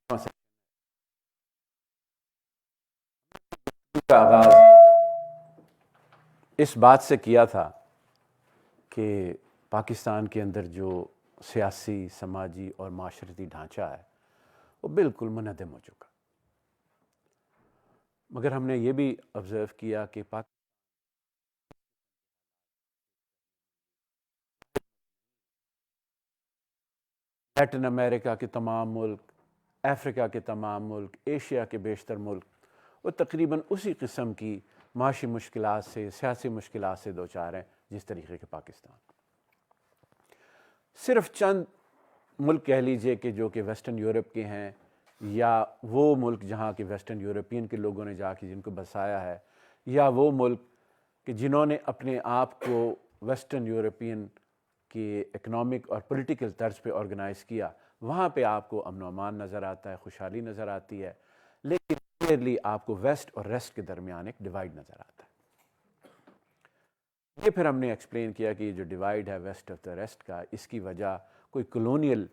کا آغاز اس بات سے کیا تھا کہ پاکستان کے اندر جو سیاسی، سماجی اور معاشرتی ڈھانچہ ہے وہ بالکل منہدم ہو چکا، مگر ہم نے یہ بھی آبزرو کیا کہ لیٹن امریکہ کے تمام ملک، افریقہ کے تمام ملک، ایشیا کے بیشتر ملک وہ تقریباً اسی قسم کی معاشی مشکلات سے، سیاسی مشکلات سے دوچار ہیں جس طریقے کے پاکستان۔ صرف چند ملک کہہ لیجئے کہ جو کہ ویسٹرن یورپ کے ہیں، یا وہ ملک جہاں کہ ویسٹرن یورپین کے لوگوں نے جا کے جن کو بسایا ہے، یا وہ ملک کہ جنہوں نے اپنے آپ کو ویسٹرن یورپین کے اکنامک اور پولیٹیکل طرز پہ آرگنائز کیا، وہاں پہ آپ کو امن و امان نظر آتا ہے، خوشحالی نظر آتی ہے، لیکن کلیئرلی آپ کو ویسٹ اور ریسٹ کے درمیان ایک ڈیوائیڈ نظر آتا ہے۔ یہ پھر ہم نے ایکسپلین کیا کہ یہ جو ڈیوائیڈ ہے ویسٹ آف دا ریسٹ کا، اس کی وجہ کوئی کلونیل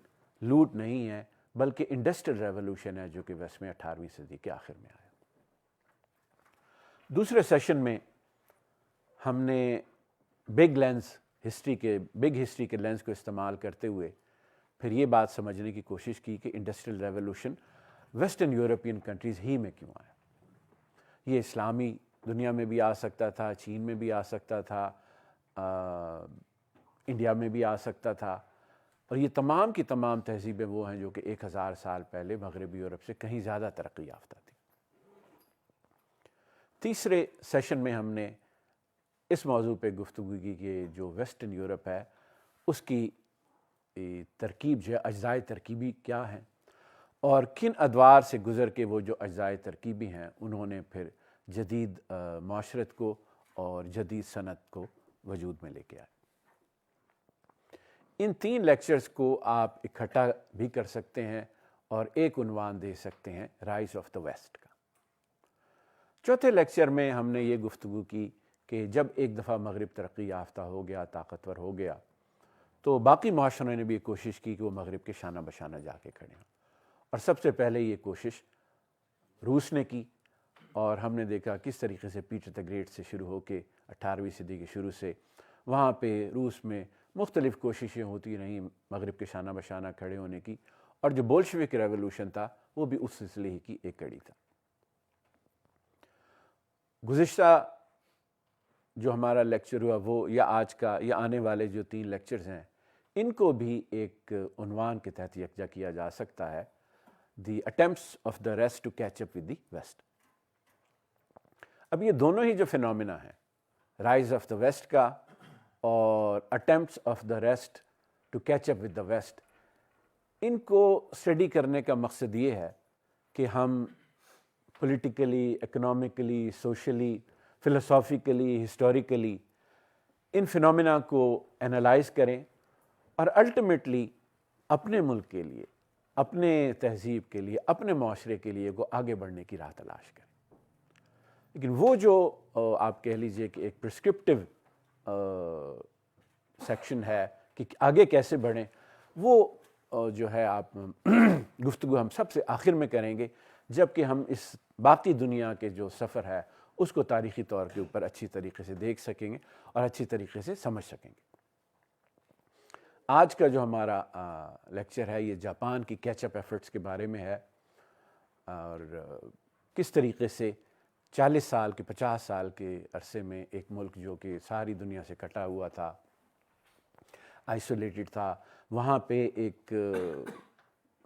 لوٹ نہیں ہے بلکہ انڈسٹریل ریولوشن ہے جو کہ ویسٹ میں 18ویں صدی کے آخر میں آیا۔ دوسرے سیشن میں ہم نے بگ ہسٹری کے لینس کو استعمال کرتے ہوئے پھر یہ بات سمجھنے کی کوشش کی کہ industrial revolution western European countries ہی میں کیوں آیا۔ یہ اسلامی دنیا میں بھی آ سکتا تھا، چین میں بھی آ سکتا تھا، انڈیا میں بھی آ سکتا تھا، اور یہ تمام کی تمام تہذیبیں وہ ہیں جو کہ 1000 سال پہلے مغربی یورپ سے کہیں زیادہ ترقی یافتہ تھی۔ تیسرے سیشن میں ہم نے اس موضوع پہ گفتگو کی کہ جو ویسٹرن یورپ ہے اس کی ترکیب جو ہے، اجزائے ترکیبی کیا ہیں، اور کن ادوار سے گزر کے وہ جو اجزائے ترکیبی ہیں انہوں نے پھر جدید معاشرت کو اور جدید صنعت کو وجود میں لے کے آئے۔ ان 3 لیکچرز کو آپ اکٹھا بھی کر سکتے ہیں اور ایک عنوان دے سکتے ہیں، رائز آف دا ویسٹ کا۔ چوتھے لیکچر میں ہم نے یہ گفتگو کی کہ جب ایک دفعہ مغرب ترقی یافتہ ہو گیا، طاقتور ہو گیا، تو باقی معاشروں نے بھی کوشش کی کہ وہ مغرب کے شانہ بشانہ جا کے کھڑے ہوں، اور سب سے پہلے یہ کوشش روس نے کی، اور ہم نے دیکھا کس طریقے سے پیٹر دی گریٹ سے شروع ہو کے 18ویں صدی کے شروع سے وہاں پہ روس میں مختلف کوششیں ہوتی رہیں مغرب کے شانہ بشانہ کھڑے ہونے کی، اور جو بولشوک ریولوشن تھا وہ بھی اس سلسلے ہی کی ایک کڑی تھا۔ گزشتہ جو ہمارا لیکچر ہوا وہ، یا آج کا یا آنے والے جو 3 لیکچرز ہیں، ان کو بھی ایک عنوان کے تحت یکجا کیا جا سکتا ہے، the attempts of the rest to catch up with the West. اب یہ دونوں ہی جو فینومینا ہیں، رائز آف دا ویسٹ کا اور attempts of the rest to catch up with the West, ان کو اسٹڈی کرنے کا مقصد یہ ہے کہ ہم politically, economically, socially, philosophically, historically ان فینومینا کو انالائز کریں، اور الٹیمیٹلی اپنے ملک کے لیے، اپنے تہذیب کے لیے، اپنے معاشرے کے لیے وہ آگے بڑھنے کی راہ تلاش کریں۔ لیکن وہ جو آپ کہہ لیجئے کہ ایک پرسکرپٹیو سیکشن ہے کہ آگے کیسے بڑھیں، وہ جو ہے آپ گفتگو ہم سب سے آخر میں کریں گے، جب کہ ہم اس باقی دنیا کے جو سفر ہے اس کو تاریخی طور کے اوپر اچھی طریقے سے دیکھ سکیں گے اور اچھی طریقے سے سمجھ سکیں گے۔ آج کا جو ہمارا لیکچر ہے یہ جاپان کی کیچ اپ ایفرٹس کے بارے میں ہے، اور کس طریقے سے 40 سال کے 50 سال کے عرصے میں ایک ملک جو کہ ساری دنیا سے کٹا ہوا تھا، آئسولیٹڈ تھا، وہاں پہ ایک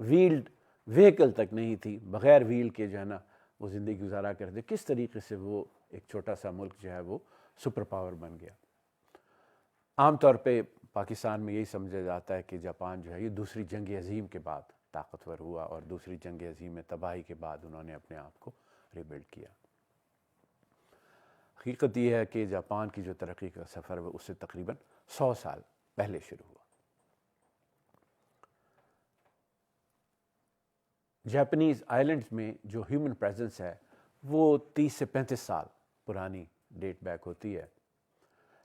ویلڈ وہیکل تک نہیں تھی، بغیر ویل کے جو ہے نا وہ زندگی گزارا کرتے، کس طریقے سے وہ ایک چھوٹا سا ملک جو ہے وہ سپر پاور بن گیا۔ عام طور پہ پاکستان میں یہی سمجھا جاتا ہے کہ جاپان جو ہے یہ دوسری جنگ عظیم کے بعد طاقتور ہوا، اور دوسری جنگ عظیم میں تباہی کے بعد انہوں نے اپنے آپ کو ریبلڈ کیا۔ حقیقت یہ ہے کہ جاپان کی جو ترقی کا سفر ہے اس سے تقریباً 100 سال پہلے شروع ہوا۔ جاپنیز آئلینڈز میں جو ہیومن پریزنس ہے وہ 30 سے 35 سال پرانی ڈیٹ بیک ہوتی ہے،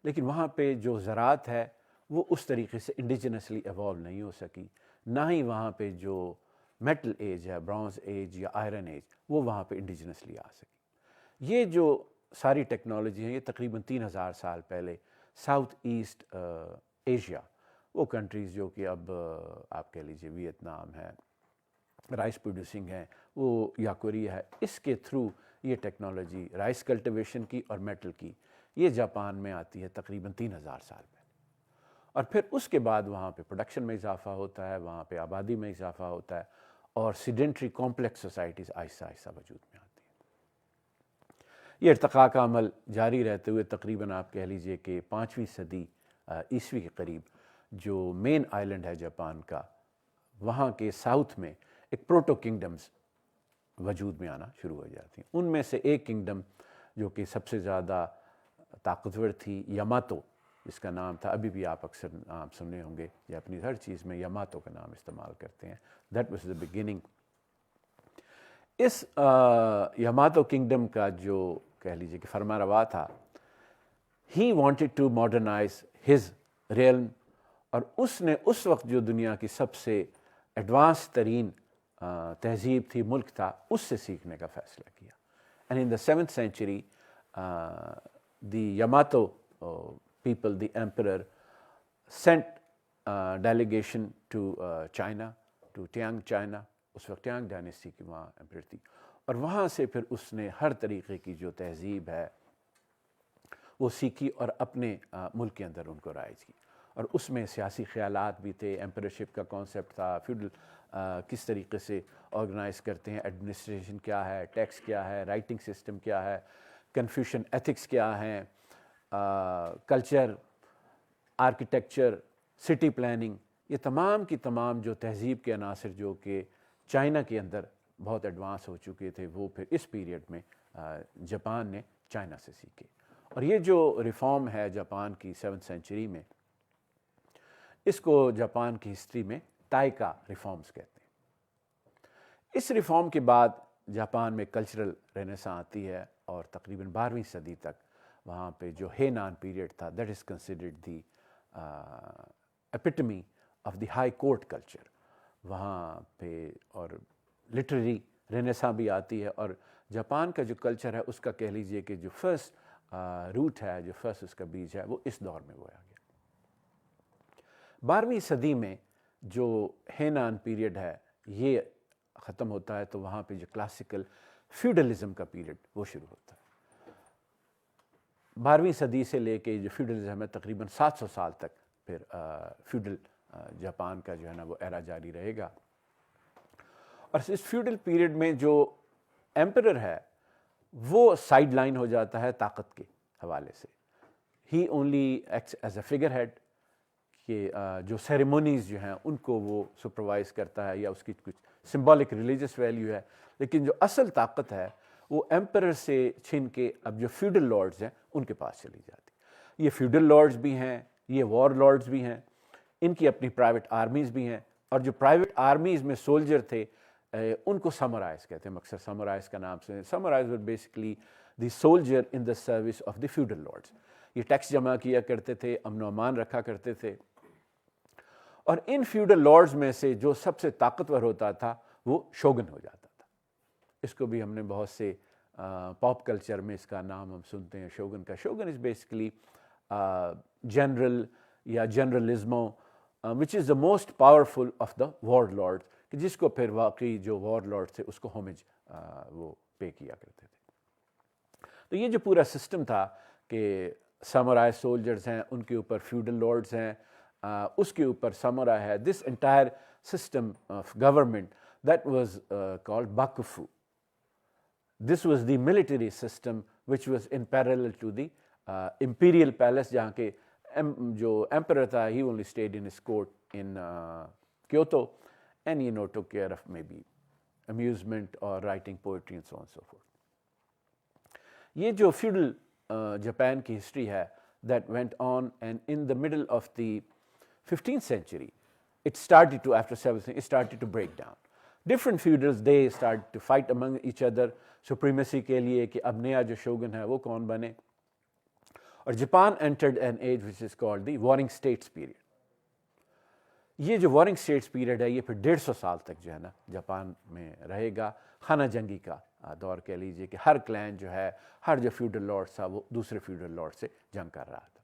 لیکن وہاں پہ جو زراعت ہے وہ اس طریقے سے انڈیجنسلی ایوالو نہیں ہو سکی، نہ ہی وہاں پہ جو میٹل ایج ہے، برونز ایج یا آئرن ایج، وہ وہاں پہ انڈیجنسلی آ سکی۔ یہ جو ساری ٹیکنالوجی ہیں یہ تقریباً 3000 سال پہلے ساؤتھ ایسٹ ایشیا، وہ کنٹریز جو کہ اب آپ کہہ لیجیے ویتنام ہے، رائس پروڈیوسنگ ہے، وہ یا کوریا ہے، اس کے تھرو یہ ٹیکنالوجی رائس کلٹیویشن کی اور میٹل کی یہ جاپان میں آتی ہے تقریباً 3000 سال پہلے، اور پھر اس کے بعد وہاں پہ پروڈکشن میں اضافہ ہوتا ہے، وہاں پہ آبادی میں اضافہ ہوتا ہے، اور سیڈنٹری کمپلیکس سوسائٹیز آہستہ آہستہ وجود میں آتی ہیں۔ یہ ارتقاء کا عمل جاری رہتے ہوئے تقریباً آپ کہہ لیجئے کہ 5ویں صدی عیسوی کے قریب جو مین آئلینڈ ہے جاپان کا، وہاں کے ساؤتھ میں ایک پروٹو کنگڈمز وجود میں آنا شروع ہو جاتی ہیں۔ ان میں سے ایک کنگڈم جو کہ سب سے زیادہ طاقتور تھی، یاماتو، جس کا نام تھا، ابھی بھی آپ اکثر نام سنے ہوں گے یا اپنی ہر چیز میں یاماتو کا نام استعمال کرتے ہیں، دیٹ واز دا بگننگ۔ اس یاماتو کنگڈم کا جو کہہ لیجیے کہ فرما روا تھا، he wanted to modernise his realm, اور اس نے اس وقت جو دنیا کی سب سے ایڈوانس ترین تہذیب تھی، ملک تھا، اس سے سیکھنے کا فیصلہ کیا۔ And in the 7th century the Yamato people, the emperor sent delegation to China, to Tang China، اس وقت ٹیانگ ڈائنیسٹی کی وہاں ایمپرر تھی، اور وہاں سے پھر اس نے ہر طریقے کی جو تہذیب ہے وہ سیکھی اور اپنے ملک کے اندر ان کو رائج کی، اور اس میں سیاسی خیالات بھی تھے، ایمپررشپ کا کانسیپٹ تھا، فیوڈل کس طریقے سے آرگنائز کرتے ہیں، ایڈمنسٹریشن کیا ہے، ٹیکس کیا ہے، رائٹنگ سسٹم کیا ہے، کنفیوشن ایتھکس کیا ہیں، کلچر، آرکیٹیکچر، سٹی پلاننگ، یہ تمام کی تمام جو تہذیب کے عناصر جو کہ چائنا کے اندر بہت ایڈوانس ہو چکے تھے، وہ پھر اس پیریڈ میں جاپان نے چائنا سے سیکھے۔ اور یہ جو ریفارم ہے جاپان کی 7th century میں، اس کو جاپان کی ہسٹری میں تائیکا ریفارمز کہتے ہیں۔ اس ریفارم کے بعد جاپان میں کلچرل رینیساں آتی ہے، اور تقریباً 12ویں صدی تک وہاں پہ جو ہینان پیریڈ تھا، that is considered the epitome of the high court culture, وہاں پہ اور لٹریری رینیساں بھی آتی ہے، اور جاپان کا جو کلچر ہے اس کا کہہ لیجئے کہ جو فرسٹ روٹ ہے، جو فرسٹ اس کا بیج ہے، وہ اس دور میں بویا گیا۔ 12ویں صدی میں جو ہینان پیریڈ ہے یہ ختم ہوتا ہے، تو وہاں پہ جو کلاسیکل فیوڈلزم کا پیریڈ وہ شروع ہوتا ہے۔ 12ویں صدی سے لے کے جو فیوڈلزم ہے تقریباً 700 سال تک پھر فیوڈل جاپان کا جو ہے نا وہ ایرا جاری رہے گا، اور اس فیوڈل پیریڈ میں جو ایمپرر ہے وہ سائیڈ لائن ہو جاتا ہے طاقت کے حوالے سے۔ He only acts as a figurehead, کہ جو سیریمونیز جو ہیں ان کو وہ سپروائز کرتا ہے، یا اس کی کچھ سمبولک ریلیجس ویلیو ہے، لیکن جو اصل طاقت ہے وہ ایمپرر سے چھن کے اب جو فیوڈل لارڈز ہیں ان کے پاس چلی جاتی۔ یہ فیوڈل لارڈز بھی ہیں، یہ وار لارڈز بھی ہیں، ان کی اپنی پرائیویٹ آرمیز بھی ہیں، اور جو پرائیویٹ آرمیز میں سولجر تھے ان کو سامورائز کہتے ہیں، اکثر سامورائز کا نام سے۔ Samurais were basically the soldier in the service of the feudal lords. یہ ٹیکس جمع کیا کرتے تھے، امن و امان رکھا کرتے تھے، اور ان فیوڈل لارڈز میں سے جو سب سے طاقتور ہوتا تھا وہ شوگن ہو جاتا تھا۔ اس کو بھی ہم نے بہت سے پاپ کلچر میں اس کا نام ہم سنتے ہیں، شوگن کا۔ شوگن از بیسکلی جنرل یا generalissimo which is the most powerful of the warlord, کہ جس کو پھر واقعی جو وارڈ لارڈ تھے اس کو ہومج وہ پے کیا کرتے تھے۔ تو یہ جو پورا سسٹم تھا کہ سامورائی سولجرز ہیں، ان کے اوپر فیوڈل لارڈز ہیں، اس کے اوپر سامورائی ہے، this entire system of government that was called bakufu. This was the military system which was in parallel to the imperial palace، جہاں کے جو emperor تھا he only stayed in his court in Kyoto and took care of maybe amusement or writing poetry and so on and so forth۔ یہ جو feudal Japan کی history ہے that went on and in the middle of the 15th century it started to, after several things, it started to break down۔ Different feudals they started to fight among each other supremacy کے لیے کہ اب نیا جو shogun ہے وہ کون بنے، اور Japan entered an age which is called the warring states period۔ یہ جو وارنگ اسٹیٹس پیریڈ ہے یہ پھر 150 سال تک جو ہے نا جاپان میں رہے گا. خانہ جنگی کا دور کہہ لیجئے کہ ہر کلین جو ہے, ہر جو فیوڈل لارڈ تھا وہ دوسرے فیوڈل لارڈ سے جنگ کر رہا تھا.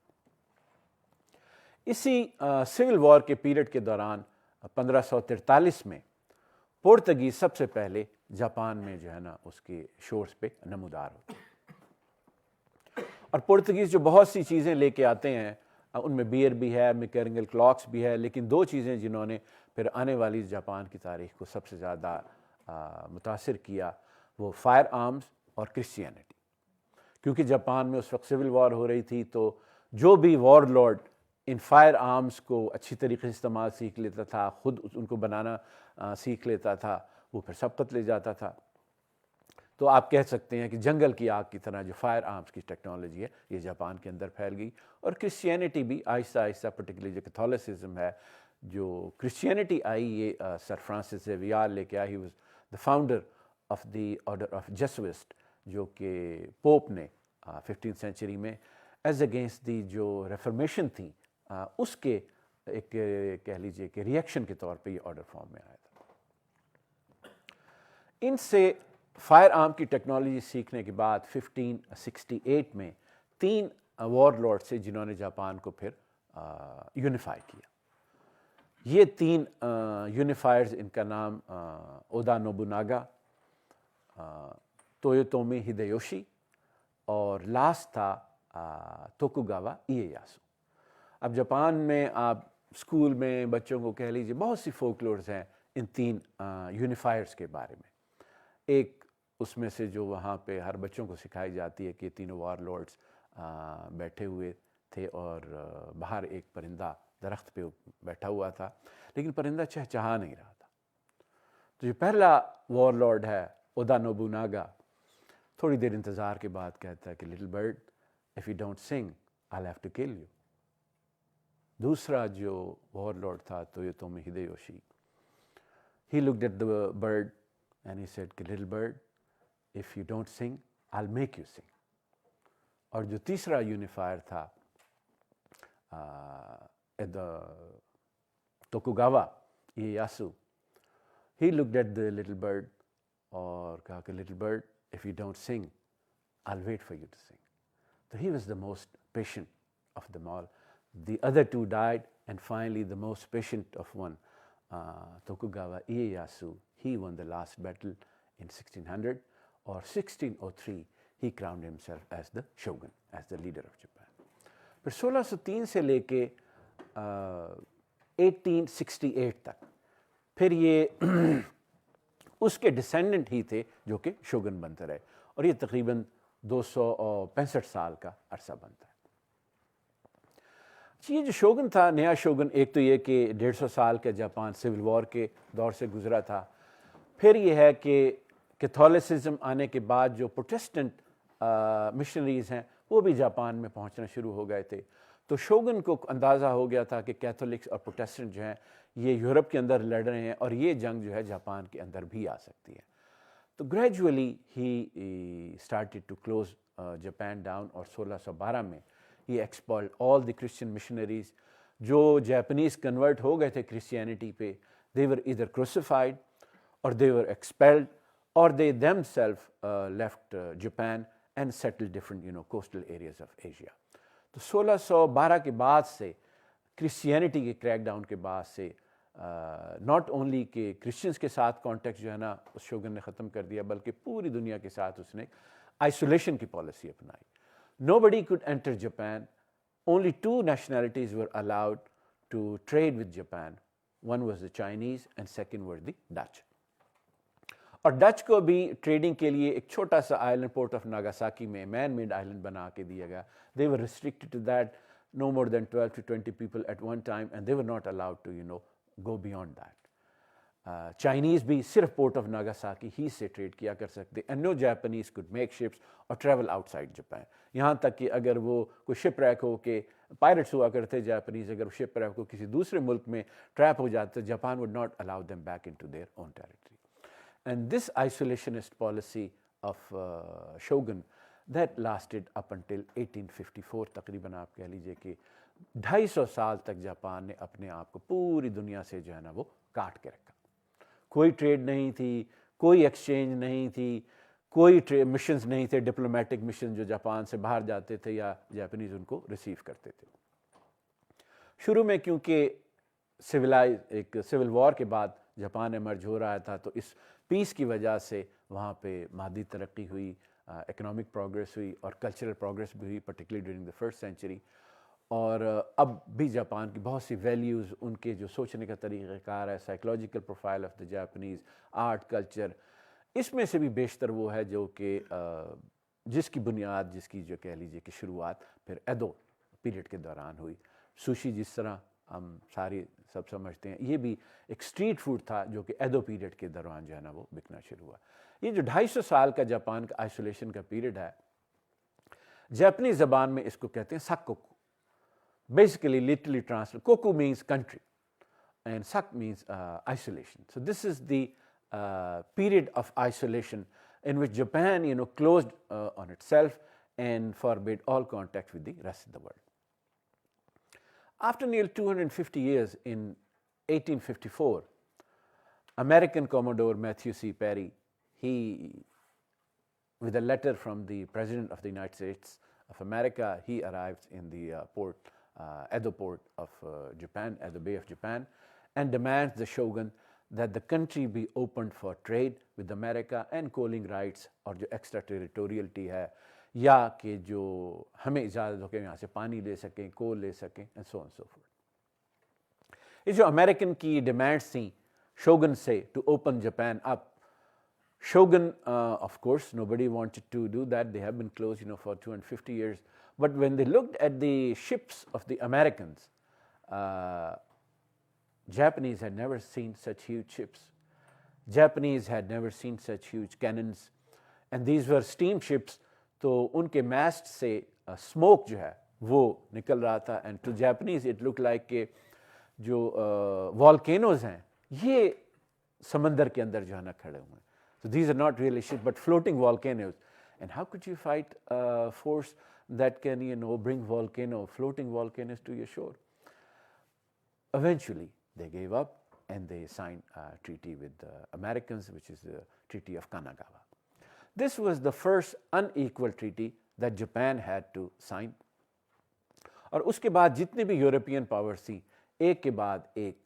اسی سول وار کے پیریڈ کے دوران 1543 میں پرتگیز سب سے پہلے جاپان میں جو ہے نا اس کے شورز پہ نمودار ہوتے ہیں. اور پرتگیز جو بہت سی چیزیں لے کے آتے ہیں, ان میں بیئر بھی ہے, میکینیکل کلاکس بھی ہے, لیکن دو چیزیں جنہوں نے پھر آنے والی جاپان کی تاریخ کو سب سے زیادہ متاثر کیا وہ فائر آرمز اور کرسچینٹی. کیونکہ جاپان میں اس وقت سول وار ہو رہی تھی تو جو بھی وار لارڈ ان فائر آرمز کو اچھی طریقے سے استعمال سیکھ لیتا تھا, خود ان کو بنانا سیکھ لیتا تھا, وہ پھر سبقت لے جاتا تھا. تو آپ کہہ سکتے ہیں کہ جنگل کی آگ کی طرح جو فائر آرمز کی ٹیکنالوجی ہے یہ جاپان کے اندر پھیل گئی. اور کرسچینٹی بھی آہستہ آہستہ, پرٹیکولرلی جو کیتھولسزم ہے, جو کرسچینٹی آئی یہ سر فرانسس زیویئر لے کے آیا. He was the founder of the order of Jesuits, جو کہ پوپ نے 15th سینچری میں ایز اگینسٹ دی جو ریفرمیشن تھی اس کے ایک کہہ لیجئے کہ ریئیکشن کے طور پہ یہ آرڈر فارم میں آیا تھا. ان سے فائر آرم کی ٹیکنالوجی سیکھنے کے بعد 1568 میں 3 وار لارڈ سے جنہوں نے جاپان کو پھر یونیفائی کیا. یہ 3 یونیفائرز, ان کا نام اودا نوبوناگا, تویوتومی ہیدیوشی اور لاسٹ تھا توکوگاوا اییاسو. اب جاپان میں آپ اسکول میں بچوں کو کہہ لیجیے بہت سی فولکلورز ہیں ان 3 یونیفائرز کے بارے میں. ایک اس میں سے جو وہاں پہ ہر بچوں کو سکھائی جاتی ہے کہ تینوں وار لارڈز بیٹھے ہوئے تھے اور باہر ایک پرندہ درخت پہ بیٹھا ہوا تھا, لیکن پرندہ چہچہا نہیں رہا تھا. تو جو پہلا وار لارڈ ہے اودا نوبوناگا, تھوڑی دیر انتظار کے بعد کہتا ہے کہ little bird if you don't sing I have to kill you. دوسرا جو وار لارڈ تھا Toyotomi Hideyoshi, he looked at the bird and he said کہ little bird if you don't sing I make you سنگ. اور جو تیسرا unifier تھا Tokugawa Ieyasu, he looked at the little bird اور کہا کہ little bird if you don't sing I wait for you to sing. تو he was the most patient of them all. The other 2 died, and finally the most patient of one, Tokugawa Ieyasu, he won the last battle in 1600, or 1603 he crowned himself as the shogun, as the leader of Japan. پھر 1603 سے لے کے 1868 تک پھر یہ اس کے descendant ہی تھے جو کہ شوگن بنتے رہے, اور یہ تقریباً 265 سال کا عرصہ بنتا ہے. یہ جو شوگن تھا, نیا شوگن, ایک تو یہ کہ 150 سال کا جاپان سول وار کے دور سے گزرا تھا. پھر یہ ہے کہ کیتھولسزم آنے کے بعد جو پروٹیسٹنٹ مشنریز ہیں وہ بھی جاپان میں پہنچنا شروع ہو گئے تھے. تو شوگن کو اندازہ ہو گیا تھا کہ کیتھولکس اور پروٹیسٹنٹ جو ہیں یہ یورپ کے اندر لڑ رہے ہیں اور یہ جنگ جو ہے جاپان کے اندر بھی آ سکتی ہے. تو gradually he started to close Japan down, اور 1612 میں he expelled all the Christian missionaries. جو جاپنیز کنورٹ ہو گئے تھے کرسچینٹی پہ, they were either crucified or they were expelled or they themselves left Japan and settled different coastal areas of Asia. تو 1612 کے بعد سے کرسچینٹی کے کریک ڈاؤن کے بعد سے ناٹ اونلی کہ کرسچنس کے ساتھ کانٹیکٹ جو ہے نا اس شوگن نے ختم کر دیا, بلکہ پوری دنیا کے ساتھ اس نے آئسولیشن کی policy اپنائی. Nobody could enter Japan. Only 2 nationalities were allowed to trade with Japan. One was the Chinese and second were the Dutch. اور ڈچ کو بھی ٹریڈنگ کے لیے ایک چھوٹا سا آئلینڈ پورٹ آف ناگاساکی میں مین میڈ آئلینڈ بنا کے دیا گیا. They were restricted to that, no more than 12 to 20 people at one time, and they were not allowed to go beyond that. Chinese بھی صرف پورٹ آف ناگاساکی ہی سے trade کیا کر سکتے, and no Japanese could make ships اور travel outside Japan. یہاں تک کہ اگر وہ کوئی شپ ریک ہو کے پائرٹس ہوا کرتے جاپنیز, اگر شپ ریک کو کسی دوسرے ملک میں ٹریپ ہو جاتے, Japan would not allow them back into their own territory. And this isolationist policy of shogun that lasted up until 1854. تقریباً آپ کہہ لیجئے کہ 250 سال تک جاپان نے اپنے آپ کو پوری دنیا سے جو ہے نا وہ کاٹ کے رکھا. کوئی ٹریڈ نہیں تھی, کوئی ایکسچینج نہیں تھی, کوئی مشنز نہیں تھے, ڈپلومیٹک مشن جو جاپان سے باہر جاتے تھے یا جاپنیز ان کو ریسیو کرتے تھے. شروع میں کیونکہ ایک سول وار کے بعد جاپان ایمرج ہو رہا تھا, تو اس پیس کی وجہ سے وہاں پہ مادی ترقی ہوئی, اکنامک پروگریس ہوئی اور کلچرل پروگریس بھی ہوئی, particularly during the first century. اور اب بھی جاپان کی بہت سی ویلیوز, ان کے جو سوچنے کا طریقہ کار ہے, psychological profile of the Japanese, art, culture, اس میں سے بھی بیشتر وہ ہے جو کہ جس کی بنیاد, جس کی جو کہہ لیجیے کہ شروعات پھر ایدو پیریڈ کے دوران ہوئی. سوشی جس طرح ہم سب سمجھتے ہیں, یہ بھی ایک اسٹریٹ فوڈ تھا جو کہ ایدو پیریڈ کے دوران جو ہے نا وہ بکنا شروع ہوا. یہ جو 250 سال کا جاپان کا آئسولیشن کا پیریڈ ہے, جاپنیز زبان میں اس کو کہتے ہیں sakoku. Basically literally translate, koku means country and sak means isolation. So this is the period of isolation in which Japan, closed on itself and forbade all contact with the rest of the world. After nearly 250 years, in 1854, American Commodore Matthew C. Perry, with a letter from the President of the United States of America, he arrives in the Edo port of Japan, at the Bay of Japan, and demands the shogun that the country be opened for trade with America and coaling rights, اور جو extra territoriality ہے, یا کہ جو ہمیں اجازت ہو کہ یہاں سے پانی لے سکیں, کول لے سکیں, and so on and so forth. یہ جو امریکن کی ڈیمانڈس تھیں شوگن سے to open Japan up, Shogun, of course, nobody wanted to do that. They have been closed, for 250 years. But when they looked at the ships of the Americans, Japanese had never seen such huge ships. Japanese had never seen such huge cannons. And these were steam ships. تو ان کے mast سے smoke جو ہے وہ نکل رہا تھا. And to Japanese it looked like کہ جو volcanoes ہیں یہ سمندر کے اندر جو ہے نا کھڑے ہوئے ہیں. So these are not really ships but floating volcanoes. And how could you fight a force that can, bring floating volcanoes to your shore? Eventually they gave up and they signed a treaty with the Americans, which is the Treaty of Kanagawa. This was the first unequal treaty that Japan had to sign. اور اس کے بعد جتنے بھی European powers تھیں ایک کے بعد ایک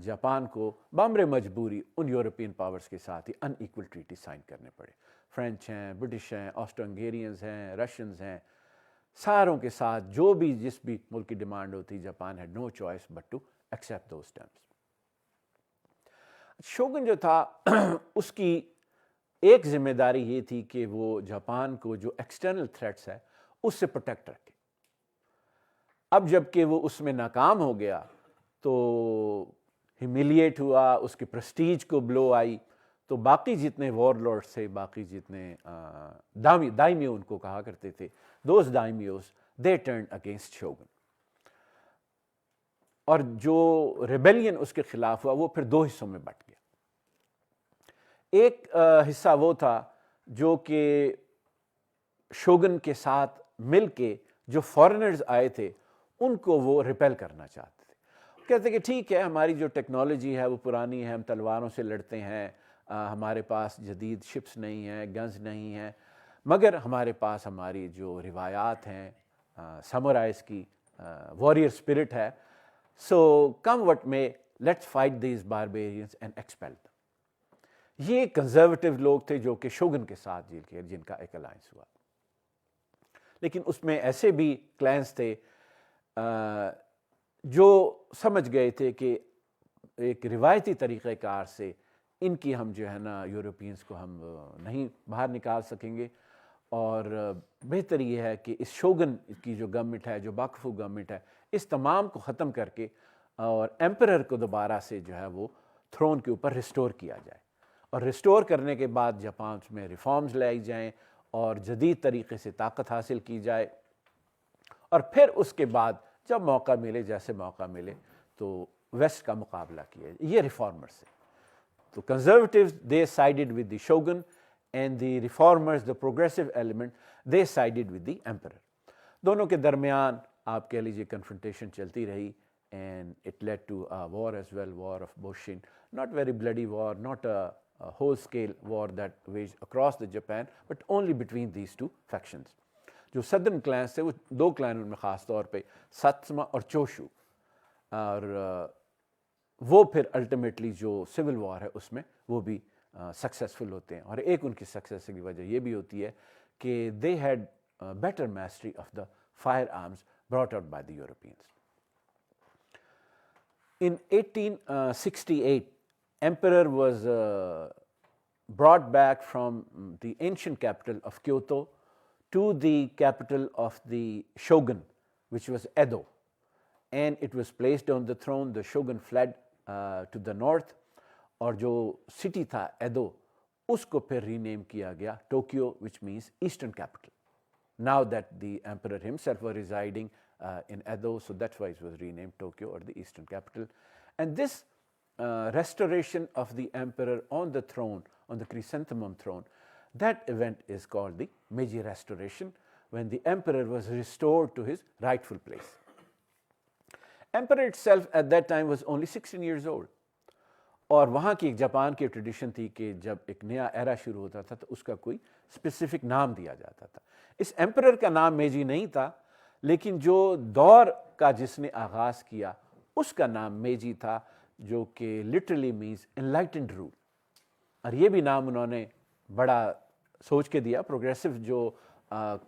جاپان کو بامر مجبوری ان یورپین پاورز کے ساتھ ہی ان ایکول ٹریٹی سائن کرنے پڑے. فرینچ ہیں, برٹش ہیں, آسٹرو ہنگیرینز ہیں, رشینز ہیں, ساروں کے ساتھ جو بھی جس بھی ملک کی ڈیمانڈ ہوتی, Japan had no choice but to accept those terms. Shogun جو تھا اس کی ایک ذمہ داری یہ تھی کہ وہ جاپان کو جو ایکسٹرنل تھریٹس ہے اس سے پروٹیکٹ رکھے. اب جب کہ وہ اس میں ناکام ہو گیا تو ہیمیلیٹ ہوا, اس کے پرسٹیج کو بلو آئی, تو باقی جتنے وار لارڈس تھے, باقی جتنے دائمیو ان کو کہا کرتے تھے, those daimyos they turn against shogun. اور جو ریبیلین اس کے خلاف ہوا وہ پھر دو حصوں میں بٹ گیا. ایک حصہ وہ تھا جو کہ شوگن کے ساتھ مل کے جو فارنرز آئے تھے ان کو وہ ریپیل کرنا چاہتے تھے. کہتے کہ ٹھیک ہے, ہماری جو ٹیکنالوجی ہے وہ پرانی ہے, ہم تلواروں سے لڑتے ہیں, ہمارے پاس جدید شپس نہیں ہیں, گنز نہیں ہیں, مگر ہمارے پاس ہماری جو روایات ہیں سامورائز کی, واریر اسپرٹ ہے. So come what may let's fight these barbarians and expel them. یہ کنزرویٹو لوگ تھے جو کہ شوگن کے ساتھ جن کا ایک الائنس ہوا. لیکن اس میں ایسے بھی کلینس تھے جو سمجھ گئے تھے کہ ایک روایتی طریقہ کار سے ان کی ہم جو ہے نا یورپینز کو ہم نہیں باہر نکال سکیں گے, اور بہتر یہ ہے کہ اس شوگن کی جو گورنمنٹ ہے, جو باکفو گورنمنٹ ہے, اس تمام کو ختم کر کے اور ایمپرر کو دوبارہ سے جو ہے وہ تھرون کے اوپر ریسٹور کیا جائے. اور ریسٹور کرنے کے بعد جاپان میں ریفارمز لائی جائیں اور جدید طریقے سے طاقت حاصل کی جائے, اور پھر اس کے بعد جب موقع ملے, جیسے موقع ملے, تو ویسٹ کا مقابلہ کیا. یہ ریفارمرز سے. تو conservatives they sided with the shogun and the reformers, the progressive element, they sided with the emperor. دونوں کے درمیان آپ کہہ لیجیے کنفرنٹیشن چلتی رہی and it led to a war as well, war of Boshin, not very bloody war, not a whole scale war that waged across the Japan, but only between these two factions. جو southern clans تھے وہ دو کلان ان میں خاص طور پہ ساتسما اور چوشو، اور وہ پھر الٹیمیٹلی جو سول وار ہے اس میں وہ بھی سکسیزفل ہوتے ہیں، اور ایک ان کی سکسیس کی وجہ یہ بھی ہوتی ہے کہ they had better mastery of the firearms brought out by the Europeans. In 1868, emperor was brought back from the ancient capital of Kyoto to the capital of the shogun, which was Edo, and it was placed on the throne. The shogun fled to the north, اور جو city تھا ایدو اس کو پھر rename کیا گیا Tokyo, which means eastern capital. Now that the emperor himself was residing in Edo, so that's why it was renamed Tokyo, or the eastern capital. And this restoration of the emperor on the throne, on the chrysanthemum throne, that event is called the Meiji restoration, when the emperor was restored to his rightful place. Emperor itself at that time was only 16 years old. اور وہاں کی ایک Japan کی tradition تھی کہ جب ایک نیا ایرا شروع ہوتا تھا تو اس کا کوئی اسپیسیفک نام دیا جاتا تھا. اس ایمپرر کا نام میجی نہیں تھا، لیکن جو دور کا جس نے آغاز کیا اس کا نام میجی تھا، جو کہ لٹرلی مینس انلائٹنڈ رول. اور یہ بھی نام انہوں نے بڑا سوچ کے دیا، پروگریسو جو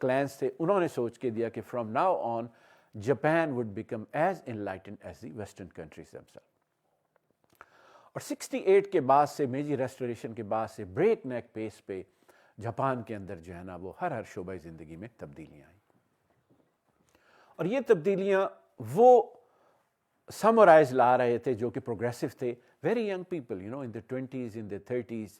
کلینس تھے انہوں نے سوچ کے دیا کہ from now on Japan would become as enlightened as the western countries themselves. اور 68 کے بعد سے، میجی ریسٹوریشن کے بعد سے بریک نیک پیس پہ جاپان کے اندر جو ہے نا وہ ہر شعبہ زندگی میں تبدیلیاں آئیں. اور یہ تبدیلیاں وہ سمورائز لا رہے تھے جو کہ پروگریسو تھے، very young people in the 20s in their 30s،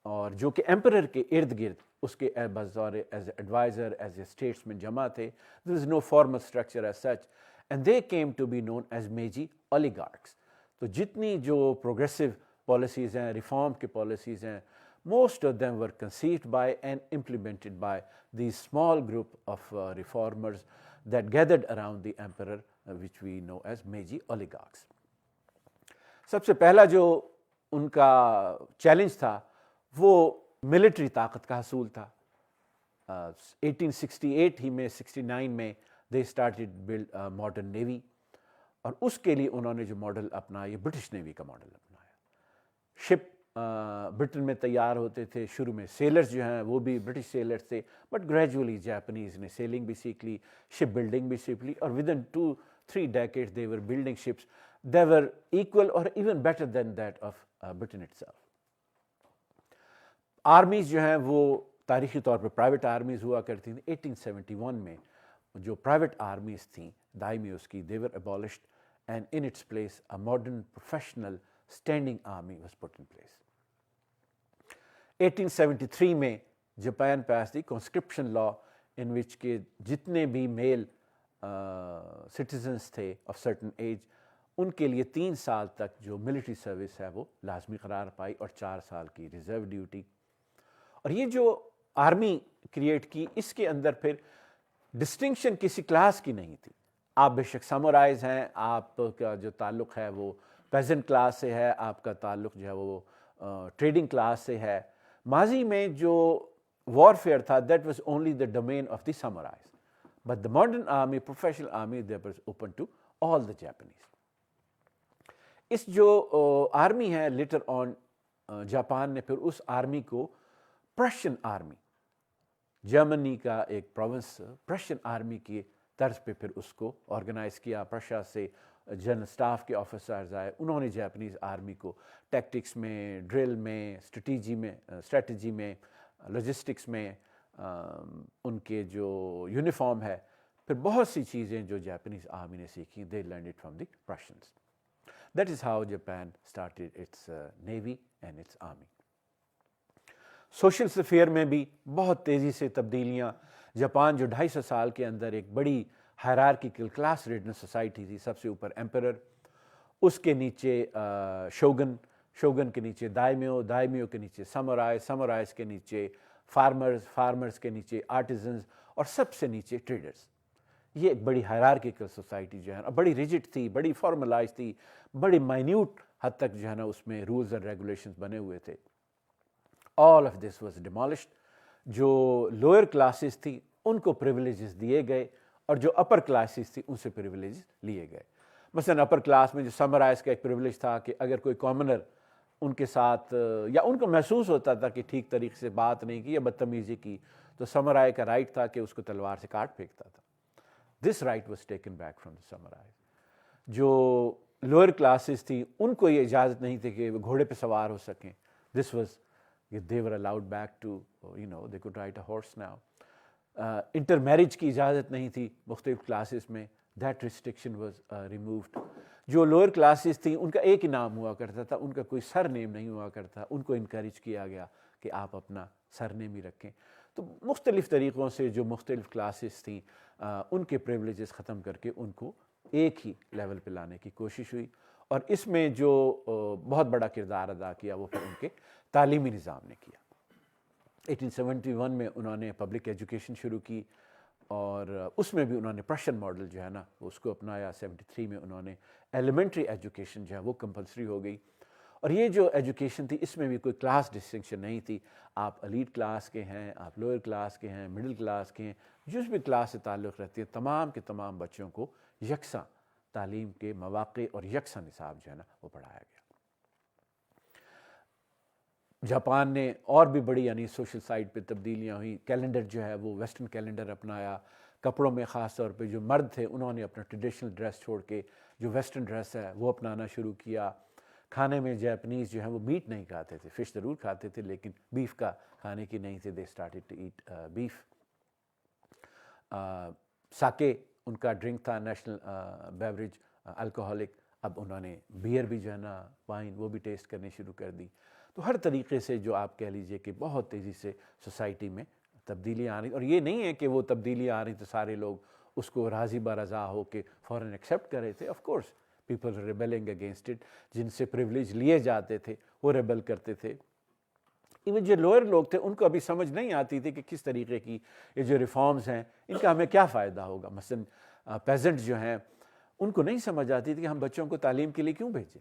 اور جو کہ ایمپرر کے ارد گرد اس کے بطور as a adviser, as a statesman جمع تھے. there is no formal structure as such, and they came to be known as Meiji oligarchs. تو جتنی جو پروگریسو پالیسیز ہیں، ریفارم کے پالیسیز ہیں، most of them were conceived by and implemented by the small group of reformers that gathered around the emperor which we know as Meiji oligarchs. سب سے پہلا جو ان کا چیلنج تھا وہ ملٹری طاقت کا حصول تھا. 1868 ہی میں 69 میں they started build modern navy, اور اس کے لیے انہوں نے جو ماڈل اپنایا یہ برٹش نیوی کا ماڈل اپنایا. شپ برٹن میں تیار ہوتے تھے، شروع میں سیلرز جو ہیں وہ بھی برٹش سیلرز تھے، بٹ گریجولی جاپنیز نے سیلنگ بھی سیکھ لی، شپ بلڈنگ بھی سیکھ لی، اور ودن 2-3 decades they were building ships that were equal or even better than that of Britain itself. Armies جو ہیں وہ تاریخی طور پر پرائیویٹ آرمیز ہوا کرتی تھیں. 1871 میں جو پرائیویٹ آرمیز تھیں دائمیوز کی، they were abolished, and in its place a modern professional standing army was put in place. 1873 میں Japan passed the conscription law in which کہ جتنے بھی میل citizens تھے of certain age ان کے لیے 3 سال تک جو ملٹری سروس ہے وہ لازمی قرار پائی، اور 4 سال کی ریزرو ڈیوٹی. اور یہ جو آرمی کریٹ کی، اس کے اندر پھر ڈسٹنکشن کسی کلاس کی نہیں تھی. آپ بے شک سمورائز ہیں، آپ کا جو تعلق ہے وہ پیزنٹ کلاس سے ہے، آپ کا تعلق جو ہے وہ ٹریڈنگ کلاس سے ہے. ماضی میں جو وارفیئر تھا that was only the domain of the samurais, but the modern army, professional army, that was open to all the Japanese. اس جو آرمی ہے لیٹر آن جاپان نے پھر اس آرمی کو پرشین آرمی، جرمنی کا ایک پروونس پرشین آرمی کی طرز پہ پھر اس کو آرگنائز کیا. پرشیا سے جنرل اسٹاف کے آفیسرز آئے، انہوں نے جاپنیز آرمی کو ٹیکٹکس میں، ڈرل میں، اسٹریٹجی میں، لاجسٹکس میں، ان کے جو یونیفارم ہے، پھر بہت سی چیزیں جو جاپنیز آرمی نے سیکھی، they learned it from the Prussians. That is how Japan started its navy and its army. Social sphere میں بھی بہت تیزی سے تبدیلیاں. جاپان جو 250 سال کے اندر ایک بڑی ہائرارکیکل کلاس ریڈن سوسائٹی تھی، سب سے اوپر ایمپرر، اس کے نیچے شوگن، شوگن کے نیچے دائمیو، دائمیو کے نیچے سمورائز، سمورائز کے نیچے فارمرز، فارمرز کے نیچے آرٹیزنز، اور سب سے نیچے ٹریڈرز. یہ ایک بڑی ہائرارکیکل سوسائٹی جو ہے نا بڑی ریجڈ تھی, بڑی فارملائز تھی, بڑی مائنیوٹ حد تک جو ہے نا اس میں رولز اینڈ ریگولیشنز بنے ہوئے تھے. All of this was demolished. جو لوئر کلاسز تھی ان کو پریولیجز دیے گئے اور جو اپر کلاسز تھی ان سے پریولیجز لیے گئے. مثلاً اپر کلاس میں جو سمرائز کا ایک پریولیج تھا کہ اگر کوئی کامنر ان کے ساتھ یا ان کو محسوس ہوتا تھا کہ ٹھیک طریقے سے بات نہیں کی یا بدتمیزی کی, تو سمرائے کا رائٹ تھا کہ اس کو تلوار سے کاٹ پھینکتا تھا. This right was taken back from the samurais. جو لوئر کلاسز تھیں ان کو یہ اجازت نہیں تھی کہ وہ گھوڑے پہ سوار ہو سکیں. This was they were allowed back to, they could ride a horse now. Intermarriage کی اجازت نہیں تھی مختلف کلاسز میں. That restriction was removed. جو لوئر کلاسز تھیں ان کا ایک ہی نام ہوا کرتا تھا, ان کا کوئی سر نیم نہیں ہوا کرتا. ان کو انکریج کیا گیا کہ آپ اپنا سر نیم ہی رکھیں. تو مختلف طریقوں سے جو مختلف کلاسز تھیں ان کے پریولیجز ختم کر کے ان کو ایک ہی لیول پہ لانے کی کوشش ہوئی. اور اس میں جو بہت بڑا کردار ادا کیا وہ پھر ان کے تعلیمی نظام نے کیا. 1871 میں انہوں نے پبلک ایجوکیشن شروع کی اور اس میں بھی انہوں نے پرشین ماڈل جو ہے نا اس کو اپنایا. 73 میں انہوں نے ایلیمنٹری ایجوکیشن جو ہے وہ کمپلسری ہو گئی. اور یہ جو ایجوکیشن تھی اس میں بھی کوئی کلاس ڈسٹنکشن نہیں تھی. آپ ایلیٹ کلاس کے ہیں, آپ لوئر کلاس کے ہیں, مڈل کلاس کے ہیں, جس بھی کلاس سے تعلق رہتی ہے تمام کے تمام بچوں کو یکساں تعلیم کے مواقع اور یکساں نصاب جو ہے نا وہ پڑھایا گیا. جاپان نے اور بھی بڑی سوشل سائڈ پہ تبدیلیاں ہوئیں. کیلنڈر جو ہے وہ ویسٹرن کیلنڈر اپنایا. کپڑوں میں خاص طور پہ جو مرد تھے انہوں نے اپنا ٹریڈیشنل ڈریس چھوڑ کے جو ویسٹرن ڈریس ہے وہ اپنانا شروع کیا. کھانے میں جاپنیز جو ہیں وہ میٹ نہیں کھاتے تھے, فش ضرور کھاتے تھے لیکن بیف کا کھانے کی نہیں تھے. They started to eat beef. Sake ان کا ڈرنک تھا, نیشنل بیوریج الکوہولک. اب انہوں نے بیئر بھی جو ہے نا وائن وہ بھی ٹیسٹ کرنی شروع کر دی. تو ہر طریقے سے جو آپ کہہ لیجئے کہ بہت تیزی سے سوسائٹی میں تبدیلیاں آ رہی. اور یہ نہیں ہے کہ وہ تبدیلیاں آ رہی تو سارے لوگ اس کو راضی برضا ہو کے فوراً ایکسیپٹ کر رہے تھے. Of course people rebelling against it. جن سے پریولیج لیے جاتے تھے وہ ریبل کرتے تھے. ایون جو لوئر لوگ تھے ان کو ابھی سمجھ نہیں آتی تھی کہ کس طریقے کی یہ جو ریفارمز ہیں ان کا ہمیں کیا فائدہ ہوگا. مثلاً پیزنٹ جو ہیں ان کو نہیں سمجھ آتی تھی کہ ہم بچوں کو تعلیم کے لیے کیوں بھیجیں,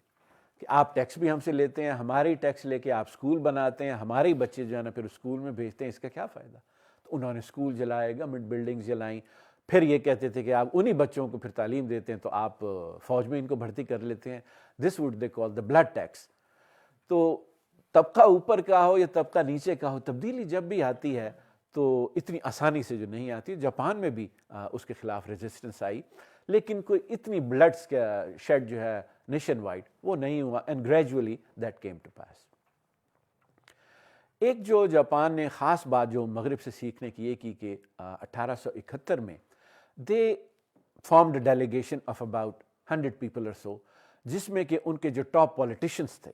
کہ آپ ٹیکس بھی ہم سے لیتے ہیں, ہماری ٹیکس لے کے آپ اسکول بناتے ہیں, ہمارے بچے جو ہے نا پھر اسکول میں بھیجتے ہیں, اس کا کیا فائدہ. تو انہوں نے اسکول جلائے, گورنمنٹ بلڈنگز جلائیں. پھر یہ کہتے تھے کہ آپ انہی بچوں کو پھر تعلیم دیتے ہیں تو آپ فوج میں ان کو بھرتی کر لیتے ہیں. This would they call the blood tax. تو طبقہ اوپر کا ہو یا طبقہ نیچے کا ہو, تبدیلی جب بھی آتی ہے تو اتنی آسانی سے جو نہیں آتی. جاپان میں بھی اس کے خلاف ریزسٹنس آئی لیکن کوئی اتنی بلڈس کا شیڈ جو ہے نیشن وائڈ وہ نہیں ہوا. And gradually that came to pass. ایک جو جاپان نے خاص بات جو مغرب سے سیکھنے کی یہ کی کہ 1871 میں they formed delegation of about 100 people or so, جس میں کہ ان کے جو ٹاپ پولیٹیشنس تھے,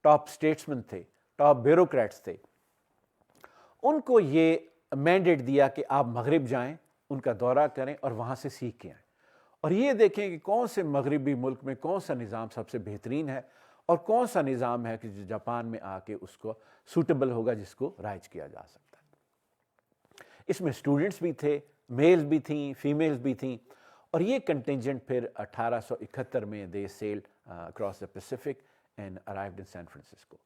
ٹاپ اسٹیٹسمین تھے, ٹاپ بیوروکریٹس تھے, ان کو یہ مینڈیٹ دیا کہ آپ مغرب جائیں, ان کا دورہ کریں اور وہاں سے سیکھ کے آئیں اور یہ دیکھیں کہ کون سے مغربی ملک میں کون سا نظام سب سے بہترین ہے اور کون سا نظام ہے کہ جو جاپان میں آ کے اس کو سوٹیبل ہوگا, جس کو رائج کیا جا سکتا ہے. اس میں اسٹوڈنٹس بھی تھے, میلز بھی تھیں, فیمیلز بھی تھیں. اور یہ کنٹینجنٹ پھر 1871 میں they sailed across the Pacific and arrived in San Francisco.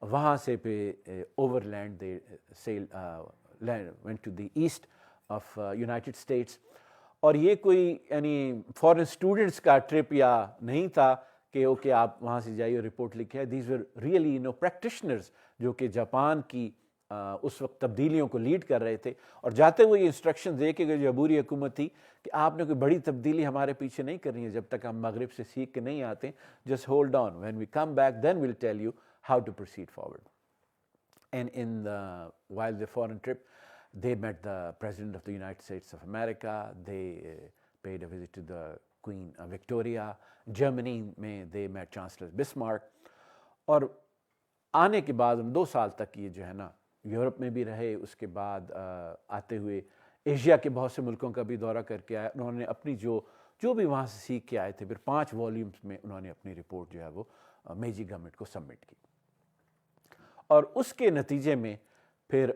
وہاں سے پہ overland they sail went to the east of United States. اور یہ کوئی فورن اسٹوڈنٹس کا ٹرپ یا نہیں تھا کہ اوکے آپ وہاں سے جائیے رپورٹ لکھے. دیز ور ریئلی پریکٹیشنرز جو کہ جاپان کی اس وقت تبدیلیوں کو لیڈ کر رہے تھے اور جاتے ہوئے یہ انسٹرکشن دے کے جو عبوری حکومت تھی کہ آپ نے کوئی بڑی تبدیلی ہمارے پیچھے نہیں کرنی ہے جب تک ہم مغرب سے سیکھ کے نہیں آتے. Just hold on, when we come back then we'll tell you how to proceed forward. And in while the foreign trip they met the President of the United States of America. They paid a visit to the Queen Victoria. Germany میں they met Chancellor Bismarck. اور آنے کے بعد 2 سال تک یہ جو ہے نا یورپ میں بھی رہے. اس کے بعد آتے ہوئے ایشیا کے بہت سے ملکوں کا بھی دورہ کر کے آئے. انہوں نے اپنی جو بھی وہاں سے سیکھ کے آئے تھے پھر 5 والیومز میں انہوں نے اپنی رپورٹ جو ہے وہ میجی گورنمنٹ کو سبمٹ کی. اور اس کے نتیجے میں پھر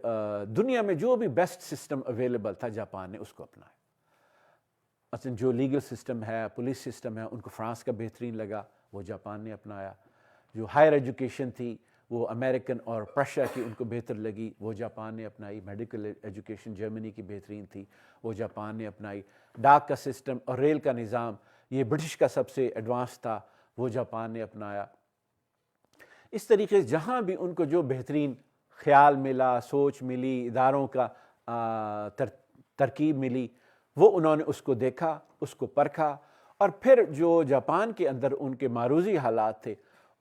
دنیا میں جو بھی بیسٹ سسٹم اویلیبل تھا جاپان نے اس کو اپنایا. مثلا جو لیگل سسٹم ہے، پولیس سسٹم ہے، ان کو فرانس کا بہترین لگا، وہ جاپان نے اپنایا. جو ہائر ایجوکیشن تھی وہ امریکن اور پرشیا کی ان کو بہتر لگی، وہ جاپان نے اپنائی. میڈیکل ایجوکیشن جرمنی کی بہترین تھی، وہ جاپان نے اپنائی. ڈاک کا سسٹم اور ریل کا نظام یہ برٹش کا سب سے ایڈوانس تھا، وہ جاپان نے اپنایا. اس طریقے سے جہاں بھی ان کو جو بہترین خیال ملا، سوچ ملی، اداروں کا ترکیب ملی، وہ انہوں نے اس کو دیکھا، اس کو پرکھا، اور پھر جو جاپان کے اندر ان کے معروضی حالات تھے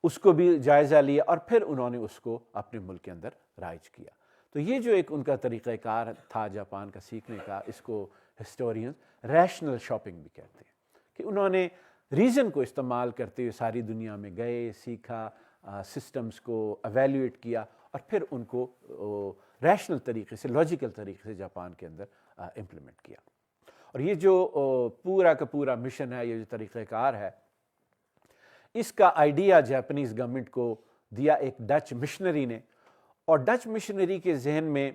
اس کو بھی جائزہ لیا، اور پھر انہوں نے اس کو اپنے ملک کے اندر رائج کیا. تو یہ جو ایک ان کا طریقہ کار تھا جاپان کا سیکھنے کا، اس کو ہسٹورینز ریشنل شاپنگ بھی کہتے ہیں، کہ انہوں نے ریزن کو استعمال کرتے ہوئے ساری دنیا میں گئے، سیکھا، سسٹمز کو ایویلیویٹ کیا، اور پھر ان کو ریشنل طریقے سے، لاجیکل طریقے سے جاپان کے اندر امپلیمنٹ کیا. اور یہ جو پورا کا پورا مشن ہے، یہ جو طریقہ کار ہے، اس کا آئیڈیا جاپنیز گورنمنٹ کو دیا ایک ڈچ مشنری نے. اور ڈچ مشنری کے ذہن میں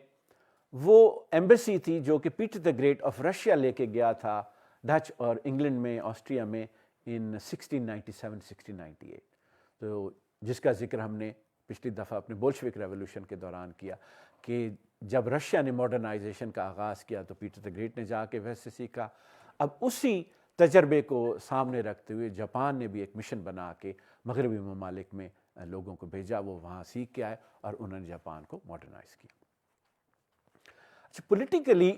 وہ ایمبیسی تھی جو کہ Peter the great of Russia لے کے گیا تھا ڈچ اور انگلینڈ میں، آسٹریا میں ان 1697-1698. تو جس کا ذکر ہم نے پچھلی دفعہ اپنے بولشوک ریولوشن کے دوران کیا، کہ جب رشیا نے ماڈرنائزیشن کا آغاز کیا تو پیٹر دا گریٹ نے جا کے ویسے سیکھا. اب اسی تجربے کو سامنے رکھتے ہوئے جاپان نے بھی ایک مشن بنا کے مغربی ممالک میں لوگوں کو بھیجا، وہ وہاں سیکھ کے آئے اور انہوں نے جاپان کو ماڈرنائز کیا. اچھا، politically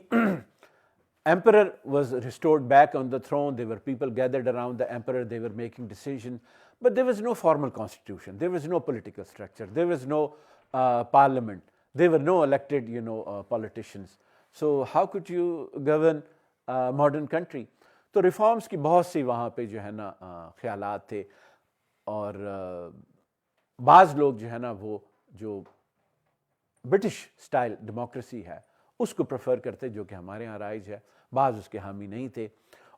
emperor was restored back on the throne. There were people gathered around the emperor. They were making decisions, but there was no formal constitution. There was no political structure. There was no parliament. There were no elected, politicians. So how could you govern a modern country? تو reforms کی بہت سی وہاں پہ جو ہے نا خیالات تھے، اور بعض لوگ جو ہے نا وہ جو برٹش سٹائل ڈیموکریسی ہے اس کو پریفر کرتے، جو کہ ہمارے ہاں رائج ہے. بعض اس کے حامی نہیں تھے،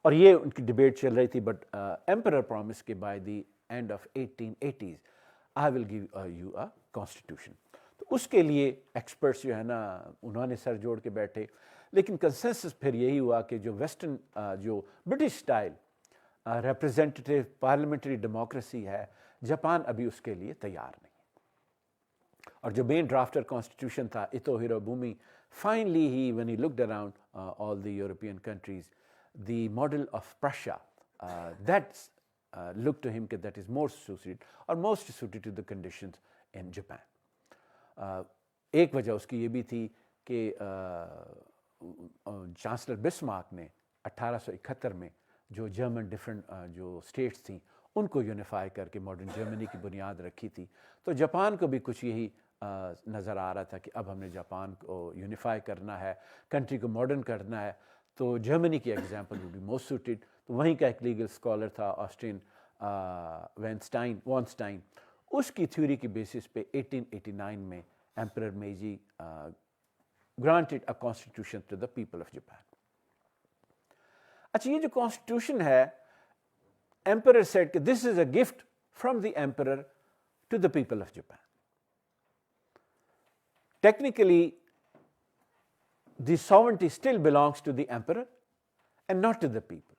اور یہ ان کی ڈیبیٹ چل رہی تھی. بٹ ایمپرر پرومس کہ by the end of 1880s I will give you a constitution. تو اس کے لیے ایکسپرٹس جو ہے نا انہوں نے سر جوڑ کے بیٹھے، لیکن کنسنسس پھر یہی ہوا کہ جو ویسٹرن جو British style representative parliamentary democracy ہے، جاپان ابھی اس کے لیے تیار نہیں. اور جو مین ڈرافٹر کانسٹیٹیوشن تھا ایتو ہیروبومی، finally when he looked around all the European countries, the model of Prussia that looked to him that is more suited or most suited to the conditions in Japan. ایک وجہ اس کی یہ بھی تھی کہ چانسلر بسمارک نے 1871 میں جو جرمن ڈفرینٹ جو اسٹیٹس تھیں ان کو یونیفائی کر کے ماڈرن جرمنی کی بنیاد رکھی تھی. تو جاپان کو بھی کچھ یہی نظر آ رہا تھا کہ اب ہم نے جاپان کو یونیفائی کرنا ہے، کنٹری کو ماڈرن کرنا ہے. تو جرمنی کی example would be most suited. تو وہیں کا ایک لیگل اسکالر تھا آسٹرین وانسٹائن، اس کی تھیوری کی بیسس پہ 1889 میں emperor Meiji granted a constitution to the people of Japan. اچھا، یہ جو کانسٹیٹیوشن ہے، ایمپرر سیڈ کہ this is a gift from the emperor to the people of Japan. Technically, the sovereignty still belongs to the emperor and not to the people.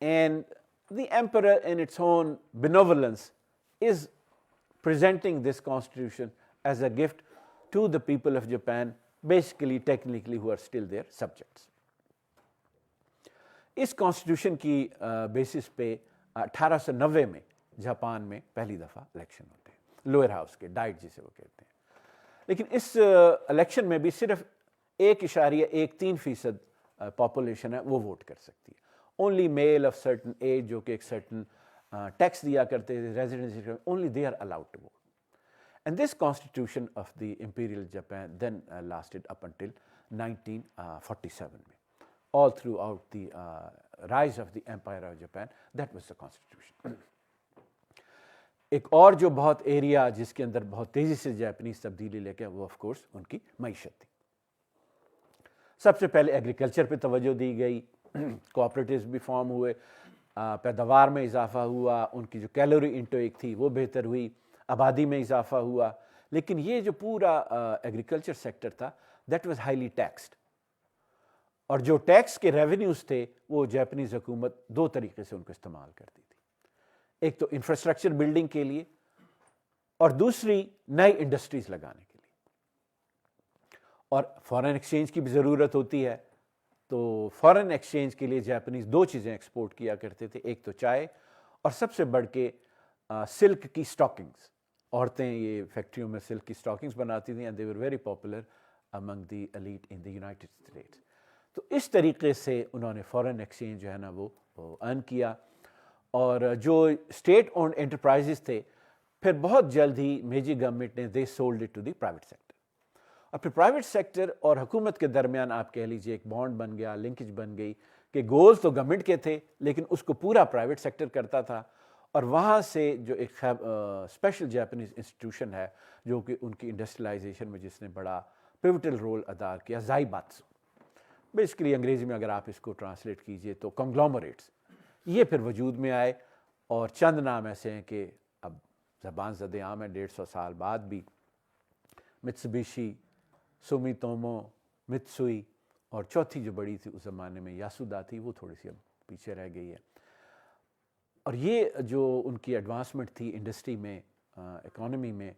And the emperor, in its own benevolence, is presenting this constitution as a gift to the people of Japan, basically, technically, who are still their subjects. اس constitution کی basis پہ 1890 میں Japan میں پہلی دفعہ election ہوتے ہیں، lower house کے، ڈائٹ جسے وہ کہتے ہیں. لیکن اس الیکشن میں بھی صرف 1.13% پاپولیشن ہے وہ ووٹ کر سکتی ہے. Only male of certain age, جو کہ ایک سرٹن ٹیکس دیا کرتے تھے، residency, only they are allowed to vote. And this constitution of the imperial Japan then lasted up until 1947 میں. All throughout the rise of the empire of Japan, that was the constitution. ایک اور جو بہت area جس کے اندر بہت تیزی سے جاپنیز تبدیلی لے کے، وہ آف کورس ان کی معیشت تھی. سب سے پہلے ایگریکلچر پہ توجہ دی گئی، کوآپریٹیوز بھی فارم ہوئے، پیداوار میں اضافہ ہوا، ان کی جو کیلوری انٹیک تھی وہ بہتر ہوئی، آبادی میں اضافہ ہوا. لیکن یہ جو پورا ایگریکلچر سیکٹر تھا، دیٹ واز ہائیلی ٹیکسڈ. اور جو ٹیکس کے ریونیوز تھے وہ جاپنیز حکومت دو طریقے سے ان کو استعمال کرتی تھی. ایک تو انفراسٹرکچر بلڈنگ کے لیے اور دوسری نئی انڈسٹریز لگانے کے لیے. اور فارن ایکسچینج کی بھی ضرورت ہوتی ہے, تو فارن ایکسچینج کے لیے جاپنیز دو چیزیں ایکسپورٹ کیا کرتے تھے, ایک تو چائے اور سب سے بڑھ کے سلک کی سٹاکنگز. عورتیں یہ فیکٹریوں میں سلک کی سٹاکنگز بناتی تھیں, and they were very popular among the elite in the United States. تو اس طریقے سے انہوں نے فارن ایکسچینج جو ہے نا وہ ارن کیا. اور جو اسٹیٹ اونڈ انٹرپرائزز تھے, پھر بہت جلد ہی میجی گورنمنٹ نے they sold it to the private sector. اور پھر پرائیویٹ سیکٹر اور حکومت کے درمیان آپ کہہ لیجیے ایک بانڈ بن گیا, لنکج بن گئی کہ گولز تو گورنمنٹ کے تھے لیکن اس کو پورا پرائیویٹ سیکٹر کرتا تھا. اور وہاں سے جو ایک اسپیشل جاپنیز انسٹیٹیوشن ہے جو کہ ان کی انڈسٹریلائزیشن میں جس نے بڑا پیوٹل رول ادا کیا, زائباتسو, بیسیکلی انگریزی میں اگر آپ اس کو ٹرانسلیٹ کیجئے تو کنگلومریٹس, یہ پھر وجود میں آئے. اور چند نام ایسے ہیں کہ اب زبان زد عام ہے 150 سال بعد بھی, متسوبیشی, سومیتومو, متسوئی, اور چوتھی جو بڑی تھی اس زمانے میں یاسودا تھی, وہ تھوڑی سی اب پیچھے رہ گئی ہے. اور یہ جو ان کی ایڈوانسمنٹ تھی انڈسٹری میں, اکانومی میں,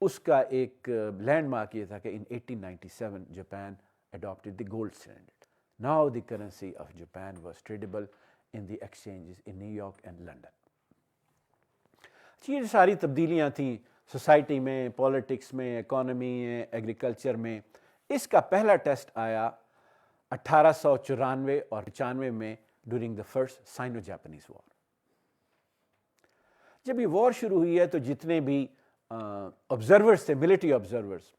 اس کا ایک لینڈ مارک یہ تھا کہ ان 1897 Japan adopted the gold standard. Now the currency of Japan was tradable in the exchanges in New York and London. یہ ساری تبدیلیاں تھیں سوسائٹی میں, پولیٹکس میں, اکانومی میں, ایگریکلچر میں. اس کا پہلا ٹیسٹ آیا 1894 اور 95 میں during the first Sino Japanese war. جب یہ وار شروع ہوئی ہے تو جتنے بھی آبزرورز تھے, military observers,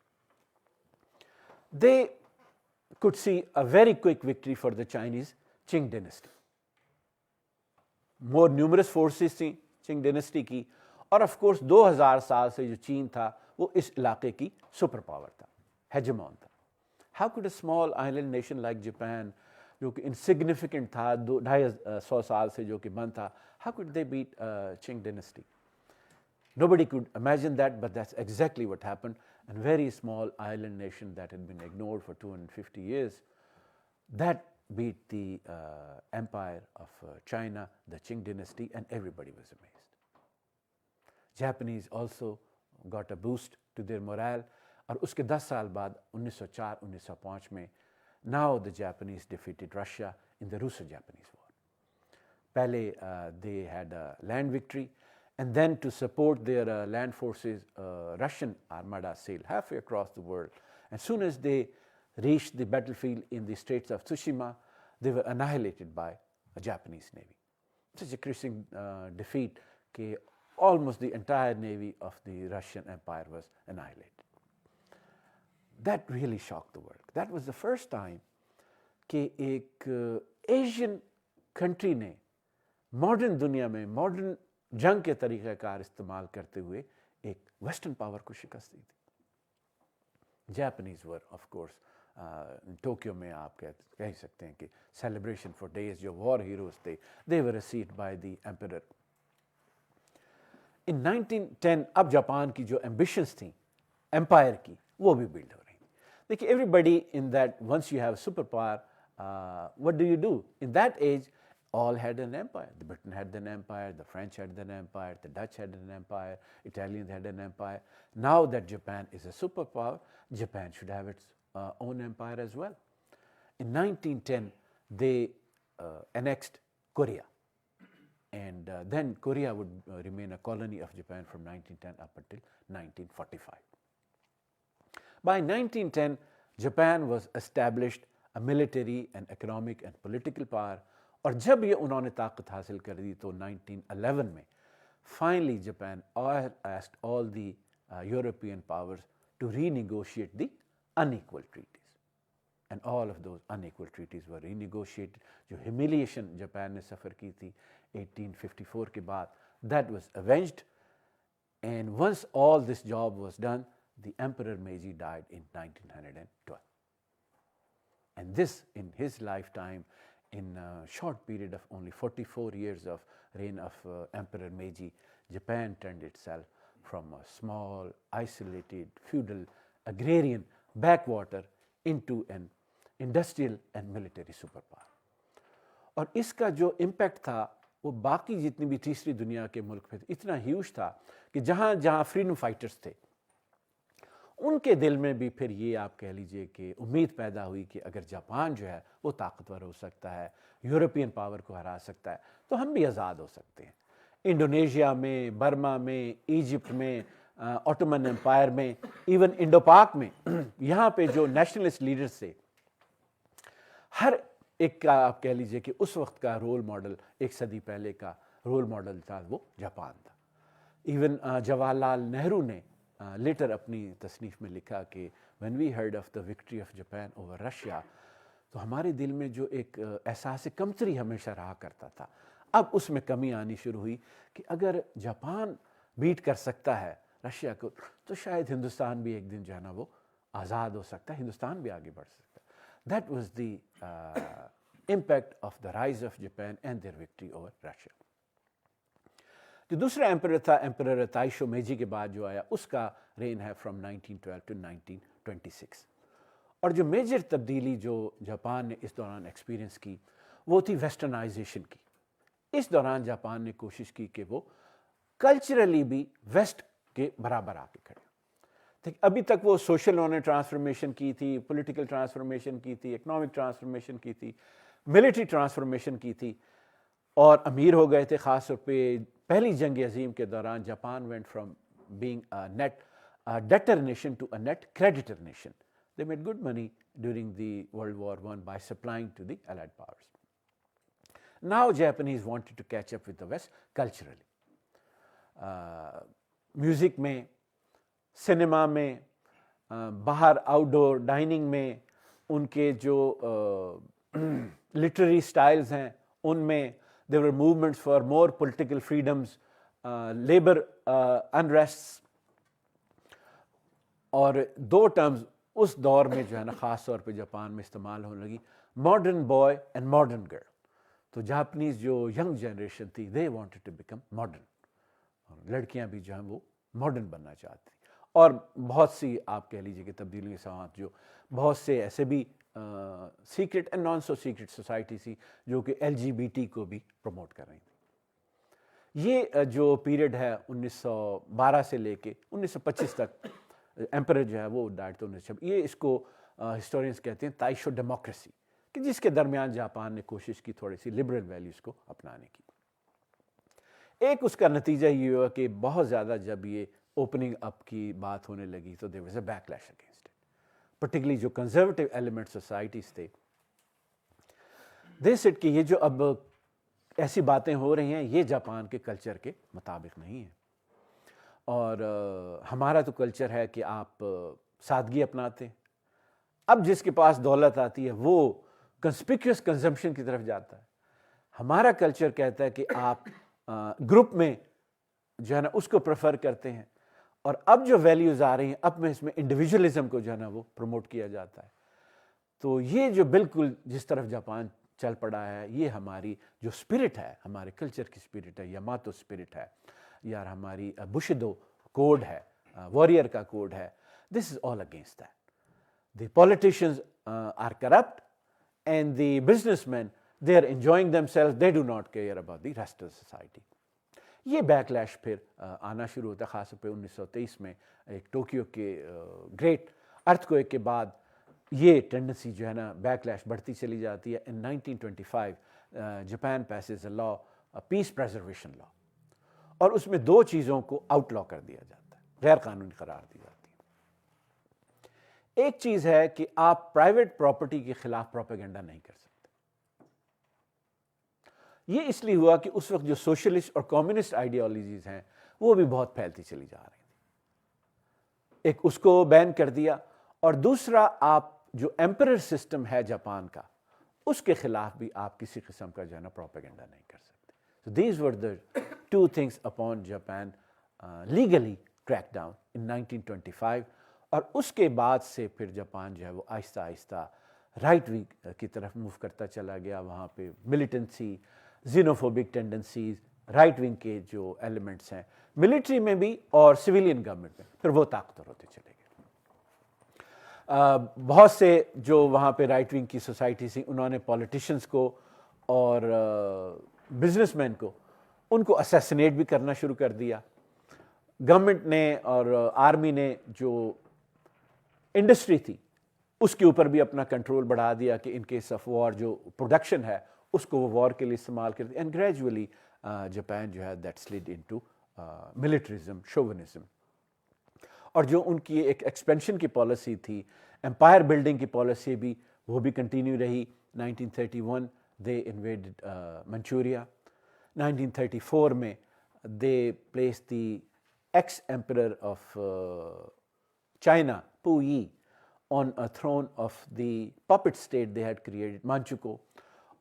they could see a very quick victory for the Chinese Qing dynasty. More numerous forces تھیں Qing dynasty کی, اور of course 2000 سال سے جو چین تھا وہ اس علاقے کی سپر پاور تھا, ہیجمون تھا. How could a small island nation like Japan جو کہ انسگنیفیکنٹ تھا 250 سال سے جو کہ بند تھا, how could they beat Qing dynasty? Nobody could imagine that, but that's exactly what happened. And very small island nation that had been ignored for 250 years, that beat the empire of China, the Qing dynasty, and everybody was amazed. Japanese also got a boost to their morale, اور اس کے 10 سال بعد 1904-1905 میں now the Japanese defeated Russia in the Russo-Japanese war. پہلے they had a land victory, and then to support their land forces, Russian armada sailed halfway across the world. As soon as they reached the battlefield in the Straits of Tsushima, they were annihilated by a Japanese navy. Such a crushing defeat that almost the entire navy of the Russian Empire was annihilated. That really shocked the world. That was the first time کہ ایک Asian country نے modern دنیا میں modern جنگ کے طریقہ کار استعمال کرتے ہوئے ایک ویسٹرن پاور کو شکست دی تھی. Japanese were of course Tokyo میں آپ کہہ سکتے ہیں کہ سیلیبریشن فار ڈیز, جو وار ہیروز تھے, دے were received by the emperor. ان 1910 اب جاپان کی جو ایمبیشنز تھیں ایمپائر کی, وہ بھی بلڈ ہو رہی. دیکھیے everybody in that once you have superpower, what do you do? In that age, all had an empire. The Britain had an empire, the French had an empire, the Dutch had an empire, Italians had an empire. Now that Japan is a superpower, Japan should have its own empire as well. In 1910, they annexed Korea. And then Korea would remain a colony of Japan from 1910 up until 1945. By 1910, Japan was established a military and economic and political power. اور جب یہ انہوں نے طاقت حاصل کر دی تو 1911 میں finally Japan asked all the European powers to renegotiate the unequal treaties. And all of those unequal treaties were renegotiated. جو humiliation جاپان نے سفر کی تھی 1854 کے بعد, that was avenged. And once all this job was done, the Emperor Meiji died in 1912. And this, in his lifetime, in a short period of only 44 years of reign of Emperor Meiji, Japan turned itself from a small, isolated, feudal, agrarian backwater into an industrial and military super power. اور اس کا جو impact تھا وہ باقی جتنی بھی تیسری دنیا کے ملک پہ اتنا ہیوج تھا کہ جہاں جہاں فریڈم فائٹرز تھے ان کے دل میں بھی پھر یہ آپ کہہ لیجئے کہ امید پیدا ہوئی کہ اگر جاپان جو ہے وہ طاقتور ہو سکتا ہے, یورپین پاور کو ہرا سکتا ہے, تو ہم بھی آزاد ہو سکتے ہیں. انڈونیشیا میں, برما میں, ایجپٹ میں, آٹومن امپائر میں, ایون انڈو پاک میں, یہاں پہ جو نیشنلسٹ لیڈرز تھے ہر ایک کا آپ کہہ لیجئے کہ اس وقت کا رول ماڈل, ایک صدی پہلے کا رول ماڈل تھا وہ جاپان تھا. ایون جواہر لال نہرو نے لیٹر اپنی تصنیف میں لکھا کہ when we heard of the victory of Japan over Russia, تو ہمارے دل میں جو ایک احساس کمتری ہمیشہ رہا کرتا تھا, اب اس میں کمی آنی شروع ہوئی کہ اگر جاپان بیٹ کر سکتا ہے رشیا کو تو شاید ہندوستان بھی ایک دن جو ہے نا وہ آزاد ہو سکتا ہے, ہندوستان بھی آگے بڑھ سکتا ہے. That was the impact of the rise of Japan and their victory over Russia. جو دوسرا ایمپرر تھا, ایمپرر تائشو میجی کے بعد جو آیا, اس کا رین ہے فرام 1912 to 1926. اور جو میجر تبدیلی جو جاپان نے اس دوران ایکسپیرینس کی وہ تھی ویسٹرنائزیشن کی. اس دوران جاپان نے کوشش کی کہ وہ کلچرلی بھی ویسٹ کے برابر آ کے کھڑے. ابھی تک وہ سوشل انہوں نے ٹرانسفارمیشن کی تھی, پولیٹیکل ٹرانسفارمیشن کی تھی, اکنامک ٹرانسفارمیشن کی تھی, ملٹری ٹرانسفارمیشن کی تھی, اور امیر ہو گئے تھے. خاص طور پہ پہلی جنگ عظیم کے دوران Japan went from being a net debtor nation to a net creditor nation. They made good money during the World War I by supplying to the Allied powers. Now Japanese wanted to catch up with the West culturally. Music میں, cinema میں, باہر out ڈور dining میں, ان کے جو literary styles ہیں ان میں, there were movements for more political freedoms, labor unrests. اور دو terms اس دور میں جو ہے نا خاص طور پہ جاپان میں استعمال ہونے لگی, modern boy and modern girl. تو جاپنیز جو ینگ جنریشن تھی they wanted to become modern. لڑکیاں بھی جو ہیں وہ ماڈرن بننا چاہتی. اور بہت سی آپ کہہ لیجیے کہ تبدیلی کے ساتھ جو بہت سے ایسے بھی secret and non so secret society تھی جو کہ LGBT کو بھی پروموٹ کر رہی تھی. یہ جو پیریڈ ہے 1912 سے لے کے 1925 تک, ایمپرر جو ہے وہ ڈائٹ تو 1926, یہ اس کو ہسٹورینز کہتے ہیں تائشو ڈیموکریسی, کہ جس کے درمیان جاپان نے کوشش کی تھوڑی سی لبرل ویلیوز کو اپنانے کی. ایک اس کا نتیجہ یہ ہوا کہ بہت زیادہ جب یہ اوپننگ اپ کی بات ہونے لگی تو there was a backlash against it. Particularly جو کنزرویٹو ایلیمنٹ سوسائٹیز تھے they said کہ یہ جو اب ایسی باتیں ہو رہی ہیں یہ جاپان کے کلچر کے مطابق نہیں ہیں, اور ہمارا تو کلچر ہے کہ آپ سادگی اپناتے ہیں. اب جس کے پاس دولت آتی ہے وہ کنسپیکیوس کنزمپشن کی طرف جاتا ہے. ہمارا کلچر کہتا ہے کہ آپ گروپ میں جو ہے نا اس کو پریفر کرتے ہیں, اور اب جو ویلیوز آ رہی ہیں اب میں اس میں انڈیویجولزم کو جو ہے نا وہ پروموٹ کیا جاتا ہے. تو یہ جو بالکل جس طرف جاپان چل پڑا ہے, یہ ہماری جو اسپرٹ ہے, ہمارے کلچر کی اسپرٹ ہے, یاماتو اسپرٹ ہے, یا ہماری بشیدو کوڈ ہے, وارئر کا کوڈ ہے, this is all against that. The politicians are corrupt and the businessmen they are enjoying themselves, they do not care about the rest of the society. یہ back lash پھر آنا شروع ہوتا ہے, خاص طور پہ 1923 میں ایک ٹوکیو کے گریٹ ارتھ کوئک کے بعد یہ ٹینڈنسی جو ہے نا بیک لیش بڑھتی چلی جاتی ہے. ان 1925 جاپان پیسز اے لا, پیس پریزرویشن لا, اور اس میں دو چیزوں کو آؤٹ لا کر دیا جاتا ہے, غیر قانونی قرار دی جاتی ہے. ایک چیز ہے کہ آپ پرائیویٹ پراپرٹی کے خلاف پروپیگنڈا نہیں کر سکتے. یہ اس لیے ہوا کہ اس وقت جو سوشلسٹ اور کمیونسٹ آئیڈیالوجیز ہیں وہ بھی بہت پھیلتی چلی جا رہی تھیں. ایک اس کو بین کر دیا, اور دوسرا آپ جو ایمپرر سسٹم ہے جاپان کا اس کے خلاف بھی آپ کسی قسم کا جو ہے نا پروپیگنڈا نہیں کر سکتے. So these were the two things upon Japan legally cracked down in 1925. اور اس کے بعد سے پھر جاپان جو ہے وہ آہستہ آہستہ رائٹ ونگ کی طرف موو کرتا چلا گیا. وہاں پہ ملیٹنسی, زینوفوبک ٹینڈنسیز, رائٹ ونگ کے جو ایلیمنٹس ہیں ملٹری میں بھی اور سویلین گورنمنٹ میں, پھر وہ طاقتور ہوتے چلے گئے. بہت سے جو وہاں پہ رائٹ ونگ کی سوسائٹی تھی انہوں نے پولیٹیشنز کو اور بزنس مین کو ان کو اسیسنیٹ بھی کرنا شروع کر دیا. گورنمنٹ نے اور آرمی نے جو انڈسٹری تھی اس کے اوپر بھی اپنا کنٹرول بڑھا دیا کہ ان کیس آف وار جو پروڈکشن ہے اس کو وہ وار کے لیے استعمال کر دیا. اینڈ گریجولی جاپان جو ہے دیٹ سلڈ انٹو ملٹریزم, شوونزم. اور جو ان کی ایک ایکسپینشن کی پالیسی تھی, امپائر بلڈنگ کی پالیسی بھی, وہ بھی کنٹینیو رہی. 1931 دے انویڈڈ منچوریا. 1934 میں they place the x emperor of China پو یی on a throne of the puppet state they had created, Manchukuo.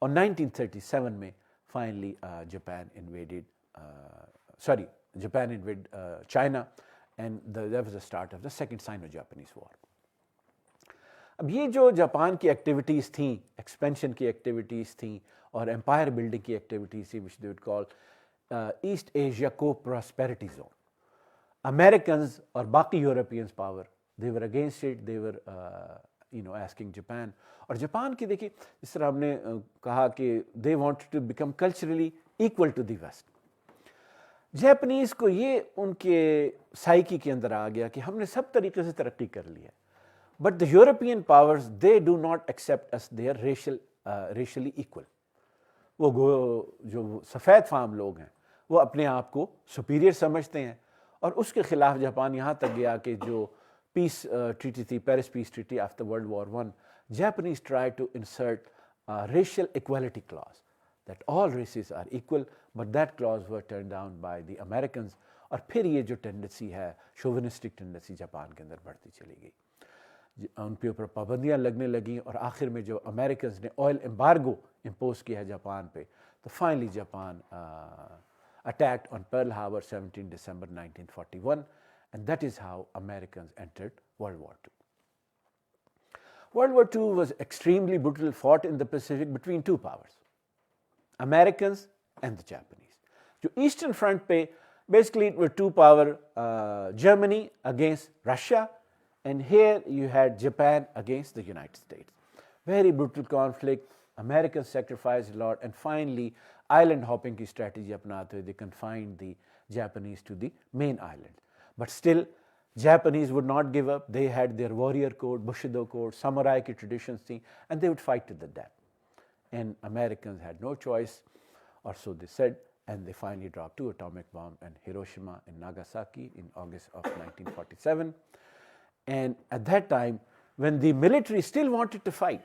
On 1937 میں finally Japan invaded China, and that was the start of the second Sino-Japanese war. اب یہ جو Japan کی activities تھیں, expansion کی activities تھیں اور امپائر بلڈنگ کی ایکٹیویٹیز تھیں, which they would call East Asia co-prosperity zone. Americans اور باقی Europeans power they were against it, they were asking Japan. اور جاپان کی دیکھیے اس طرح ہم نے کہا کہ they wanted to become culturally equal to the West. Japanese کو یہ ان کے سائیکی کے اندر آ گیا کہ ہم نے سب طریقے سے ترقی کر لی ہے, but the European powers they do not accept us, they are racially equal. وہ جو سفید فام لوگ ہیں وہ اپنے آپ کو سپیریئر سمجھتے ہیں, اور اس کے خلاف جاپان یہاں تک گیا کہ جو پیس ٹریٹی تھی, Paris peace treaty after World War one, Japanese tried to insert a racial equality clause that all races are equal, but that clause was turned down by the Americans. اور پھر یہ جو tendency ہے شوونسٹک tendency Japan کے اندر بڑھتی چلی گئی, ان کے اوپر پابندیاں لگنے لگیں, اور آخر میں جو امریکنز نے آئل امبارگو امپوز کیا ہے جاپان پہ, تو finally Japan attacked on Pearl Harbor 17 December 1941, and that is how Americans entered World War II. World War II was extremely brutal, fought in the Pacific between two powers, Americans and the Japanese. جو Eastern Front پہ basically it were two power, Germany against Russia, and here you had Japan against the United States. Very brutal conflict. Americans sacrificed a lot, and finally island hopping کی strategy اپناتے ہوئے they confined the Japanese to the main island. But still Japanese would not give up. They had their warrior code, Bushido code, samurai کی traditions تھیں, and they would fight to the death. And Americans had no choice, or so they said, and they finally dropped 2 atomic bombs in Hiroshima and Nagasaki in August of 1947. And at that time, when the military still wanted to fight,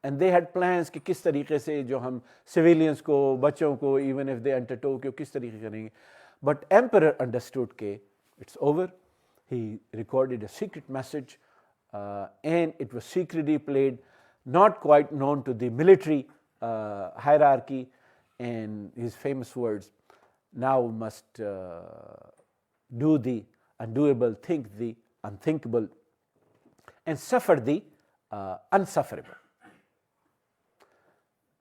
and they had plans کہ کس طریقے سے جو ہم civilians کو, بچوں کو, even if they undertook کہ کس طریقے کریں گے, but emperor understood کہ it's over. He recorded a secret message, and it was secretly played, not quite known to the military hierarchy, and his famous words, now must do the undoable, think the unthinkable, and suffer the unsufferable.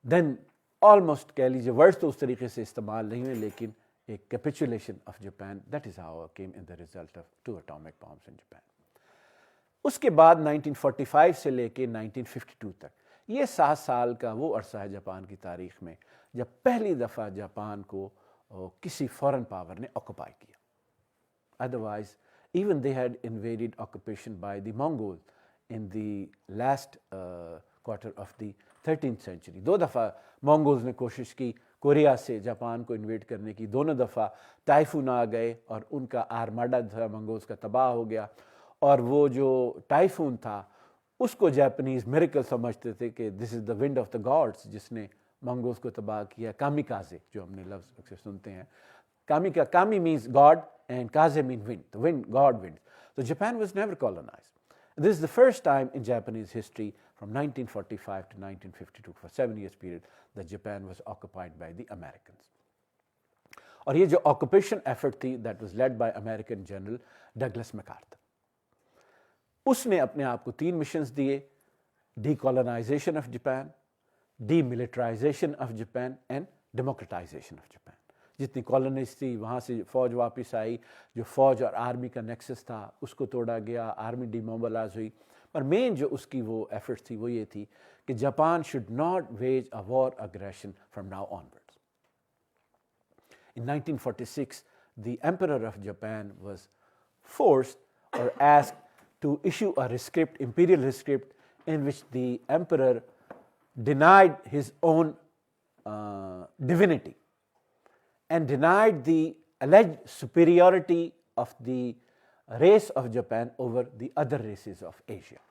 Then almost کہہ لیجیے words تو اس طریقے سے استعمال نہیں ہوئے, لیکن ایک capitulation of Japan, that is how it came in the result of 2 atomic bombs in Japan. اس کے بعد 1945 سے لے کے 1952 تک یہ 7 سال کا وہ عرصہ ہے جاپان کی تاریخ میں جب پہلی دفعہ جاپان کو کسی فورن پاور نے آکوپائی کیا. Otherwise, even they had invaded occupation by the Mongols in the last quarter of the 13th century. 2 دفعہ مونگولز نے کوشش کی کوریا سے جاپان کو انویٹ کرنے کی, دونوں دفعہ ٹائفون آ گئے اور ان کا آرماڈا تھا منگولز کا تباہ ہو گیا, اور وہ جو ٹائفون تھا اس کو جاپنیز میریکل سمجھتے تھے کہ this is the wind of the gods جس نے منگولز کو تباہ کیا. کامیکازے جو ہم نے لفظ اکثر سنتے ہیں, کامی means God and kaze means wind, the wind, God wind. So Japan was never colonized. This is the first time in Japanese history from 1945 to 1952, for 7 years period, that Japan was occupied by the Americans. اور یہ جو occupation effort تھی that was led by American General Douglas MacArthur. اس نے اپنے آپ کو 3 missions دیے: decolonisation of Japan, demilitarisation of Japan and democratisation of Japan. جتنی کالونیز تھی وہاں سے فوج واپس آئی, جو فوج اور آرمی کا نیکسس تھا اس کو توڑا گیا, آرمی ڈی موبلائز ہوئی, اور مین جو اس کی وہ ایفرٹس تھی وہ یہ تھی کہ Japan should not wage a war aggression from now onwards. In 1946, the Emperor of Japan was forced or asked to issue a rescript, imperial rescript, in which the emperor denied his own divinity and denied the alleged superiority of the race of Japan over the other races of Asia.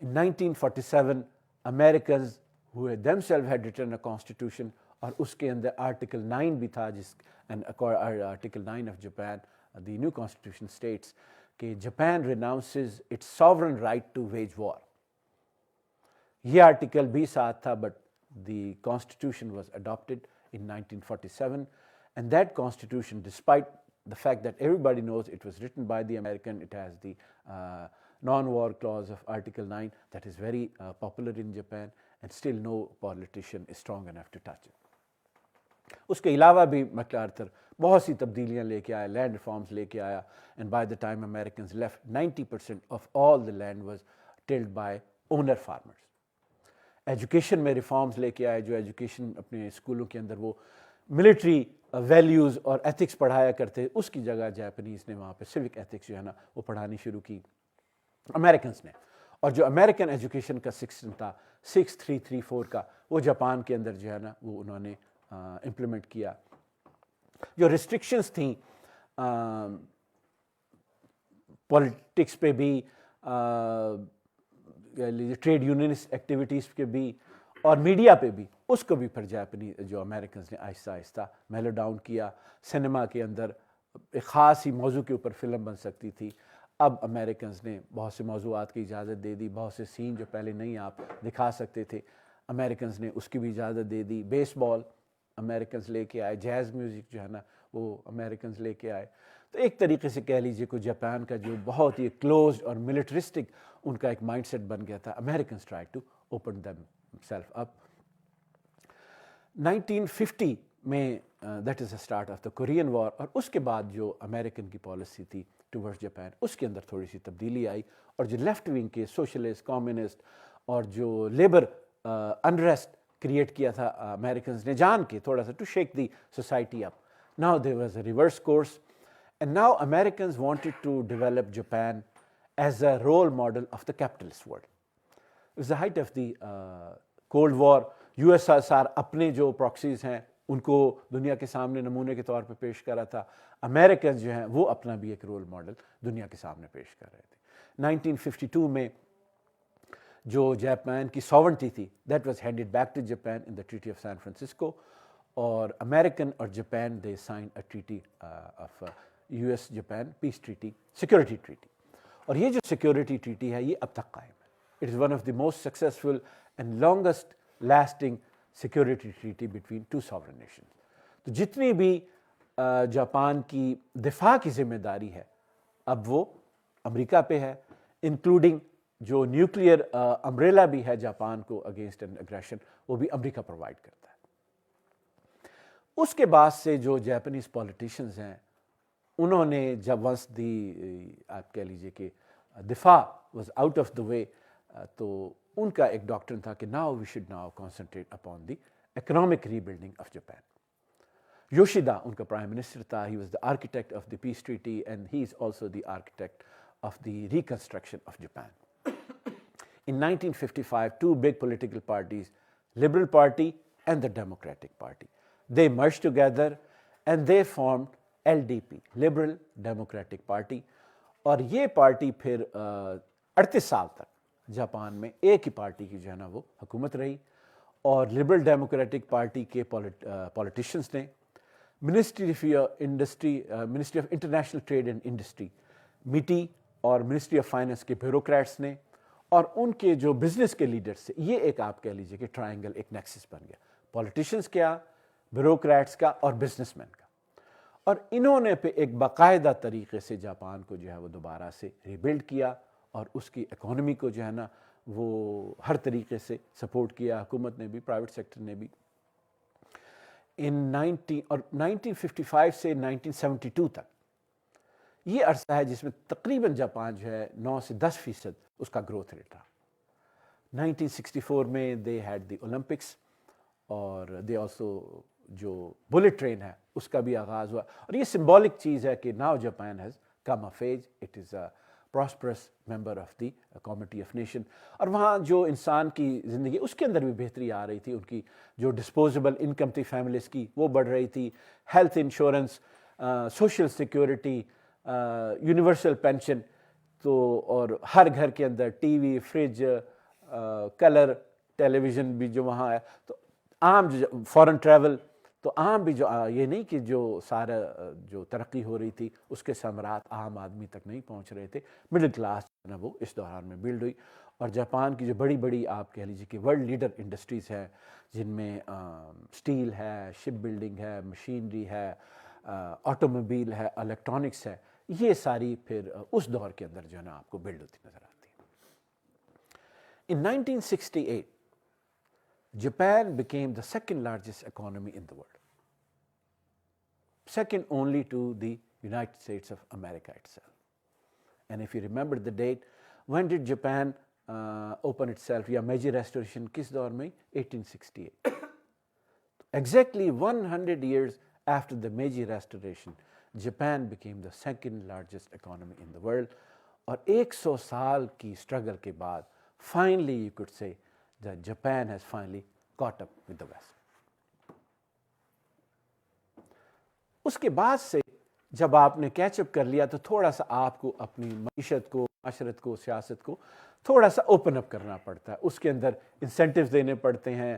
In 1947, Americans who themselves had written a constitution, اور اس کے اندر article 9 بھی تھا جس article 9 of Japan the new constitution states کہ Japan renounces its sovereign right to wage war. یہ article بھی ساتھ تھا but the constitution was adopted in 1947 and that constitution despite the fact that everybody knows it was written by the American, it has the non-war clause of Article 9 that is very popular in Japan and still no politician is strong enough to touch it. اس کے علاوہ بھی MacArthur بہت سی تبدیلیاں لے کے آیا, land reforms لے کے آیا, and by the time Americans left 90% of all the land was tilled by owner farmers. Education میں ریفارمز لے کے آئے, جو ایجوکیشن اپنے اسکولوں کے اندر وہ ملٹری ویلیوز اور ایتھکس پڑھایا کرتے, اس کی جگہ جاپنیز نے وہاں پہ سیوک ایتھکس جو ہے نا وہ پڑھانی شروع کی امریکنس نے. اور جو امریکن ایجوکیشن کا سسٹم تھا 6334 کا, وہ جاپان کے اندر جو ہے نا وہ انہوں نے امپلیمنٹ کیا. جو ریسٹرکشنز تھیں پولیٹکس پہ بھی, ٹریڈ یونینسٹ ایکٹیویٹیز پہ بھی اور میڈیا پہ بھی, اس کو بھی پھر جاپنیز جو امریکنز نے آہستہ آہستہ میلو ڈاؤن کیا. سنیما کے اندر ایک خاص ہی موضوع کے اوپر فلم بن سکتی تھی, اب امریکنز نے بہت سے موضوعات کی اجازت دے دی. بہت سے سین جو پہلے نہیں آپ دکھا سکتے تھے امریکنز نے اس کی بھی اجازت دے دی. بیس بال امریکنز لے کے آئے, جیز میوزک جو ہے نا وہ امریکنز لے کے آئے. تو ایک طریقے سے کہہ لیجیے کہ جاپان کا جو بہت ہی کلوزڈ اور ملٹرسٹک ان کا ایک مائنڈ سیٹ بن گیا تھا, Americans try to open them self up. 1950 میں that is a start of the Korean war, اور اس کے بعد جو امریکن کی پالیسی تھی ٹورڈز جاپان اس کے اندر تھوڑی سی تبدیلی آئی, اور جو لیفٹ ونگ کے سوشلسٹ, کمیونسٹ اور جو لیبر انریسٹ کریٹ کیا تھا امریکنز نے جان کے تھوڑا سا to shake the society up, now there was a reverse course and now Americans wanted to develop Japan as a role model of the capitalist world. It was the height of the cold war. U S S R اپنے جو proxies ہیں ان کو دنیا کے سامنے نمونے کے طور پہ پیش کر رہا تھا, امریکنز جو ہیں وہ اپنا بھی ایک رول ماڈل دنیا کے سامنے پیش کر رہے تھے. 1952 میں جو جاپان کی ساورنٹی تھی that was handed back to Japan in the treaty of San Francisco, اور امریکن اور Japan they sign a treaty of U S Japan peace treaty, security treaty. اور یہ جو سیکورٹی ٹریٹی ہے یہ اب تک قائم ہے. It is one of the most successful and longest lasting security treaty between two sovereign nations. تو جتنی بھی جاپان کی دفاع کی ذمہ داری ہے اب وہ امریکہ پہ ہے, انکلوڈنگ جو نیوکلیئر امبریلا بھی ہے جاپان کو اگینسٹ این اگریشن, وہ بھی امریکہ پرووائڈ کرتا ہے. اس کے بعد سے جو جاپنیز پولیٹیشنز ہیں انہوں نے جب ونس دی آپ کہہ لیجیے کہ دفاع was out of the way, تو ان کا ایک ڈاکٹرن تھا کہ now we should now concentrate upon the economic rebuilding of Japan. Yoshida ان کا پرائم منسٹر تھا, he was the architect of the peace treaty and he is also the architect of the reconstruction of Japan. In 1955, two big political parties, Liberal Party and the Democratic Party, they merged together and they formed LDP, Liberal Democratic Party. اور یہ party پھر 38 سال تک Japan میں ایک ہی party کی جو ہے نا وہ حکومت رہی, اور لبرل ڈیموکریٹک پارٹی کے پولیٹیشنز نے Ministry of International Trade and Industry MITI اور منسٹری آف فائنانس کے بیوروکریٹس نے, اور ان کے جو بزنس کے لیڈرز سے, یہ ایک آپ کہہ لیجیے کہ ٹرائنگل, ایک نیکسس بن گیا, پولیٹیشنز کیا, بیوروکریٹس کا اور بزنس مین کا. اور انہوں نے پہ ایک باقاعدہ طریقے سے جاپان کو جو ہے وہ دوبارہ سے ریبلڈ کیا, اور اس کی اکانومی کو جو ہے نا وہ ہر طریقے سے سپورٹ کیا, حکومت نے بھی, پرائیویٹ سیکٹر نے بھی. اور 1955 سے 1972 تک یہ عرصہ ہے جس میں تقریباً جاپان جو ہے 9 سے 10% اس کا گروتھ ریٹ رہا۔ 1964 میں دے ہیڈ دی اولمپکس، اور دے آلسو جو بلٹ ٹرین ہے اس کا بھی آغاز ہوا، اور یہ سمبولک چیز ہے کہ now Japan has come of age, it is a prosperous member of the community of nation, اور وہاں جو انسان کی زندگی اس کے اندر بھی بہتری آ رہی تھی، ان کی جو ڈسپوزیبل انکم تھی فیملیز کی وہ بڑھ رہی تھی، health insurance, social security, universal pension, تو اور ہر گھر کے اندر ٹی وی، فریج، کلر ٹیلی ویژن بھی جو وہاں ہے، تو عام جو فورن ٹریول، تو عام بھی جو یہ نہیں کہ جو سارا جو ترقی ہو رہی تھی اس کے ثمرات عام آدمی تک نہیں پہنچ رہے تھے، مڈل کلاس جو ہے وہ اس دوران میں بلڈ ہوئی، اور جاپان کی جو بڑی بڑی آپ کہہ لیجیے کہ ورلڈ لیڈر انڈسٹریز ہیں، جن میں سٹیل ہے، شپ بلڈنگ ہے، مشینری ہے، آٹو موبائل ہے، الیکٹرانکس ہے، یہ ساری پھر اس دور کے اندر جو ہے نا آپ کو بلڈ ہوتی نظر آتی ہے۔ In 1968, Japan became the second largest economy in the world, second only to the United States of America itself. And if you remember the date, when did Japan open itself, یا Meiji restoration کس دور میں؟ 1868. Exactly 100 years after the Meiji restoration, Japan became the second largest economy in the world. اور 100 سال کی struggle کے بعد finally you could say that Japan has finally caught up with the West. اس کے بعد سے جب آپ نے کیچ اپ کر لیا تو تھوڑا سا آپ کو اپنی معیشت کو، معاشرت کو، سیاست کو تھوڑا سا اوپن اپ کرنا پڑتا ہے، اس کے اندر انسینٹیوز دینے پڑتے ہیں،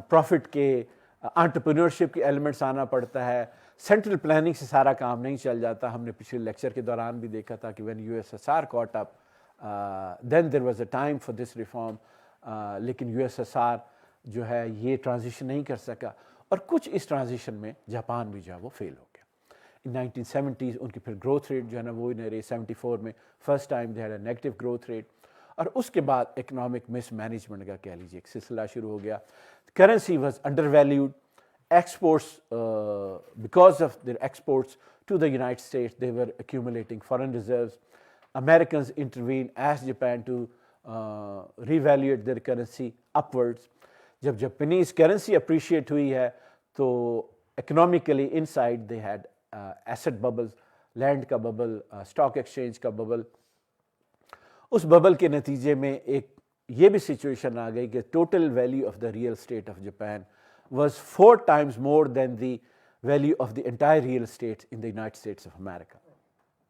پروفٹ کے، انٹرپرینورشپ کے ایلیمنٹس آنا پڑتا ہے، سینٹرل پلاننگ سے سارا کام نہیں چل جاتا۔ ہم نے پچھلے لیکچر کے دوران بھی دیکھا تھا کہ when you S S are caught up, then there was a time for this reform, لیکن یو ایس ایس آر جو ہے یہ ٹرانزیشن نہیں کر سکا، اور کچھ اس ٹرانزیشن میں جاپان بھی جو ہے وہ فیل ہو گیا۔ ان 1970s ان کی پھر گروتھ ریٹ جو ہے نا وہ نہیں رہی، 74 میں first time they had a negative growth rate, اور اس کے بعد اکنامک مس مینجمنٹ کا کہہ لیجیے ایک سلسلہ شروع ہو گیا۔ Currency was under valued, exports, because of their exports to the United States, they were accumulating foreign reserves. Americans intervened, asked Japan to revaluate their currency upwards. جب جاپانیز کرنسی اپریشیٹ ہوئی ہے تو economically inside they had asset bubbles, land کا bubble, stock exchange کا bubble. اس bubble کے نتیجے میں ایک یہ بھی سچویشن آ گئی کہ total value of the real estate of Japan was 4 times more than the value of the entire real estate in the United States of America,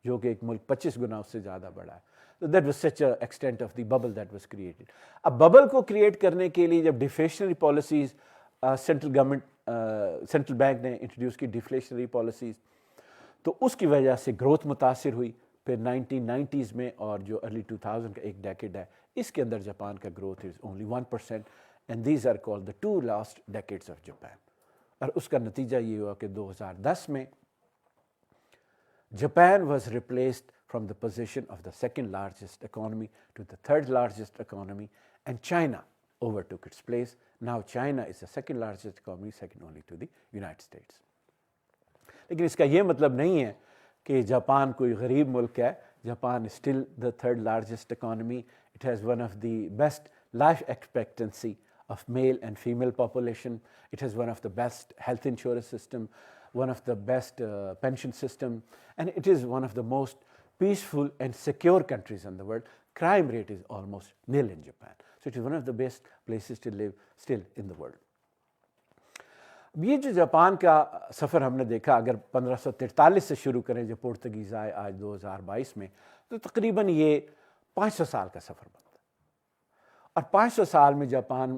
جو کہ ایک ملک 25 گنا اس سے زیادہ بڑا ہے۔ So that was such a extent of the bubble that was created. اب bubble کو کریٹ کرنے کے لیے جب ڈیفلیشنری پالیسیز سینٹرل بینک نے انٹروڈیوس کی، ڈیفلیشنری پالیسیز، تو اس کی وجہ سے گروتھ متاثر ہوئی۔ پھر 1990s میں اور جو ارلی 2000 کا ایک ڈیکیڈ ہے اس کے اندر جاپان کا growth is only 1%. And these are called the 2 last decades of Japan. اور اس کا نتیجہ یہ ہوا کہ 2010 میں Japan was replaced from the position of the second largest economy to the third largest economy, and China overtook its place. Now China is the second largest economy, second only to the United States. لیکن اس کا یہ مطلب نہیں ہے کہ Japan کوئی غریب ملک ہے۔ Japan is still the third largest economy. It has one of the best life expectancy of male and female population. It has one of the best health insurance system, one of the best pension system, and it is one of the most peaceful and secure countries in the world. Crime rate is almost nil in Japan. So it is one of the best places to live still in the world. اب یہ جو Japan کا سفر ہم نے دیکھا، اگر 1543 سے شروع کریں جو پرتگیز آئے آج 2022 میں، تو تقریباً یہ 500 سال کا سفر بنتا ہے۔ اور 500 سال میں جاپان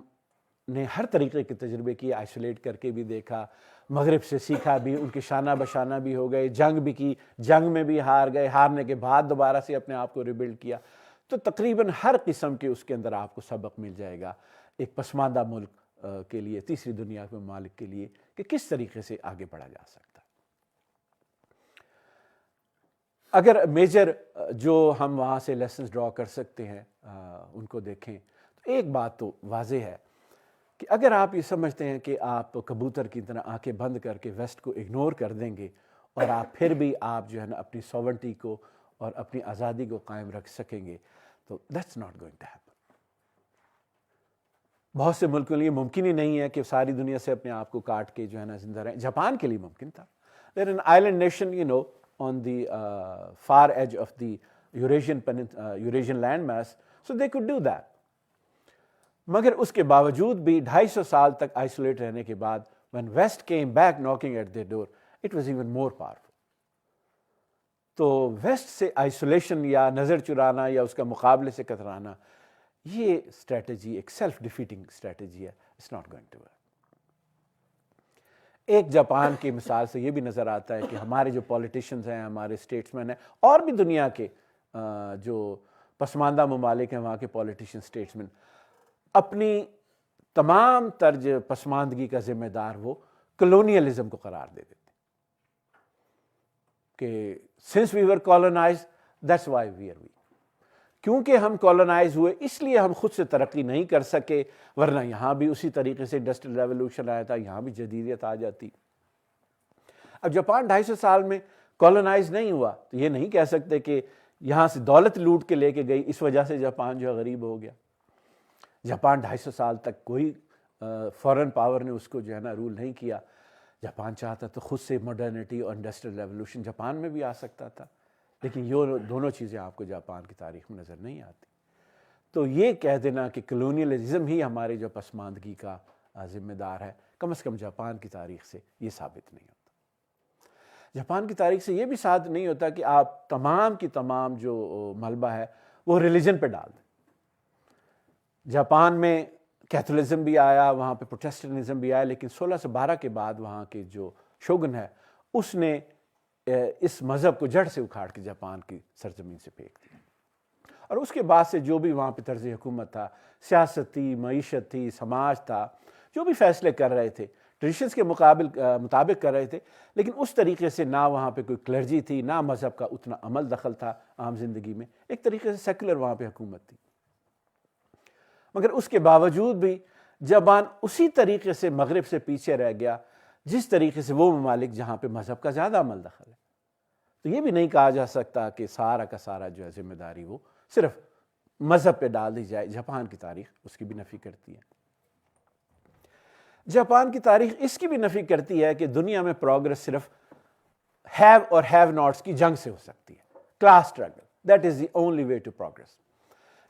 نے ہر طریقے کے تجربے کیے، آئسولیٹ کر کے بھی دیکھا، مغرب سے سیکھا بھی، ان کے شانہ بشانہ بھی ہو گئے، جنگ بھی کی، جنگ میں بھی ہار گئے، ہارنے کے بعد دوبارہ سے اپنے آپ کو ریبلڈ کیا۔ تو تقریباً ہر قسم کے اس کے اندر آپ کو سبق مل جائے گا ایک پسماندہ ملک کے لیے، تیسری دنیا کے ممالک کے لیے، کہ کس طریقے سے آگے بڑھا جا سکتا ہے۔ اگر میجر جو ہم وہاں سے لیسنز ڈرا کر سکتے ہیں ان کو دیکھیں تو ایک بات تو واضح ہے کہ اگر آپ یہ سمجھتے ہیں کہ آپ کبوتر کی طرح آنکھیں بند کر کے ویسٹ کو اگنور کر دیں گے اور آپ پھر بھی آپ جو ہے نا اپنی سوورنٹی کو اور اپنی آزادی کو قائم رکھ سکیں گے، تو that's not going to happen. بہت سے ملکوں کے لیے ممکن ہی نہیں ہے کہ ساری دنیا سے اپنے آپ کو کاٹ کے جو ہے نا زندہ رہیں۔ جاپان کے لیے ممکن تھا، they're an island nation, you know, on the far edge of the Eurasian land mass, so they could do that. مگر اس کے باوجود بھی 250 سال تک آئسولیٹ رہنے کے بعد when West came back knocking at their door, it was even more powerful. تو ویسٹ سے آئسولیشن یا نظر چرانا یا اس کا مقابلے سے کترانا، یہ اسٹریٹجی ایک سیلف ڈیفیٹنگ اسٹریٹجی ہے، it's not going to work. ایک جاپان کی مثال سے یہ بھی نظر آتا ہے کہ ہمارے جو پولیٹیشنز ہیں، ہمارے اسٹیٹسمین ہیں، اور بھی دنیا کے جو پسماندہ ممالک ہیں وہاں کے پولیٹیشین اسٹیٹسمین، اپنی تمام طرز پسماندگی کا ذمہ دار وہ کلونیلزم کو قرار دے دیتے کہ since we were colonized, that's why we are weak. کیونکہ ہم کولونائز ہوئے اس لیے ہم خود سے ترقی نہیں کر سکے، ورنہ یہاں بھی اسی طریقے سے انڈسٹریل ریولوشن آیا تھا، یہاں بھی جدیدیت آ جاتی۔ اب جاپان 250 سال میں کولونائز نہیں ہوا تو یہ نہیں کہہ سکتے کہ یہاں سے دولت لوٹ کے لے کے گئی، اس وجہ سے جاپان جو ہے غریب ہو گیا۔ جاپان 250 سال تک کوئی فورن پاور نے اس کو جو ہے نا رول نہیں کیا۔ جاپان چاہتا تو خود سے ماڈرنٹی اور انڈسٹریل ریولوشن جاپان میں بھی آ سکتا تھا، لیکن یہ دونوں چیزیں آپ کو جاپان کی تاریخ میں نظر نہیں آتی۔ تو یہ کہہ دینا کہ کلونیلزم ہی ہمارے جو پسماندگی کا ذمہ دار ہے، کم از کم جاپان کی تاریخ سے یہ ثابت نہیں ہوتا۔ جاپان کی تاریخ سے یہ بھی ثابت نہیں ہوتا کہ آپ تمام کی تمام جو ملبہ ہے وہ ریلیجن پہ ڈال دیں۔ جاپان میں کیتھولزم بھی آیا، وہاں پہ پروٹیسٹنٹزم بھی آیا، لیکن 1612 کے بعد وہاں کے جو شوگن ہے اس نے اس مذہب کو جڑ سے اکھاڑ کے جاپان کی سرزمین سے پھینک دیا، اور اس کے بعد سے جو بھی وہاں پہ طرز حکومت تھا، سیاست تھی، معیشت تھی، سماج تھا، جو بھی فیصلے کر رہے تھے ٹریڈیشنز کے مطابق کر رہے تھے، لیکن اس طریقے سے نہ وہاں پہ کوئی کلرجی تھی، نہ مذہب کا اتنا عمل دخل تھا عام زندگی میں، ایک طریقے سے سیکولر وہاں پہ حکومت تھی۔ مگر اس کے باوجود بھی جاپان اسی طریقے سے مغرب سے پیچھے رہ گیا جس طریقے سے وہ ممالک جہاں پہ مذہب کا زیادہ عمل دخل ہے۔ تو یہ بھی نہیں کہا جا سکتا کہ سارا کا سارا جو ہے ذمہ داری وہ صرف مذہب پہ ڈال دی جائے۔ جاپان کی تاریخ اس کی بھی نفی کرتی ہے۔ جاپان کی تاریخ اس کی بھی نفی کرتی ہے کہ دنیا میں پروگرس صرف ہیو اور ہیو ناٹس کی جنگ سے ہو سکتی ہے، class struggle, that is the only way to progress.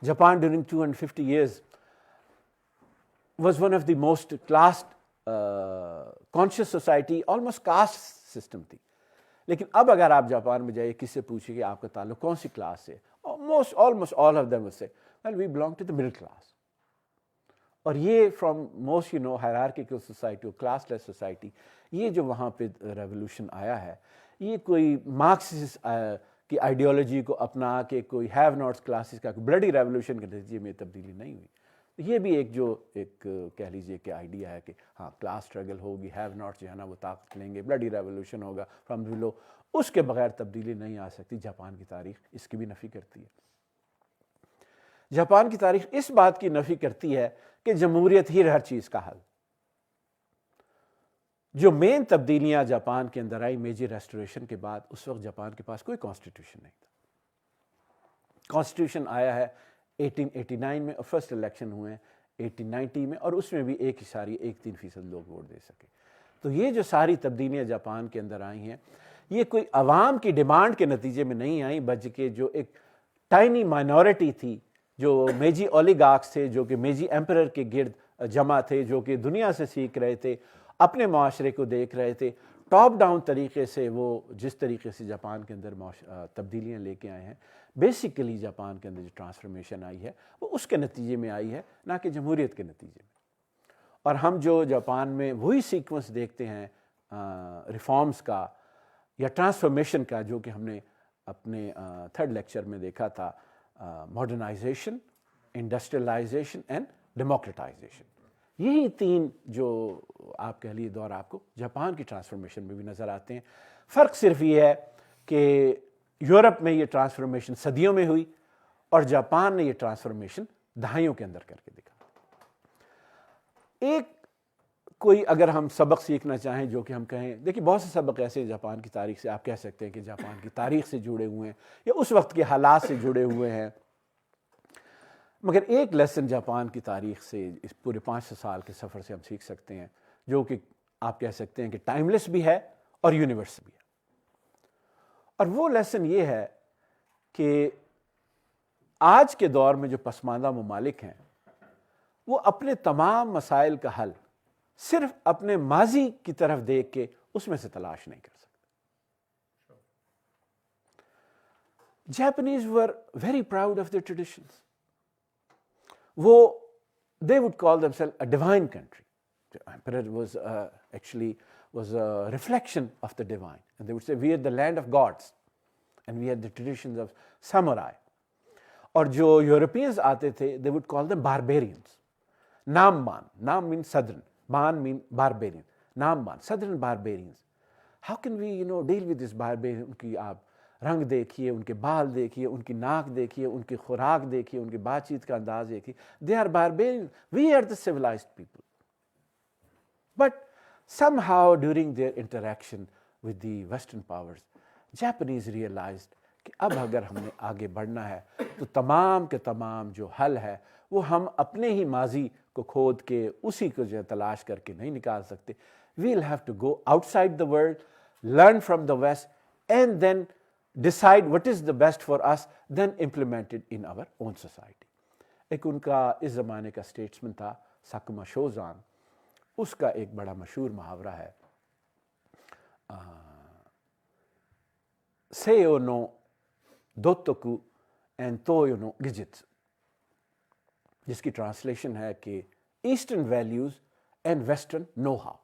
Japan during 250 years was one of the most class conscious society, almost caste system تھی۔ لیکن اب اگر آپ جاپان میں جائیے، کس سے پوچھیں کہ آپ کا تعلق کون سی کلاس سے، almost all of them will say, well, we belong to the middle class. اور یہ from most hierarchical society or classless society، یہ جو وہاں پہ ریولوشن آیا ہے، یہ کوئی مارکسسٹ کی آئیڈیالوجی کو اپنا کے کوئی ہیو ناٹس کلاسز کا بلڈی ریولوشن کے نتیجے میں تبدیلی نہیں ہوئی۔ یہ بھی ایک کہہ لیجئے کہ آئیڈیا ہے کہ ہاں کلاس اسٹرگل ہوگی، ہیو ناٹس جو ہے نا وہ طاقت لیں گے، بلڈی ریولوشن ہوگا فرام بلو، اس کے بغیر تبدیلی نہیں آ سکتی۔ جاپان کی تاریخ اس کی بھی نفی کرتی ہے۔ جاپان کی تاریخ اس بات کی نفی کرتی ہے کہ جمہوریت ہی ہر چیز کا حل۔ جو مین تبدیلیاں جاپان کے اندر آئی میجی ریسٹوریشن کے بعد، اس وقت جاپان کے پاس کوئی کانسٹیٹیوشن نہیں تھا۔ کانسٹیٹیوشن آیا ہے 1889 میں، اور فرسٹ الیکشن ہوئے ہیں 1890 میں، اور اس میں بھی 1.13% لوگ ووٹ دے سکے۔ تو یہ جو ساری تبدیلیاں جاپان کے اندر آئی ہیں، یہ کوئی عوام کی ڈیمانڈ کے نتیجے میں نہیں آئیں، بلکہ جو ایک ٹائنی مائنورٹی تھی، جو میجی اولیگارکس تھے، جو کہ میجی ایمپرر کے گرد جمع تھے، جو کہ دنیا سے سیکھ رہے تھے، اپنے معاشرے کو دیکھ رہے تھے، ٹاپ ڈاؤن طریقے سے وہ جس طریقے سے جاپان کے اندر تبدیلیاں لے کے آئے ہیں، بیسیکلی جاپان کے اندر جو ٹرانسفارمیشن آئی ہے وہ اس کے نتیجے میں آئی ہے، نہ کہ جمہوریت کے نتیجے میں۔ اور ہم جو جاپان میں وہی سیکوینس دیکھتے ہیں ریفارمز کا یا ٹرانسفارمیشن کا، جو کہ ہم نے اپنے تھرڈ لیکچر میں دیکھا تھا، ماڈرنائزیشن، انڈسٹریلائزیشن اینڈ ڈیموکریٹائزیشن۔ یہی تین جو آپ کہہ لیے دور آپ کو جاپان کی ٹرانسفارمیشن میں بھی نظر آتے ہیں۔ فرق صرف یہ ہے کہ یورپ میں یہ ٹرانسفارمیشن صدیوں میں ہوئی، اور جاپان نے یہ ٹرانسفارمیشن دہائیوں کے اندر کر کے دکھا۔ ایک کوئی اگر ہم سبق سیکھنا چاہیں جو کہ ہم کہیں، دیکھیے بہت سے سبق ایسے ہیں جاپان کی تاریخ سے، آپ کہہ سکتے ہیں کہ جاپان کی تاریخ سے جڑے ہوئے ہیں یا اس وقت کے حالات سے جڑے ہوئے ہیں، مگر ایک لیسن جاپان کی تاریخ سے اس پورے 500 سال کے سفر سے ہم سیکھ سکتے ہیں جو کہ آپ کہہ سکتے ہیں کہ ٹائم لیس بھی ہے اور یونیورسل بھی ہے، اور وہ لیسن یہ ہے کہ آج کے دور میں جو پسماندہ ممالک ہیں وہ اپنے تمام مسائل کا حل صرف اپنے ماضی کی طرف دیکھ کے اس میں سے تلاش نہیں کر سکتے. Japanese were very proud of their traditions. They would call themselves a divine country. The emperor was actually a reflection of the divine. And they would say, we are the land of gods. And we had the traditions of samurai. اور جو Europeans آتے تھے, they would call them barbarians. Nam means southern. Man means barbarian. Southern barbarians. How can we, deal with this barbarian? ان کی آپ رنگ دیکھیے, ان کے بال دیکھیے, ان کی ناک دیکھیے, ان کی خوراک دیکھیے, ان کی بات چیت کا انداز دیکھیے. They are barbarians. We are the civilized people. But somehow during their interaction with the Western powers, Japanese realized کہ اب اگر ہم نے آگے بڑھنا ہے تو تمام کے تمام جو حل ہے وہ ہم اپنے ہی ماضی کو کھود کے اسی کو جو تلاش کر کے نہیں نکال سکتے. We'll have to go outside the world, learn from the West, and then decide what is the best for us, then implement it in our own society. ایک ان کا اس زمانے کا اسٹیٹسمن تھا ساکوما شوزان. اس کا ایک بڑا مشہور محاورہ ہے سیو نو دوتوکو اینڈ تویو نو گیجتسو، جس کی ٹرانسلیشن ہے کہ Eastern values and Western know how.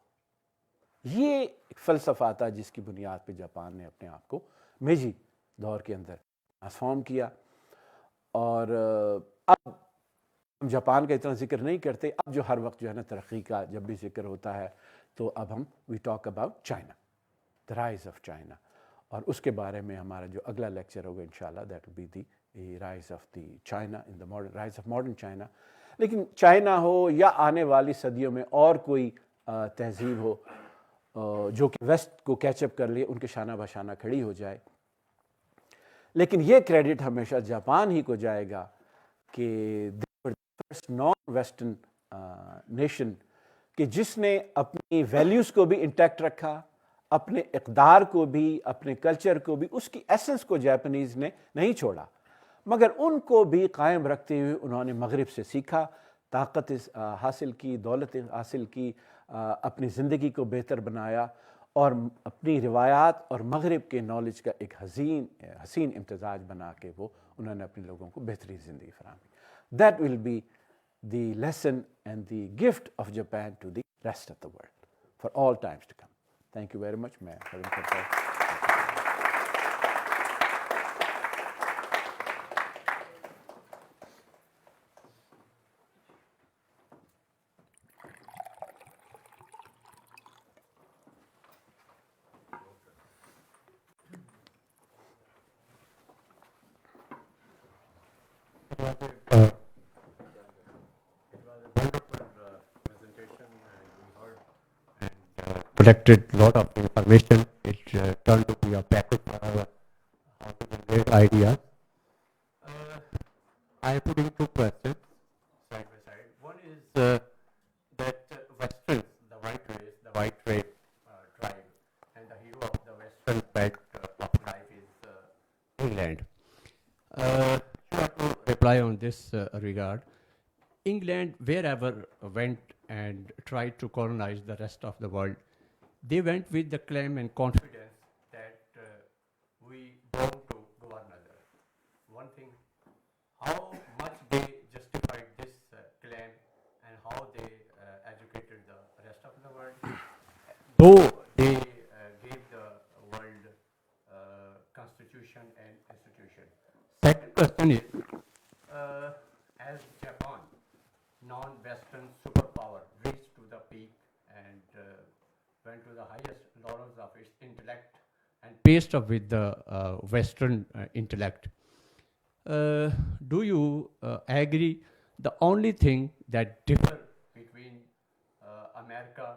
یہ ایک فلسفہ تھا جس کی بنیاد پہ جاپان نے اپنے آپ کو میجی دور کے اندر ٹرانسفارم کیا. اور اب ہم جاپان کا اتنا ذکر نہیں کرتے. اب جو ہر وقت جو ہے نا ترقی کا جب بھی ذکر ہوتا ہے تو اب ہم we talk about China, the rise of China. اور اس کے بارے میں ہمارا جو اگلا لیکچر ہوگا انشاءاللہ that will be the rise of the China in the modern rise of modern China. لیکن چائنا ہو یا آنے والی صدیوں میں اور کوئی تہذیب ہو جو کہ ویسٹ کو کیچ اپ کر لے، ان کے شانہ بشانہ کھڑی ہو جائے، لیکن یہ کریڈٹ ہمیشہ جاپان ہی کو جائے گا کہ فرسٹ نان ویسٹرن نیشن کہ جس نے اپنی ویلیوز کو بھی انٹیکٹ رکھا، اپنے اقدار کو بھی، اپنے کلچر کو بھی، اس کی ایسنس کو جاپنیز نے نہیں چھوڑا، مگر ان کو بھی قائم رکھتے ہوئے انہوں نے مغرب سے سیکھا، طاقت حاصل کی، دولت حاصل کی، اپنی زندگی کو بہتر بنایا اور اپنی روایات اور مغرب کے نالج کا ایک حسین امتزاج بنا کے وہ انہوں نے اپنے لوگوں کو بہترین زندگی فراہم کی. That will be the lesson and the gift of Japan to the rest of the world for all times to come. Thank you very much. میں ختم کرتا ہوں. Collected a lot of information. It turned to be a package for our how to generate ideas. I put in two questions side by side. One is that Westerns, the white race, the white race tribe, and the hero of the Western aspect of life is England. You have to reply on this regard. England, wherever went and tried to colonize the rest of the world, they went with the claim and confidence that we born to govern others. One thing, how much they justified this claim and how they educated the rest of the world, though they gave the world constitution and institution. Second question is, as Japan, non-Western superpower, reached to the peak and went to the highest laurels of its intellect and paced up with the Western intellect. Do you agree the only thing that differs between America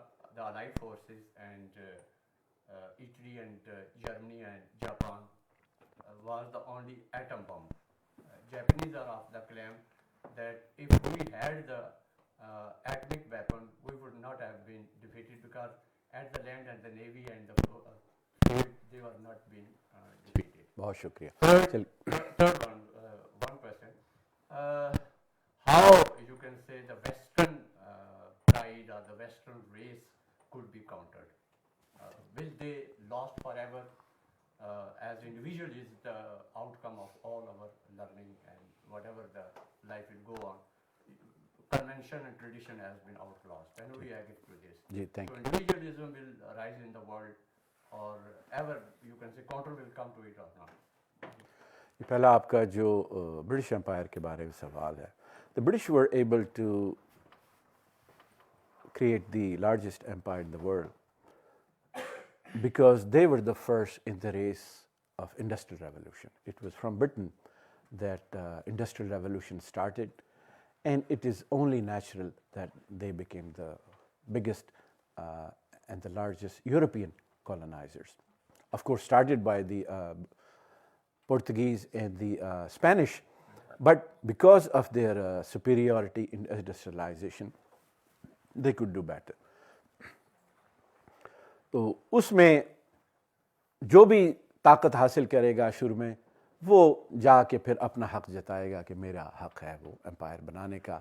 Italy and Germany and Japan was the only atom bomb. Japanese are of the claim that if we had the atomic weapon, we would not have been defeated, because at the land and the navy and the field, they were not being defeated. بہت شکریہ. Third one question. How you can say the Western pride or the Western race could be countered? Will they lost forever? As individual is the outcome of all our learning and whatever the life will go on. Convention and tradition has been outlawed. Can we agree to this? G thank So you. individualism will rise in the world, or ever you can say counter will come to it or not? یہ پہلا آپ کا جو British umpire کے بارے میں سوال ہے. The British were able to create the largest empire in the world because they were the first in the race of industrial revolution. It was from Britain that industrial revolution started, and it is only natural that they became the biggest and the largest European colonizers. Of course, started by the Portuguese and the Spanish, but because of their superiority in industrialization, they could do better. تو اس میں جو بھی طاقت حاصل کرے گا شروع میں، وہ جا کے پھر اپنا حق جتائے گا کہ میرا حق ہے وہ امپائر بنانے کا.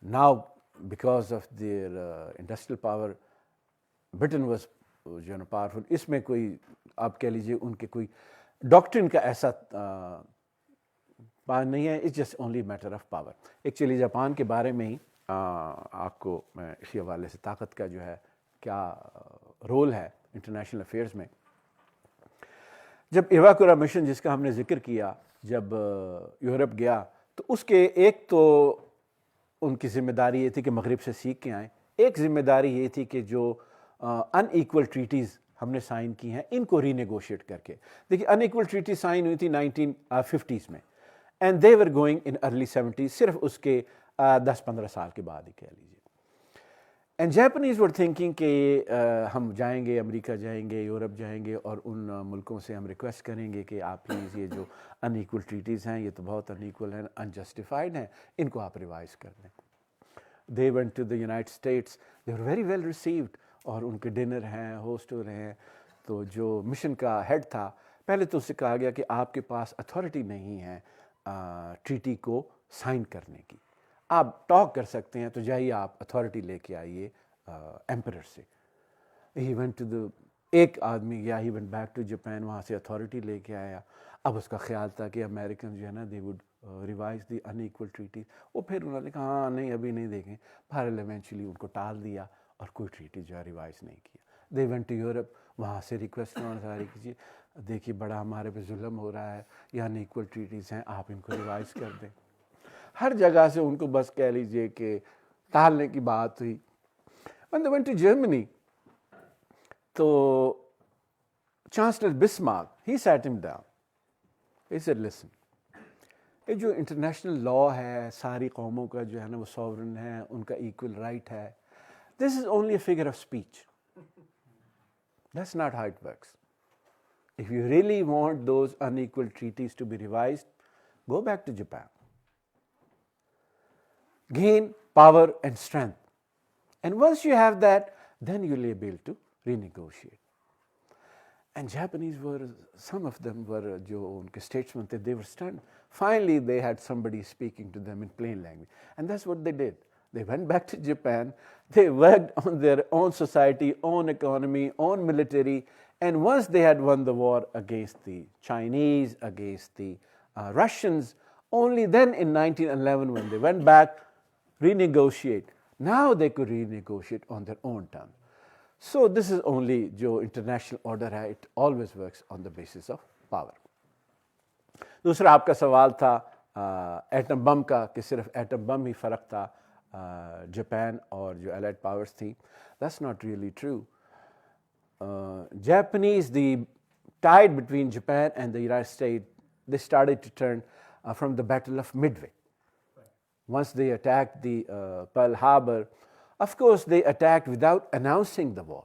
Now because of their industrial power Britain was جو نا پاورفل. اس میں کوئی آپ کہہ لیجیے ان کے کوئی ڈاکٹرن کا ایسا بات نہیں ہے. It's just only matter of power. Actually Japan کے بارے میں ہی آپ کو میں اسی حوالے سے طاقت کا جو ہے کیا رول ہے انٹرنیشنل افیئرز میں. جب ایواکورا مشن جس کا ہم نے ذکر کیا جب یورپ گیا، تو اس کے ایک تو ان کی ذمہ داری یہ تھی کہ مغرب سے سیکھ کے آئیں. ایک ذمہ داری یہ تھی کہ جو ان ایکول ٹریٹیز ہم نے سائن کی ہیں ان کو ری نیگوشیٹ کر کے. دیکھیے ان ایکول ٹریٹی سائن ہوئی تھی 1950s میں، and they were going in early 70s، صرف اس کے 10-15 سال کے بعد ہی کہہ لیجیے. اینڈ جیپنیز ور تھنکنگ کہ ہم جائیں گے، امریکہ جائیں گے، یورپ جائیں گے، اور ان ملکوں سے ہم ریکویسٹ کریں گے کہ آپ پلیز یہ جو ان ایکول ٹریٹیز ہیں یہ تو بہت ان ایکول ہیں، انجسٹیفائڈ ہیں، ان کو آپ ریوائز کر دیں. They went to the United States, they were very well received, اور ان کے ڈنر ہیں، ہوسٹ ہو رہے ہیں. تو جو مشن کا ہیڈ تھا، پہلے تو اس سے کہا گیا کہ آپ کے پاس اتھارٹی نہیں ہے ٹریٹی کو سائن کرنے کی. آپ ٹاک کر سکتے ہیں تو جائیے آپ اتھارٹی لے کے آئیے ایمپرر سے. ہی وینٹ ٹو دا، ایک آدمی گیا، he went back to Japan, وہاں سے اتھارٹی لے کے آیا. اب اس کا خیال تھا کہ امریکن جو ہے نا they would revise the in equal treaty. وہ پھر انہوں نے کہا ہاں نہیں ابھی نہیں دیکھیں. بہرحال ایونچولی ان کو ٹال دیا اور کوئی ٹریٹی جو ہے ریوائز نہیں کیا. دے وینٹ ٹو یورپ، وہاں سے ریکویسٹ ساری کیجیے، دیکھیے بڑا ہمارے پہ ظلم ہو رہا ہے، یہ ان ایکول ٹریٹیز ہیں، آپ ان کو ریوائز کر دیں. ہر جگہ سے ان کو بس کہہ لیجیے کہ ٹالنے کی بات ہوئی. When they went to Germany, تو chancellor Bismarck he sat him down. He said, listen, یہ جو انٹرنیشنل لا ہے ساری قوموں کا جو ہے نا وہ سوورن ہے، ان کا ایکول رائٹ ہے. This is only a figure of speech. That's not how it works. If you really want those unequal treaties to be revised, go back to Japan. Gain power and strength. And once you have that, then you'll be able to renegotiate. And Japanese were, some of them were, jo unke statesmen, they were stunned. Finally, they had somebody speaking to them in plain language. And that's what they did. They went back to Japan, they worked on their own society, own economy, own military, and once they had won the war against the Chinese, against the Russians, only then in 1911 when they went back, renegotiate. Now they could renegotiate on their own terms. So this is only جو international order ہے, it always works on the basis of power. دوسرا آپ کا سوال تھا atom bomb کا کہ صرف ایٹم بم ہی فرق تھا جاپان اور جو allied powers تھیں. That's not really true. Japanese, the tide between Japan and the United States, they started to turn from the Battle of Midway. Once they attacked the Pearl Harbor, of course they attacked without announcing the war.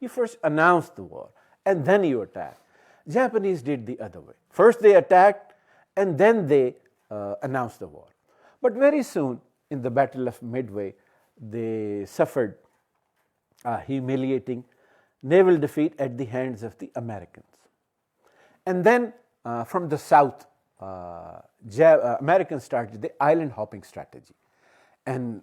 you first announce the war and then you attack. Japanese did the other way. First they attacked and then they announced the war. But very soon in the Battle of Midway, they suffered a humiliating naval defeat at the hands of the Americans. And then from the south, Americans started the island hopping strategy. And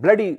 bloody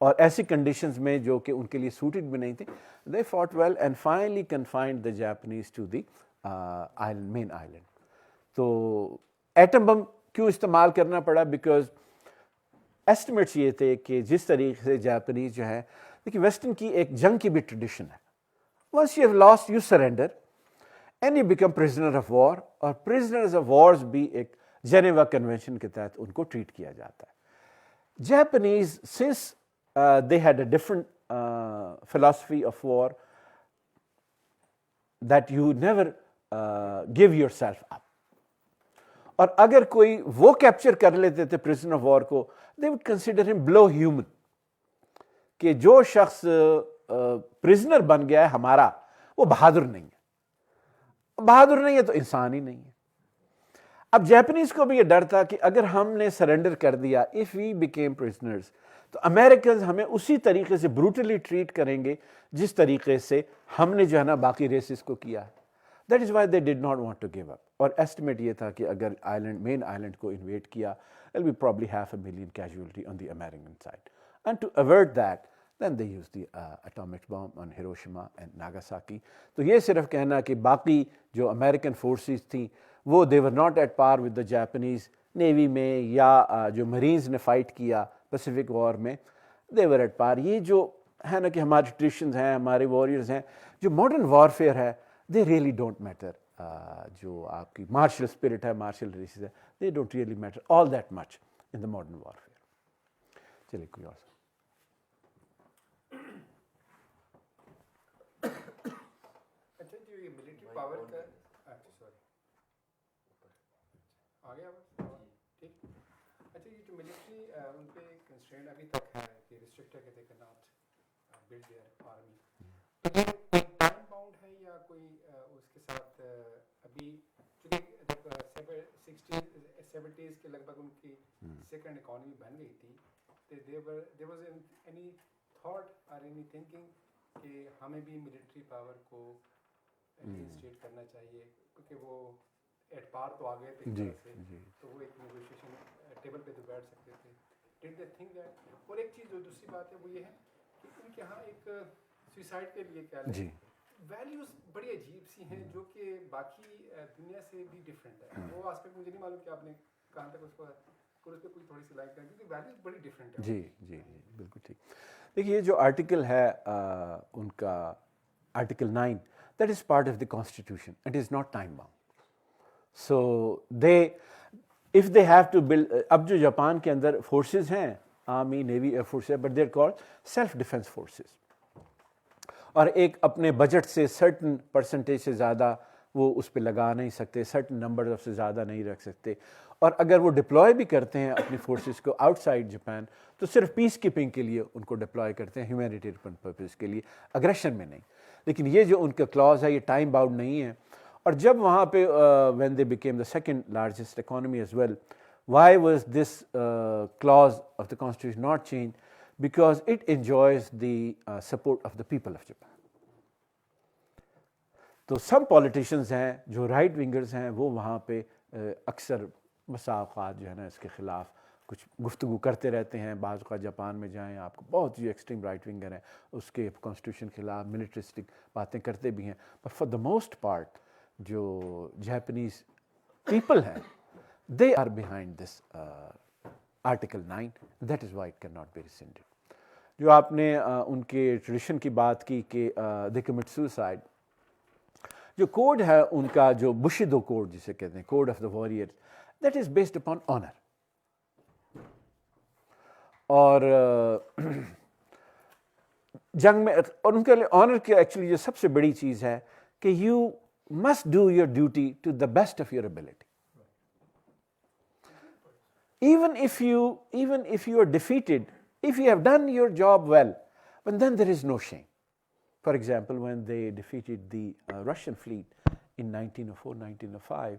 اور ایسی conditions میں جو کہ ان کے لیے suited بھی نہیں تھے, they fought well and finally confined the Japanese to the island, main island. تو ایٹم بم کیوں استعمال کرنا پڑا؟ بیکاز ایسٹیمیٹس یہ تھے کہ جس طریقے سے جاپنیز جو ہے, دیکھیے ویسٹرن کی ایک جنگ کی بھی ٹریڈیشن ہے. Once you have lost you surrender and you become prisoner of war, اور پرزنرز آف وارز بھی ایک جنیوا کنونشن کے تحت ان کو ٹریٹ کیا جاتا ہے. Japanese since they had a different philosophy of war, that you never give yourself up. اور اگر کوئی وہ کیپچر کر لیتے تھے پرزن آف وار کو, they would consider him below human, کہ جو شخص پرزنر بن گیا ہے ہمارا, وہ بہادر نہیں ہے. بہادر نہیں ہے تو انسان ہی نہیں ہے. اب جاپنیز کو بھی یہ ڈر تھا کہ اگر ہم نے سرنڈر کر دیا, if we became prisoners, تو امریکنز ہمیں اسی طریقے سے بروٹلی ٹریٹ کریں گے جس طریقے سے ہم نے جو ہے نا باقی ریسز کو کیا ہے. That is why they did not want to give up. اور ایسٹیمیٹ یہ تھا کہ اگر آئلینڈ, مین آئلینڈ کو انویٹ کیا, will be probably 500,000 casualty on the American side. And to avert that, then they used the atomic bomb on Hiroshima and Nagasaki. تو یہ صرف کہنا کہ باقی جو امریکن فورسز تھیں وہ they were not at par with the Japanese navy میں, یا جو مرینز نے فائٹ کیا پیسیفک وار میں, they were at par. یہ جو ہے نا کہ ہماری ٹریڈیشنز ہیں, ہمارے وارئرز ہیں, جو ماڈرن وارفیئر ہے, they really don't matter. جو آپ کی مارشل اسپرٹ ہے, مارشل ریسز ہے, they don't really matter all that much in the modern warfare. چلیے کوئی اور اچھا جو یہ ملٹری پاور کا, اچھا سوری آ گیا ٹھیک. اچھا یہ جو ملٹری ان پہ کنسٹرینٹ ابھی تک ہے کہ ریسٹرکٹ ہے کہ they can not build their army, تو یہ کوئی ٹائم باؤنڈ ہے یا کوئی اس کے ساتھ ابھی چونکہ 70s کے لگ بھگ ان کی سیکنڈ اکانومی بن گئی تھی, there was any thought or any thinking کہ ہمیں بھی ملٹری پاور کو انسٹیٹ کرنا چاہیے, کیونکہ وہ ایٹ پار تو آ گئے تھے تو وہ ایک نیگوشیشن ٹیبل پہ تو بیٹھ سکتے تھے. ڈڈ دے تھنک دیٹ؟ اور ایک چیز جو دوسری بات ہے وہ یہ ہے کہ ان کے یہاں ایک سوئسائڈ کے لیے کیا ہے ویلیوز بڑی عجیب سی ہیں جو کہ باقی دنیا سے بھی ڈفرینٹ ہے. وہ آسپیکٹ مجھے نہیں معلوم کہ آپ نے کہاں تک اس کو اس پہ کوئی تھوڑی سی لائک کریں, کیونکہ ویلیوز بڑی ڈفرینٹ ہے. جی جی جی بالکل ٹھیک. دیکھیے یہ جو آرٹیکل ہے ان کا article 9, that is part of the constitution, it is not time bound. So they if they have to build, اب جو جاپان کے اندر فورسز ہیں, آرمی, نیوی, ایئر فورس ہے, but they are called self defence forces, اور ایک اپنے budget سے سرٹن پرسنٹیج سے زیادہ وہ اس پہ لگا نہیں سکتے, سرٹن نمبر سے زیادہ نہیں رکھ سکتے, اور اگر وہ ڈپلوائے بھی کرتے ہیں اپنی فورسز کو آؤٹ سائڈ جاپان تو صرف پیس کیپنگ کے لیے ان کو ڈپلوائے کرتے ہیں, ہیومینیٹیرین پرپز کے لیے, اگریشن میں نہیں. لیکن یہ جو ان کا کلاز ہے یہ ٹائم باؤنڈ نہیں ہے. اور جب وہاں پہ when they became the second largest economy as well, why was this clause of the constitution not changed? Because it enjoys the support of the people of Japan. تو سب politicians ہیں جو right ونگرز ہیں وہ وہاں پہ اکثر مساوقات جو ہے نا اس کے خلاف کچھ گفتگو کرتے رہتے ہیں. بعض اوقات جاپان میں جائیں آپ کو بہت جو ایکسٹریم رائٹ ونگر ہیں اس کے کانسٹیٹیوشن کے خلاف ملٹرسٹک باتیں کرتے بھی ہیں, but for the most part جو جاپنیز پیپل ہیں they are behind this article 9, that is why it can not be rescinded. جو آپ نے ان کے ٹریڈیشن کی بات کی کہ دے کمٹ سوسائڈ, جو کوڈ ہے ان کا, جو بشیدو کوڈ جسے کہتے ہیں, code of the warrior, that is based upon honour. اور جنگ میں, اور ان کے لیے آنر کی ایکچولی جو سب سے بڑی چیز ہے کہ you must do your duty to the best of your ability. even if you are defeated, if you have done your job well, but then there is no shame. For example, when they defeated the Russian fleet in 1904, 1905,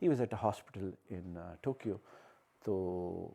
he was at a hospital in Tokyo. So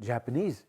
Japanese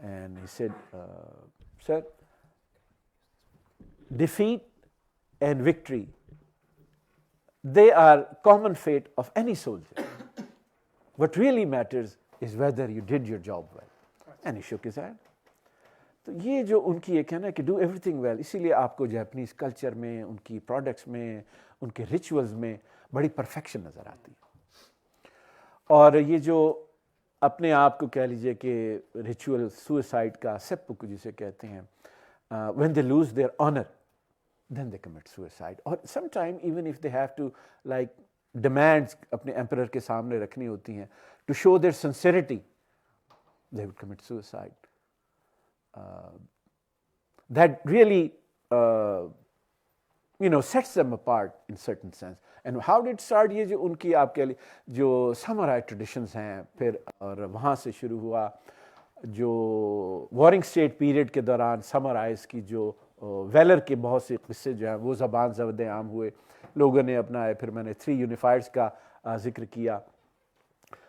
and he said, "Sir, defeat and victory, they are common fate of any soldier. What really matters is whether you did your job well." And he shook his hand. تو یہ جو ان کی ایک ہے نا کہ do every thing well, اسی لیے آپ کو جیپنیز کلچر میں، ان کی پروڈکٹس میں، ان کے ریچولز میں بڑی پرفیکشن نظر آتی ہے. اور یہ جو اپنے آپ کو کہہ لیجئے کہ ریچول سوئسائڈ کا سیپک جسے کہتے ہیں، when they lose their honour then they commit suicide. اور some time even if they have to like demands اپنے ایمپرر کے سامنے رکھنی ہوتی ہیں to show their sincerity, they would commit suicide. That really sets them apart in certain sense. And how did start یہ جو ان کی آپ کے لیے جو سامورائی ٹریڈیشنز ہیں، پھر اور وہاں سے شروع ہوا جو وارنگ اسٹیٹ پیریڈ کے دوران سامورائز کی جو ویلر کے بہت سے قصے جو ہیں وہ زبان زد عام ہوئے، لوگوں نے اپنائے. پھر میں نے 3 یونیفائڈس کا ذکر کیا.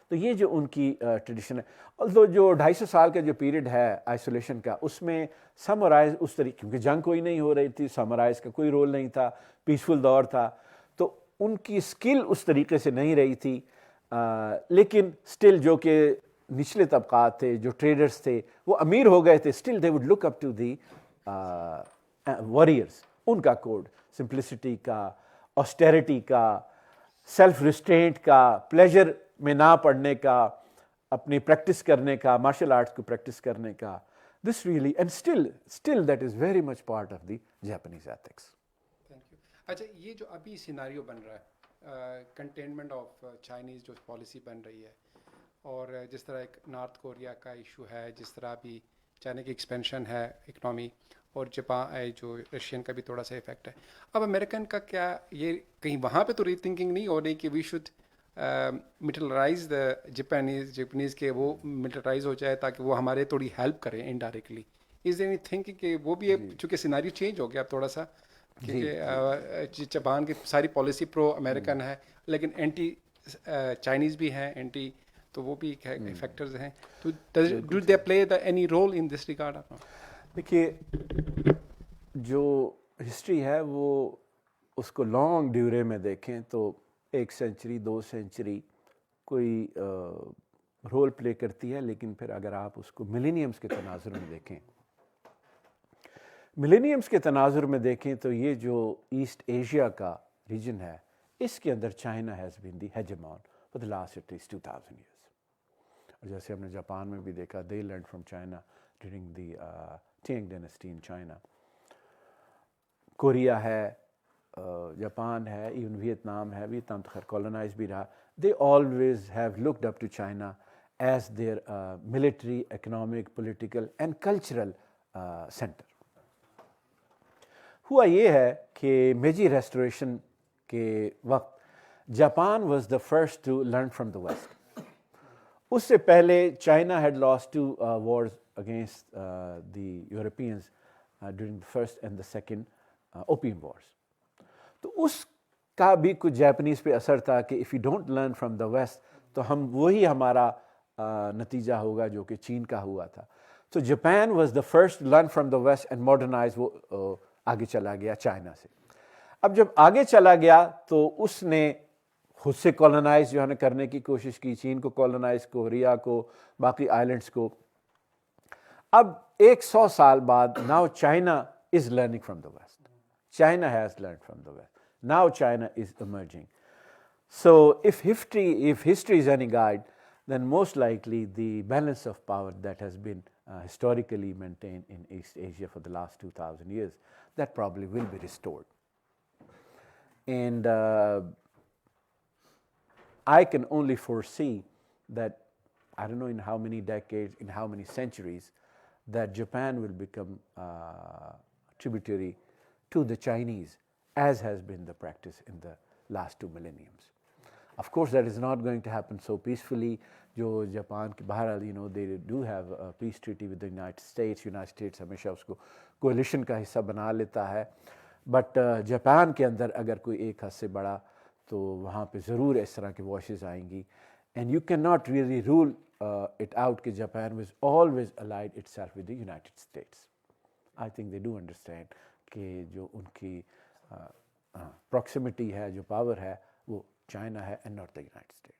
تو یہ جو ان کی ٹریڈیشن ہے، although جو 250 سال کا جو پیریڈ ہے آئسولیشن کا، اس میں سامورائز اس طریقے، کیونکہ جنگ کوئی نہیں ہو رہی تھی، سامورائز کا کوئی رول نہیں تھا، پیسفل دور تھا، تو ان کی اسکل اس طریقے سے نہیں رہی تھی. لیکن اسٹل جو کہ نچلے طبقات تھے، جو ٹریڈرز تھے، وہ امیر ہو گئے تھے، still they would look up to the warriors. ان کا کوڈ سمپلسٹی کا، آسٹیریٹی کا، سیلف ریسٹرینٹ کا، پلیجر میں نہ پڑھنے کا، اپنی پریکٹس کرنے کا، مارشل آرٹس کو پریکٹس کرنے کا. This really and still that is very much part of the Japanese ethics. Thank you. اچھا، یہ جو ابھی سیناریو بن رہا ہے، کنٹینمنٹ آف چائنیز جو پالیسی بن رہی ہے، اور جس طرح ایک نارتھ کوریا کا ایشو ہے، جس طرح ابھی چائنا کی ایکسپینشن ہے اکنامی، اور جاپان جو رشین کا بھی تھوڑا سا افیکٹ ہے. اب امریکن کا کیا یہ کہیں وہاں پہ تو ری تھنکنگ نہیں ہو رہی کہ we should militarise the Japanese کے وہ ملٹرائز ہو جائے تاکہ وہ ہمارے تھوڑی ہیلپ کریں indirectly? Is there any thinking کہ وہ بھی چونکہ سیناریو چینج ہو گیا اب تھوڑا سا، کیونکہ جاپان کی ساری پالیسی پرو امریکن ہے، لیکن اینٹی چائنیز بھی ہیں، اینٹی، تو وہ بھی فیکٹرز ہیں. تو do they play the any role in this regard? دیکھیے، جو ہسٹری ہے وہ اس کو لانگ ڈیورے میں دیکھیں تو 1 سینچری 2 سینچری کوئی رول پلے کرتی ہے. لیکن پھر اگر آپ اس کو ملینیمز کے تناظر میں دیکھیں، ملینیمز کے تناظر میں دیکھیں تو یہ جو ایسٹ ایشیا کا ریجن ہے، اس کے اندر China has been the hegemon for the last at least 2000 years. اور جیسے ہم نے جاپان میں بھی دیکھا، they learned from China during the Tang dynasty in China. Korea ہے، جاپان ہے، ایون ویتنام ہے، ویتنام تو خیر کولونائز بھی رہا. They always have looked up to China as their military, economic, political and cultural centre. ہوا یہ ہے کہ میجی ریسٹوریشن کے وقت Japan was the first to learn from the west. اس سے پہلے China had lost 2 wars against the Europeans during the first and the second opium wars. تو اس کا بھی کچھ جیپنیز پہ اثر تھا کہ if you don't learn from the west تو ہم وہی ہمارا نتیجہ ہوگا جو کہ چین کا ہوا تھا. تو Japan was the first learn from the west and modernise. وہ آگے چلا گیا چائنا سے. اب جب آگے چلا گیا تو اس نے خود سے کولونائز جو ہے نا کرنے کی کوشش کی، چین کو کولونائز، کوریا کو، باقی آئلینڈس کو. اب 100 سال بعد now China is learning from the west. China has learned from the West. Now China is emerging. So if history is any guide, then most likely the balance of power that has been historically maintained in East Asia for the last 2000 years, that probably will be restored. And I can only foresee that, I don't know in how many decades, in how many centuries, that Japan will become tributary to the Chinese, as has been the practice in the last 2 millenniums. Of course, that is not going to happen so peacefully. جو Japan کے بہرحال they do have a peace treaty with the United States ہمیشہ اس کو coalition کا حصہ بنا لیتا ہے. بٹ جاپان کے اندر اگر کوئی ایک حد سے بڑا تو وہاں پہ ضرور اس طرح کے واشز آئیں گی. And you can not really rule it out کہ Japan was always allied itself with the United States. I think they do understand کہ جو ان کی پراکسیمٹی ہے, جو پاور ہے, وہ چائنا ہے and not the United States.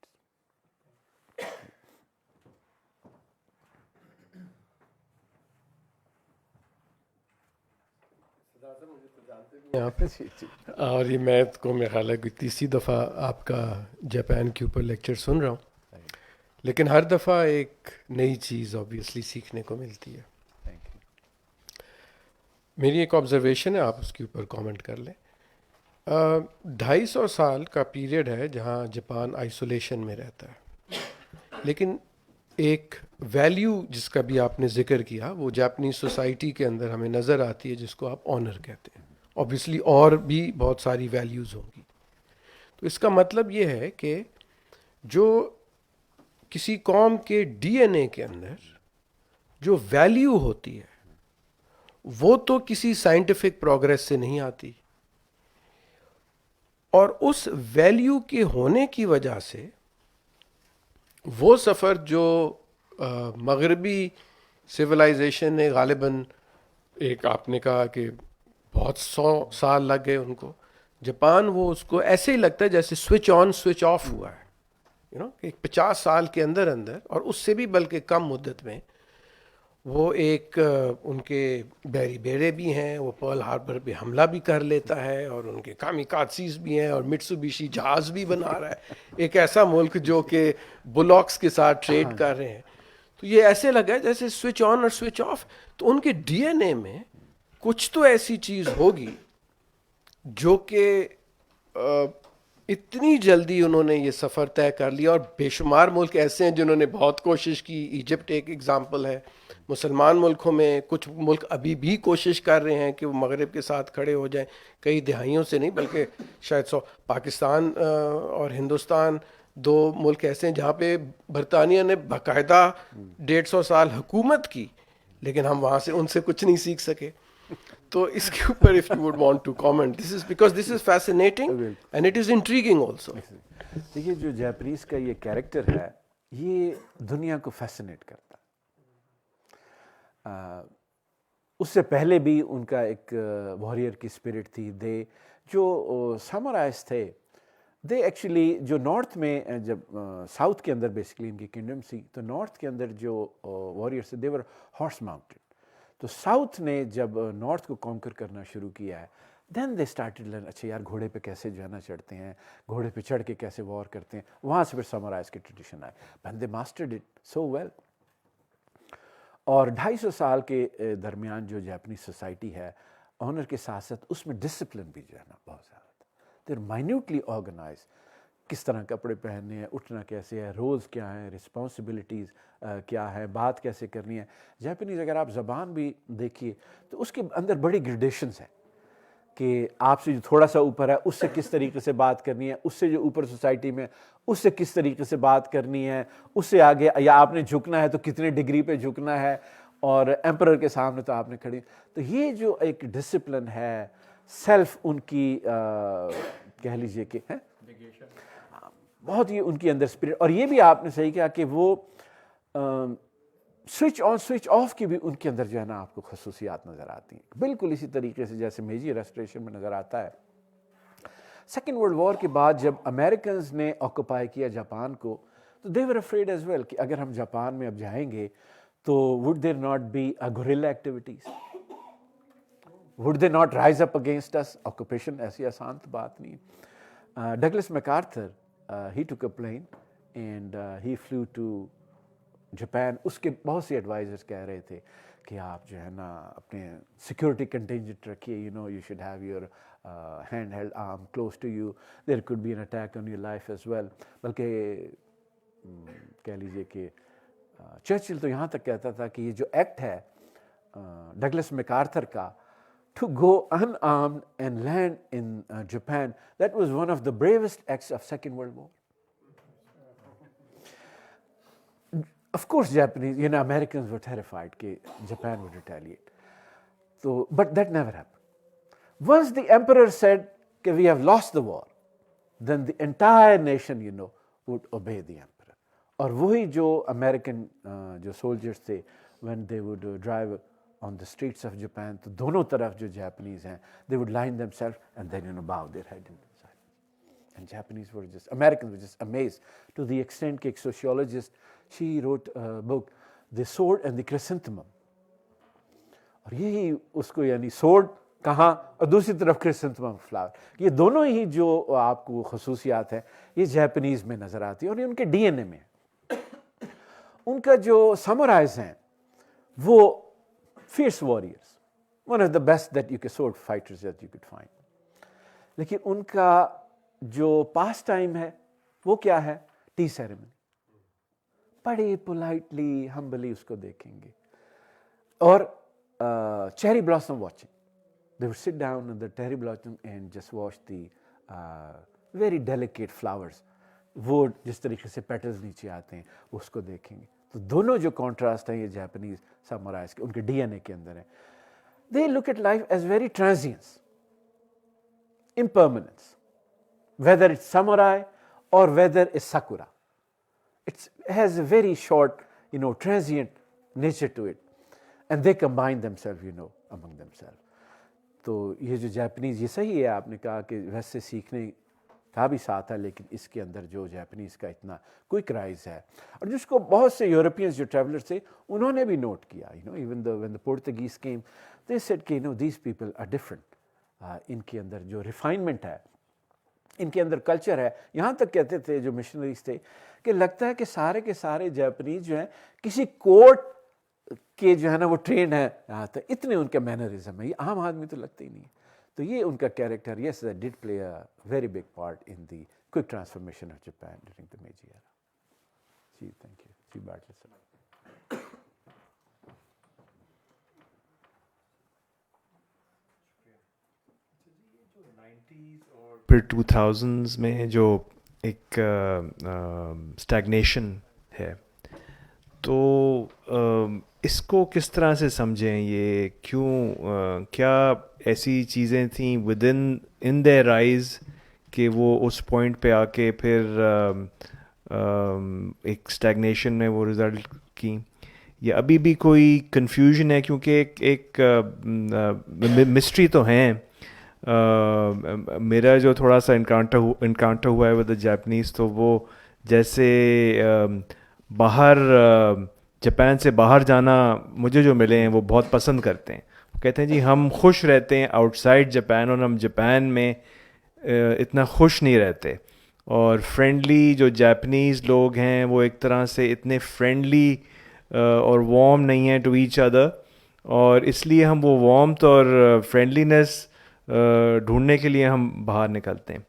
اور یہ میں کو میرا خیال ہے کہ تیسری دفعہ آپ کا جاپان کے اوپر لیکچر سن رہا ہوں, لیکن ہر دفعہ ایک نئی چیز آبویسلی سیکھنے کو ملتی ہے. میری ایک آبزرویشن ہے, آپ اس کے اوپر کامنٹ کر لیں. 250 سال کا پیریڈ ہے جہاں جاپان آئسولیشن میں رہتا ہے, لیکن ایک ویلیو جس کا بھی آپ نے ذکر کیا وہ جاپنیز سوسائٹی کے اندر ہمیں نظر آتی ہے, جس کو آپ آنر کہتے ہیں. اوبویسلی اور بھی بہت ساری ویلیوز ہوں گی. تو اس کا مطلب یہ ہے کہ جو کسی قوم کے ڈی این اے کے اندر جو ویلیو ہوتی ہے وہ تو کسی سائنٹیفک پروگریس سے نہیں آتی, اور اس ویلیو کے ہونے کی وجہ سے وہ سفر جو مغربی سویلائزیشن نے غالباً, ایک آپ نے کہا کہ بہت 100 سال لگ گئے ان کو, جاپان وہ اس کو ایسے ہی لگتا ہے جیسے سوئچ آن سوئچ آف ہوا ہے, کہ 50 سال کے اندر اور اس سے بھی بلکہ کم مدت میں وہ ایک ان کے بحری بیڑے بھی ہیں, وہ پرل ہاربر پہ حملہ بھی کر لیتا ہے, اور ان کے کامیکاتسیز بھی ہیں, اور مٹسوبیشی جہاز بھی بنا رہا ہے, ایک ایسا ملک جو کہ بلاکس کے ساتھ ٹریڈ کر رہے ہیں. تو یہ ایسے لگا ہے جیسے سوئچ آن اور سوئچ آف. تو ان کے ڈی این اے میں کچھ تو ایسی چیز ہوگی جو کہ اتنی جلدی انہوں نے یہ سفر طے کر لیا. اور بے شمار ملک ایسے ہیں جنہوں نے بہت کوشش کی. ایجپٹ ایک ایگزامپل ہے. مسلمان ملکوں میں کچھ ملک ابھی بھی کوشش کر رہے ہیں کہ وہ مغرب کے ساتھ کھڑے ہو جائیں, کئی دہائیوں سے نہیں بلکہ شاید 100. پاکستان اور ہندوستان 2 ملک ایسے ہیں جہاں پہ برطانیہ نے باقاعدہ 150 سال حکومت کی, لیکن ہم وہاں سے ان سے کچھ نہیں سیکھ سکے. تو اس کے اوپر if you would want to comment, this is because this is fascinating and it is intriguing also. دیکھیے جو جاپنیز کا یہ کیریکٹر ہے یہ دنیا کو فیسنیٹ کرتا ہے. اس سے پہلے بھی ان کا ایک واریر کی اسپرٹ تھی. دے جو سامورائز تھے دے ایکچولی جو نارتھ میں جب ساؤتھ کے اندر بیسکلی ان کی کنگڈم تھی, تو نارتھ کے اندر جو واریئرس تھے دے ور ہارس ماؤنٹڈ. تو ساؤتھ نے جب نارتھ کو کانکر کرنا شروع کیا ہے دین دے اسٹارٹڈ لرن, اچھا یار گھوڑے پہ کیسے جو ہے نا چڑھتے ہیں, گھوڑے پہ چڑھ کے کیسے وار کرتے ہیں. وہاں سے پھر سامورائز کی ٹریڈیشن آئے, and they mastered it so well. اور 250 سال کے درمیان جو جاپنیز سوسائٹی ہے آنر کے ساتھ ساتھ اس میں ڈسپلن بھی جو ہے نا بہت زیادہ تھا. دے آر مائنیوٹلی آرگنائز, کس طرح کپڑے پہننے ہیں, اٹھنا کیسے ہے, رولز کیا ہیں, رسپانسبلٹیز کیا ہے, بات کیسے کرنی ہے. جاپنیز اگر آپ زبان بھی دیکھیے تو اس کے اندر بڑی گریڈیشنز ہیں کہ آپ سے جو تھوڑا سا اوپر ہے اس سے کس طریقے سے بات کرنی ہے, اس سے جو اوپر سوسائٹی میں اس سے کس طریقے سے بات کرنی ہے, اس سے آگے یا آپ نے جھکنا ہے تو کتنے ڈگری پہ جھکنا ہے, اور ایمپرر کے سامنے تو آپ نے کھڑی. تو یہ جو ایک ڈسپلن ہے, سیلف ان کی کہہ لیجیے کہ بہت ہی ان کی اندر اسپرٹ. اور یہ بھی آپ نے صحیح کہا کہ وہ سوئچ آن سوئچ آف کی بھی ان کے اندر جو ہے نا آپ کو خصوصیات نظر آتی ہیں, بالکل اسی طریقے سے جیسے میجی ریسٹوریشن میں نظر آتا ہے. سیکنڈ ورلڈ وار کے بعد جب امریکنز نے آکوپائی کیا جاپان کو تو they were afraid as well کہ اگر ہم جاپان میں اب جائیں گے تو would there not be guerrilla activities, would they not rise up against us. Occupation ایسی آسان تو بات نہیں. Douglas MacArthur he took a plane and he flew to Japan. اس کے بہت سے ایڈوائزرز کہہ رہے تھے کہ آپ جو ہے نا اپنے سیکورٹی کنٹینجنٹ رکھیے, you should have your handheld arm close to you, there could be an attack on your life as well. بلکہ کہہ لیجیے کہ چرچل تو یہاں تک کہتا تھا کہ یہ جو ایکٹ ہے ڈگلس میکارتھر کا, to go unarmed and land in Japan, that was one of the bravest acts of Second World War. Of course, Japanese, Americans were terrified that Japan would retaliate. So, but that never happened. Once the emperor said that we have lost the war, then the entire nation, would obey the emperor. اور وہی جو American جو soldiers تھے, when they would drive on the streets of Japan, تو دونوں طرف جو Japanese ہیں, they would line themselves and then bow their head in silence. And Americans were just amazed to the extent کہ ایک sociologist, she wrote a book, The Sword and the Chrysanthemum. اور یہی اس کو sword کہاں اور دوسری طرف کرسنتھمم فلاور, یہ دونوں ہی جو آپ کو خصوصیات ہیں یہ جیپنیز میں نظر آتی ہیں اور یہ ان کے ڈی این اے میں ہے. ان کا جو سامورائز ہیں وہ fierce warriors, one of the best that you could sword fighters that you could find. لیکن ان کا جو پاس ٹائم ہے وہ کیا ہے؟ T ceremony. بڑے پولائٹلی ہمبلی اس کو دیکھیں گے. اور cherry blossom watching, they would sit down on the cherry blossom and just watch the very delicate flowers. وہ جس طریقے سے پیٹلز نیچے آتے ہیں اس کو دیکھیں گے. تو دونوں جو کانٹراسٹ ہیں یہ جاپنیز سامورائز کے, ان کے ڈی این اے کے اندر ہیں. They look at life as very transience, impermanence, whether it's samurai or whether it's sakura. It has a very short, transient nature to it. And they combine themselves, among themselves. تو یہ جو Japanese, یہ صحیح ہے آپ نے کہا کہ ویسے سیکھنے کا بھی ساتھ ہے, لیکن اس کے اندر جو جاپنیز کا اتنا کوئک رائز ہے, اور جس کو بہت سے یورپینز جو ٹریولرز تھے انہوں نے بھی نوٹ کیا. even when the Portuguese came, they said کہ these people are different. ان کے اندر جو ریفائنمنٹ ہے, ان کے اندر کلچر ہے. یہاں تک کہتے تھے جو مشنریز تھے کہ لگتا ہے کہ سارے کے سارے جاپنیز جو ہیں کسی کورٹ کہ جو ہے نا وہ ٹرینڈ ہے, اتنے ان کا مینرزم ہے, یہ عام آدمی تو لگتے ہی نہیں. تو یہ ان کا character, yes that did play a very big part in the quick transformation of Japan during the Meiji era. جی تھینک یو. جی باٹلے صاحب. پھر 2000s میں جو ایک اسٹیگنیشن ہے, تو اس کو کس طرح سے سمجھیں؟ یہ کیوں, کیا ایسی چیزیں تھیں ود ان دیئر آئیز کہ وہ اس پوائنٹ پہ آ کے پھر ایک اسٹیگنیشن میں وہ رزلٹ کی, یا ابھی بھی کوئی کنفیوژن ہے؟ کیونکہ ایک مسٹری تو ہیں. میرا جو تھوڑا سا انکاؤنٹر ہوا ہے ود دا جاپنیز, تو وہ جیسے باہر جاپان سے باہر جانا مجھے جو ملے ہیں وہ بہت پسند کرتے ہیں. کہتے ہیں جی ہم خوش رہتے ہیں آؤٹ سائڈ جاپان اور ہم جاپان میں اتنا خوش نہیں رہتے. اور فرینڈلی جو جاپنیز لوگ ہیں وہ ایک طرح سے اتنے فرینڈلی اور وارم نہیں ہیں ٹو ایچ ادر, اور اس لیے ہم وہ وارمتھ اور فرینڈلینس ڈھونڈنے کے لیے ہم باہر نکلتے ہیں.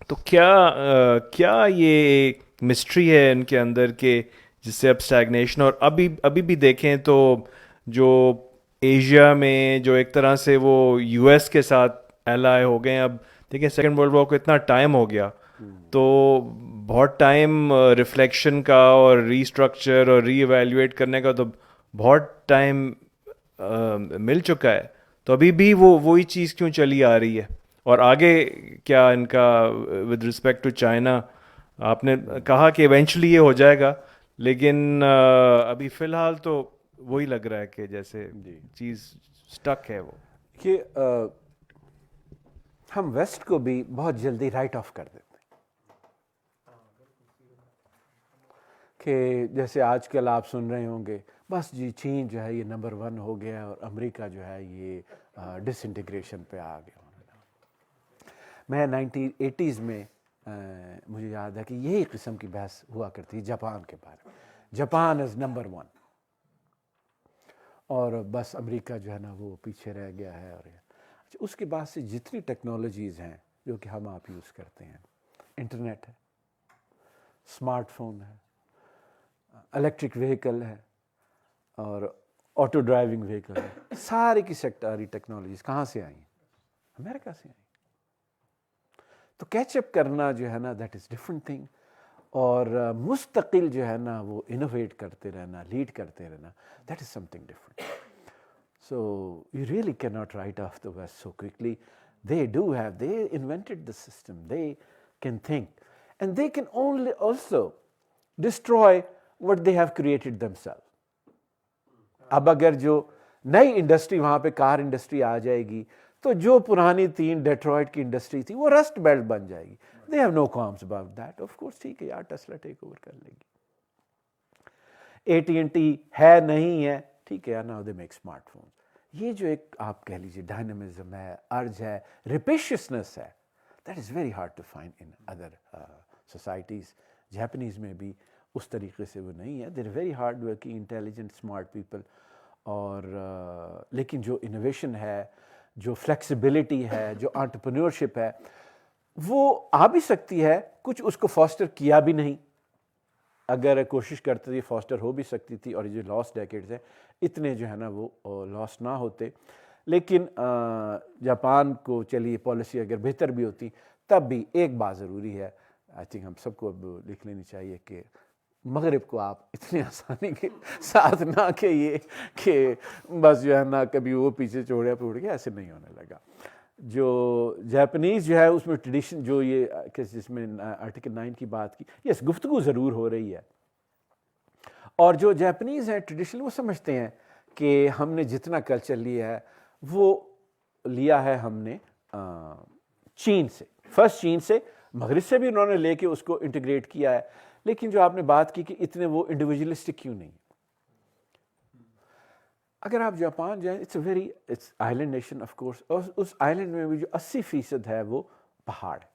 تو کیا یہ مسٹری ہے ان کے اندر کہ جس سے اب اسٹیگنیشن, اور ابھی بھی دیکھیں تو جو ایشیا میں جو ایک طرح سے وہ یو ایس کے ساتھ ایلائی ہو گئے ہیں. اب دیکھیں سیکنڈ ورلڈ وار کو اتنا ٹائم ہو گیا, تو بہت ٹائم ریفلیکشن کا اور ری اسٹرکچر اور ری ایویلیویٹ کرنے کا تو بہت ٹائم مل چکا ہے. تو ابھی بھی وہی چیز کیوں چلی آ رہی ہے؟ اور آگے کیا ان کا ود رسپیکٹ ٹو چائنا؟ آپ نے کہا کہ ایونچولی یہ ہو جائے گا, لیکن ابھی فی الحال تو وہی لگ رہا ہے کہ جیسے چیز سٹک ہے. وہ کہ ہم ویسٹ کو بھی بہت جلدی رائٹ آف کر دیتے ہیں کہ جیسے آج کل آپ سن رہے ہوں گے بس جی چین جو ہے یہ نمبر 1 ہو گیا اور امریکہ جو ہے یہ ڈس انٹیگریشن پہ آ گیا. میں 1980s میں مجھے یاد ہے کہ یہی قسم کی بحث ہوا کرتی جاپان کے بارے میں, جاپان از نمبر 1, اور بس امریکہ جو ہے نا وہ پیچھے رہ گیا ہے. اور اس کے بعد سے جتنی ٹیکنالوجیز ہیں جو کہ ہم آپ یوز کرتے ہیں, انٹرنیٹ ہے, اسمارٹ فون ہے, الیکٹرک وہیکل ہے, اور آٹو ڈرائیونگ وہیکل ہے, سارے کی سیکٹاری ٹیکنالوجیز کہاں سے آئی ہیں؟ امریکہ سے آئی. تو کیچ اپ کرنا جو ہے نا دیٹ از ڈفرنٹ تھنگ, اور مستقل جو ہے نا وہ انوویٹ کرتے رہنا, لیڈ کرتے رہنا, that is some thing different. So you really cannot write off the West so quickly. They invented the system, they can think, and they can only also destroy what they have created themselves. اب اگر جو نئی industry وہاں پہ کار industry آ جائے گی تو جو پرانی 3 ڈیٹرائٹ کی انڈسٹری تھی وہ رسٹ بیلٹ بن جائے گی. They have no qualms about that. Of course ٹھیک ہے یار, ٹیسلا ٹیک اوور کر لے گی. AT&T ہے نہیں ہے, ٹھیک ہے, now they make smart phones. یہ جو ایک آپ کہہ لیجیے ڈائنامزم ہے, ارج ہے, ریپیشیسنس ہے, that is very hard to find in other societies. Japanese میں بھی اس طریقے سے وہ نہیں ہے. They're very hard working, intelligent, smart people. اور لیکن جو انوویشن ہے, جو فلیکسیبلٹی ہے, جو انٹرپرینورشپ ہے, وہ آ بھی سکتی ہے. کچھ اس کو فاسٹر کیا بھی نہیں. اگر کوشش کرتے تھے فاسٹر ہو بھی سکتی تھی, اور یہ جو لاسٹ ڈیکیڈز ہیں اتنے جو ہے نا وہ لاس نہ ہوتے. لیکن جاپان کو چلیے پالیسی اگر بہتر بھی ہوتی تب بھی ایک بات ضروری ہے, آئی تھنک ہم سب کو اب لکھ لینی چاہیے کہ مغرب کو آپ اتنی آسانی کے ساتھ نہ کہیے کہ بس جو ہے نا کبھی وہ پیچھے چھوڑ گیا, ایسے نہیں ہونے لگا. جو جاپنیز جو ہے اس میں ٹریڈیشن جو یہ جس میں آرٹیکل 9 کی بات کی, یس گفتگو ضرور ہو رہی ہے. اور جو جاپنیز ہیں ٹریڈیشنل وہ سمجھتے ہیں کہ ہم نے جتنا کلچر لیا ہے وہ لیا ہے ہم نے چین سے, فرسٹ چین سے, مغرب سے بھی انہوں نے لے کے اس کو انٹیگریٹ کیا ہے. لیکن جو آپ نے بات کی کہ اتنے وہ انڈیویجولسٹک کیوں نہیں. اگر آپ جاپان جائیں, it's island nation of course, اور اس آئلینڈ میں بھی جو 80% ہے وہ پہاڑ ہے.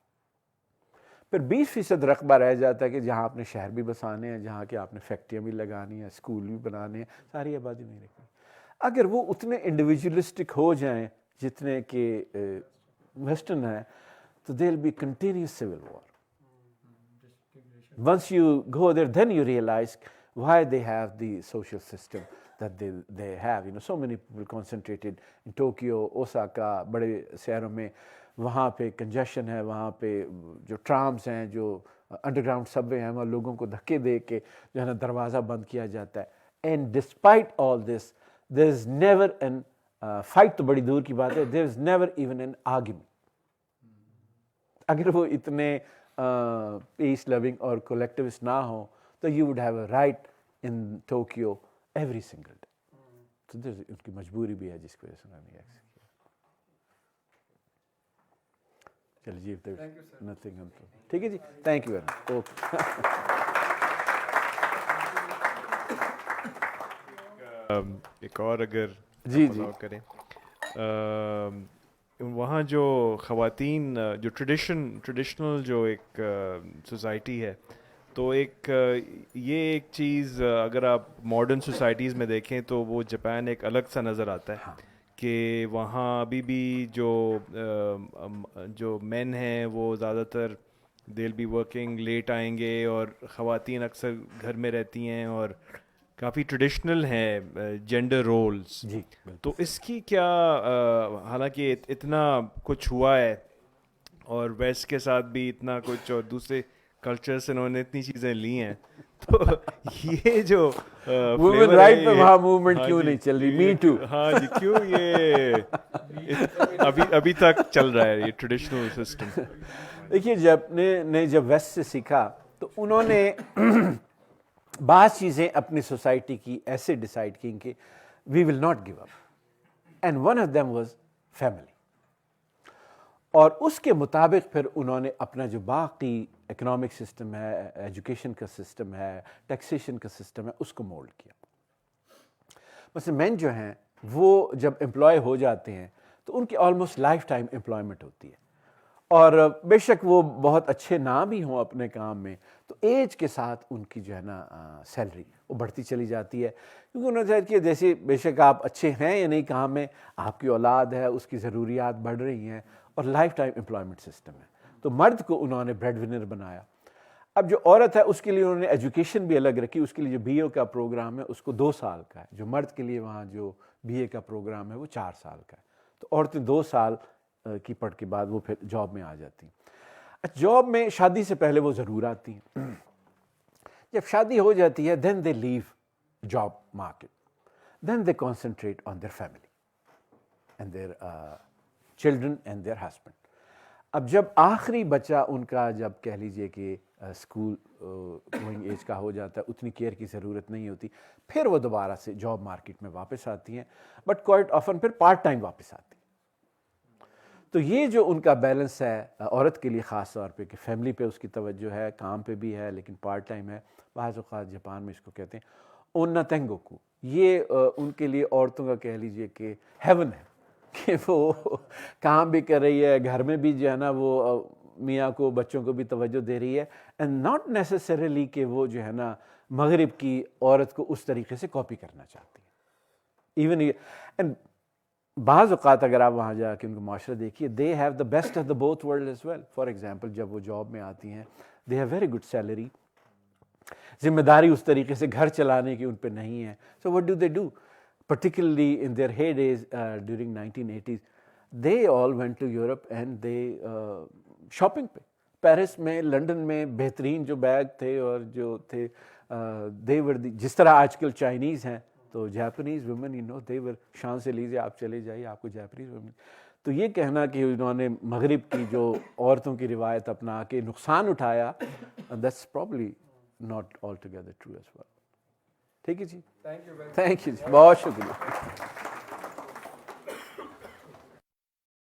پھر 20% رقبہ رہ جاتا ہے کہ جہاں آپ نے شہر بھی بسانے ہیں, جہاں کہ آپ نے فیکٹریاں بھی لگانی ہیں, اسکول بھی بنانے ہیں, ساری آبادی نہیں رکھنی. اگر وہ اتنے انڈیویجولسٹک ہو جائیں جتنے کہ ویسٹرن ہیں, تو they will be continuous civil war. Once you go there, then you realize why they have the social system that they have. You know, so many people concentrated in Tokyo, Osaka, بڑے شہروں میں. وہاں پہ congestion ہے, وہاں پہ جو ٹرامز ہیں, جو انڈر گراؤنڈ سب وے ہیں, وہاں لوگوں کو دھکے دے کے جو ہے نا دروازہ بند کیا جاتا ہے. And despite all this there is never an fight, تو بڑی دور کی بات ہے, there is never even an argument. اگر وہ اتنے پیس لوننگ اور کولیکٹیوسٹ نہ ہوں تو you would have a right in Tokyo every single day. تو ان کی مجبوری بھی ہے جس کی وجہ سے انہوں نے ایکسیپٹ کیا. چلیے جی, نتھنگ ہم تو ٹھیک ہے جی, thank you very much. Okay, ایک اور اگر جی جی کریں, وہاں جو خواتین جو ٹریڈیشنل جو ایک سوسائٹی ہے, تو ایک یہ ایک چیز اگر آپ ماڈرن سوسائٹیز میں دیکھیں تو وہ جاپان ایک الگ سا نظر آتا ہے کہ وہاں ابھی بھی جو مین ہیں وہ زیادہ تر they'll be working لیٹ آئیں گے, اور خواتین اکثر گھر میں رہتی ہیں اور کافی ٹریڈیشنل ہیں جینڈر رولز. جی, تو اس کی کیا, حالانکہ اتنا کچھ ہوا ہے اور ویسٹ کے ساتھ بھی اتنا کچھ, اور دوسرے کلچر سے انہوں نے اتنی چیزیں لی ہیں, تو یہ جو وومن رائٹ پہ وہاں موومنٹ کیوں نہیں چل رہی, می ٹو, ہاں جی, کیوں یہ ابھی تک چل رہا ہے یہ ٹریڈیشنل سسٹم؟ دیکھیے جب ویسٹ سے سیکھا تو انہوں نے بعض چیزیں اپنی سوسائٹی کی ایسے ڈیسائیڈ کی کہ we will not give up, and one of them was family. اور اس کے مطابق پھر انہوں نے اپنا جو باقی اکنامک سسٹم ہے, ایجوکیشن کا سسٹم ہے, ٹیکسیشن کا سسٹم ہے, اس کو مولڈ کیا. مثلا مین جو ہیں وہ جب امپلائی ہو جاتے ہیں تو ان کی آلموسٹ لائف ٹائم امپلائمنٹ ہوتی ہے, اور بے شک وہ بہت اچھے نہ بھی ہوں اپنے کام میں, تو ایج کے ساتھ ان کی جو ہے نا سیلری وہ بڑھتی چلی جاتی ہے, کیونکہ انہوں نے کہ جیسے بے شک آپ اچھے ہیں یا نہیں کام میں, آپ کی اولاد ہے, اس کی ضروریات بڑھ رہی ہیں, اور لائف ٹائم امپلائمنٹ سسٹم ہے. تو مرد کو انہوں نے بریڈ ونر بنایا. اب جو عورت ہے اس کے لیے انہوں نے ایجوکیشن بھی الگ رکھی, اس کے لیے جو بی اے کا پروگرام ہے اس کو 2 سال کا ہے, جو مرد کے لیے وہاں جو بی اے کا پروگرام ہے وہ 4 سال کا ہے. تو عورتیں 2 سال کی پڑھ کے بعد وہ پھر جاب میں آ جاتی ہیں. جاب میں شادی سے پہلے وہ ضرور آتی ہیں. جب شادی ہو جاتی ہے then they leave job market, then they concentrate on their family and their children and their husband. اب جب آخری بچہ ان کا جب کہہ لیجئے کہ اسکول گوئنگ ایج کا ہو جاتا ہے, اتنی کیئر کی ضرورت نہیں ہوتی, پھر وہ دوبارہ سے جاب مارکیٹ میں واپس آتی ہیں, بٹ کوائٹ آفن پھر پارٹ ٹائم واپس آتی ہیں. تو یہ جو ان کا بیلنس ہے عورت کے لیے خاص طور پہ کہ فیملی پہ اس کی توجہ ہے, کام پہ بھی ہے لیکن پارٹ ٹائم ہے. بعض اوقات جاپان میں اس کو کہتے ہیں اونا تینگوکو, یہ ان کے لیے عورتوں کا کہہ لیجئے کہ ہیون ہے کہ وہ کام بھی کر رہی ہے, گھر میں بھی جو ہے نا وہ میاں کو بچوں کو بھی توجہ دے رہی ہے, اینڈ ناٹ نیسسریلی کہ وہ جو ہے نا مغرب کی عورت کو اس طریقے سے کاپی کرنا چاہتی ہے. ایون اینڈ بعض اوقات اگر آپ وہاں جا کے ان کا معاشرہ دیکھیے, they have the best of the both world as well. For example جب وہ جاب میں آتی ہیں they have very good salary, ذمہ داری اس طریقے سے گھر چلانے کی ان پہ نہیں ہے. So what do they do, particularly in their heydays during 1980s, they all went to Europe and they shopping پہ پیرس میں, لنڈن میں بہترین جو بیگ تھے اور جو تھے they were جس طرح آج کل چائنیز ہیں تو Japanese women you know they were شان سے لیجیے آپ چلے جائیے آپ کو جاپنیز ویمن. تو یہ کہنا کہ انہوں نے مغرب کی جو عورتوں کی روایت اپنا کے نقصان اٹھایا, that's probably not altogether true as well. ٹھیک ہے جی, تھینک یو تھینک یو جی, بہت شکریہ.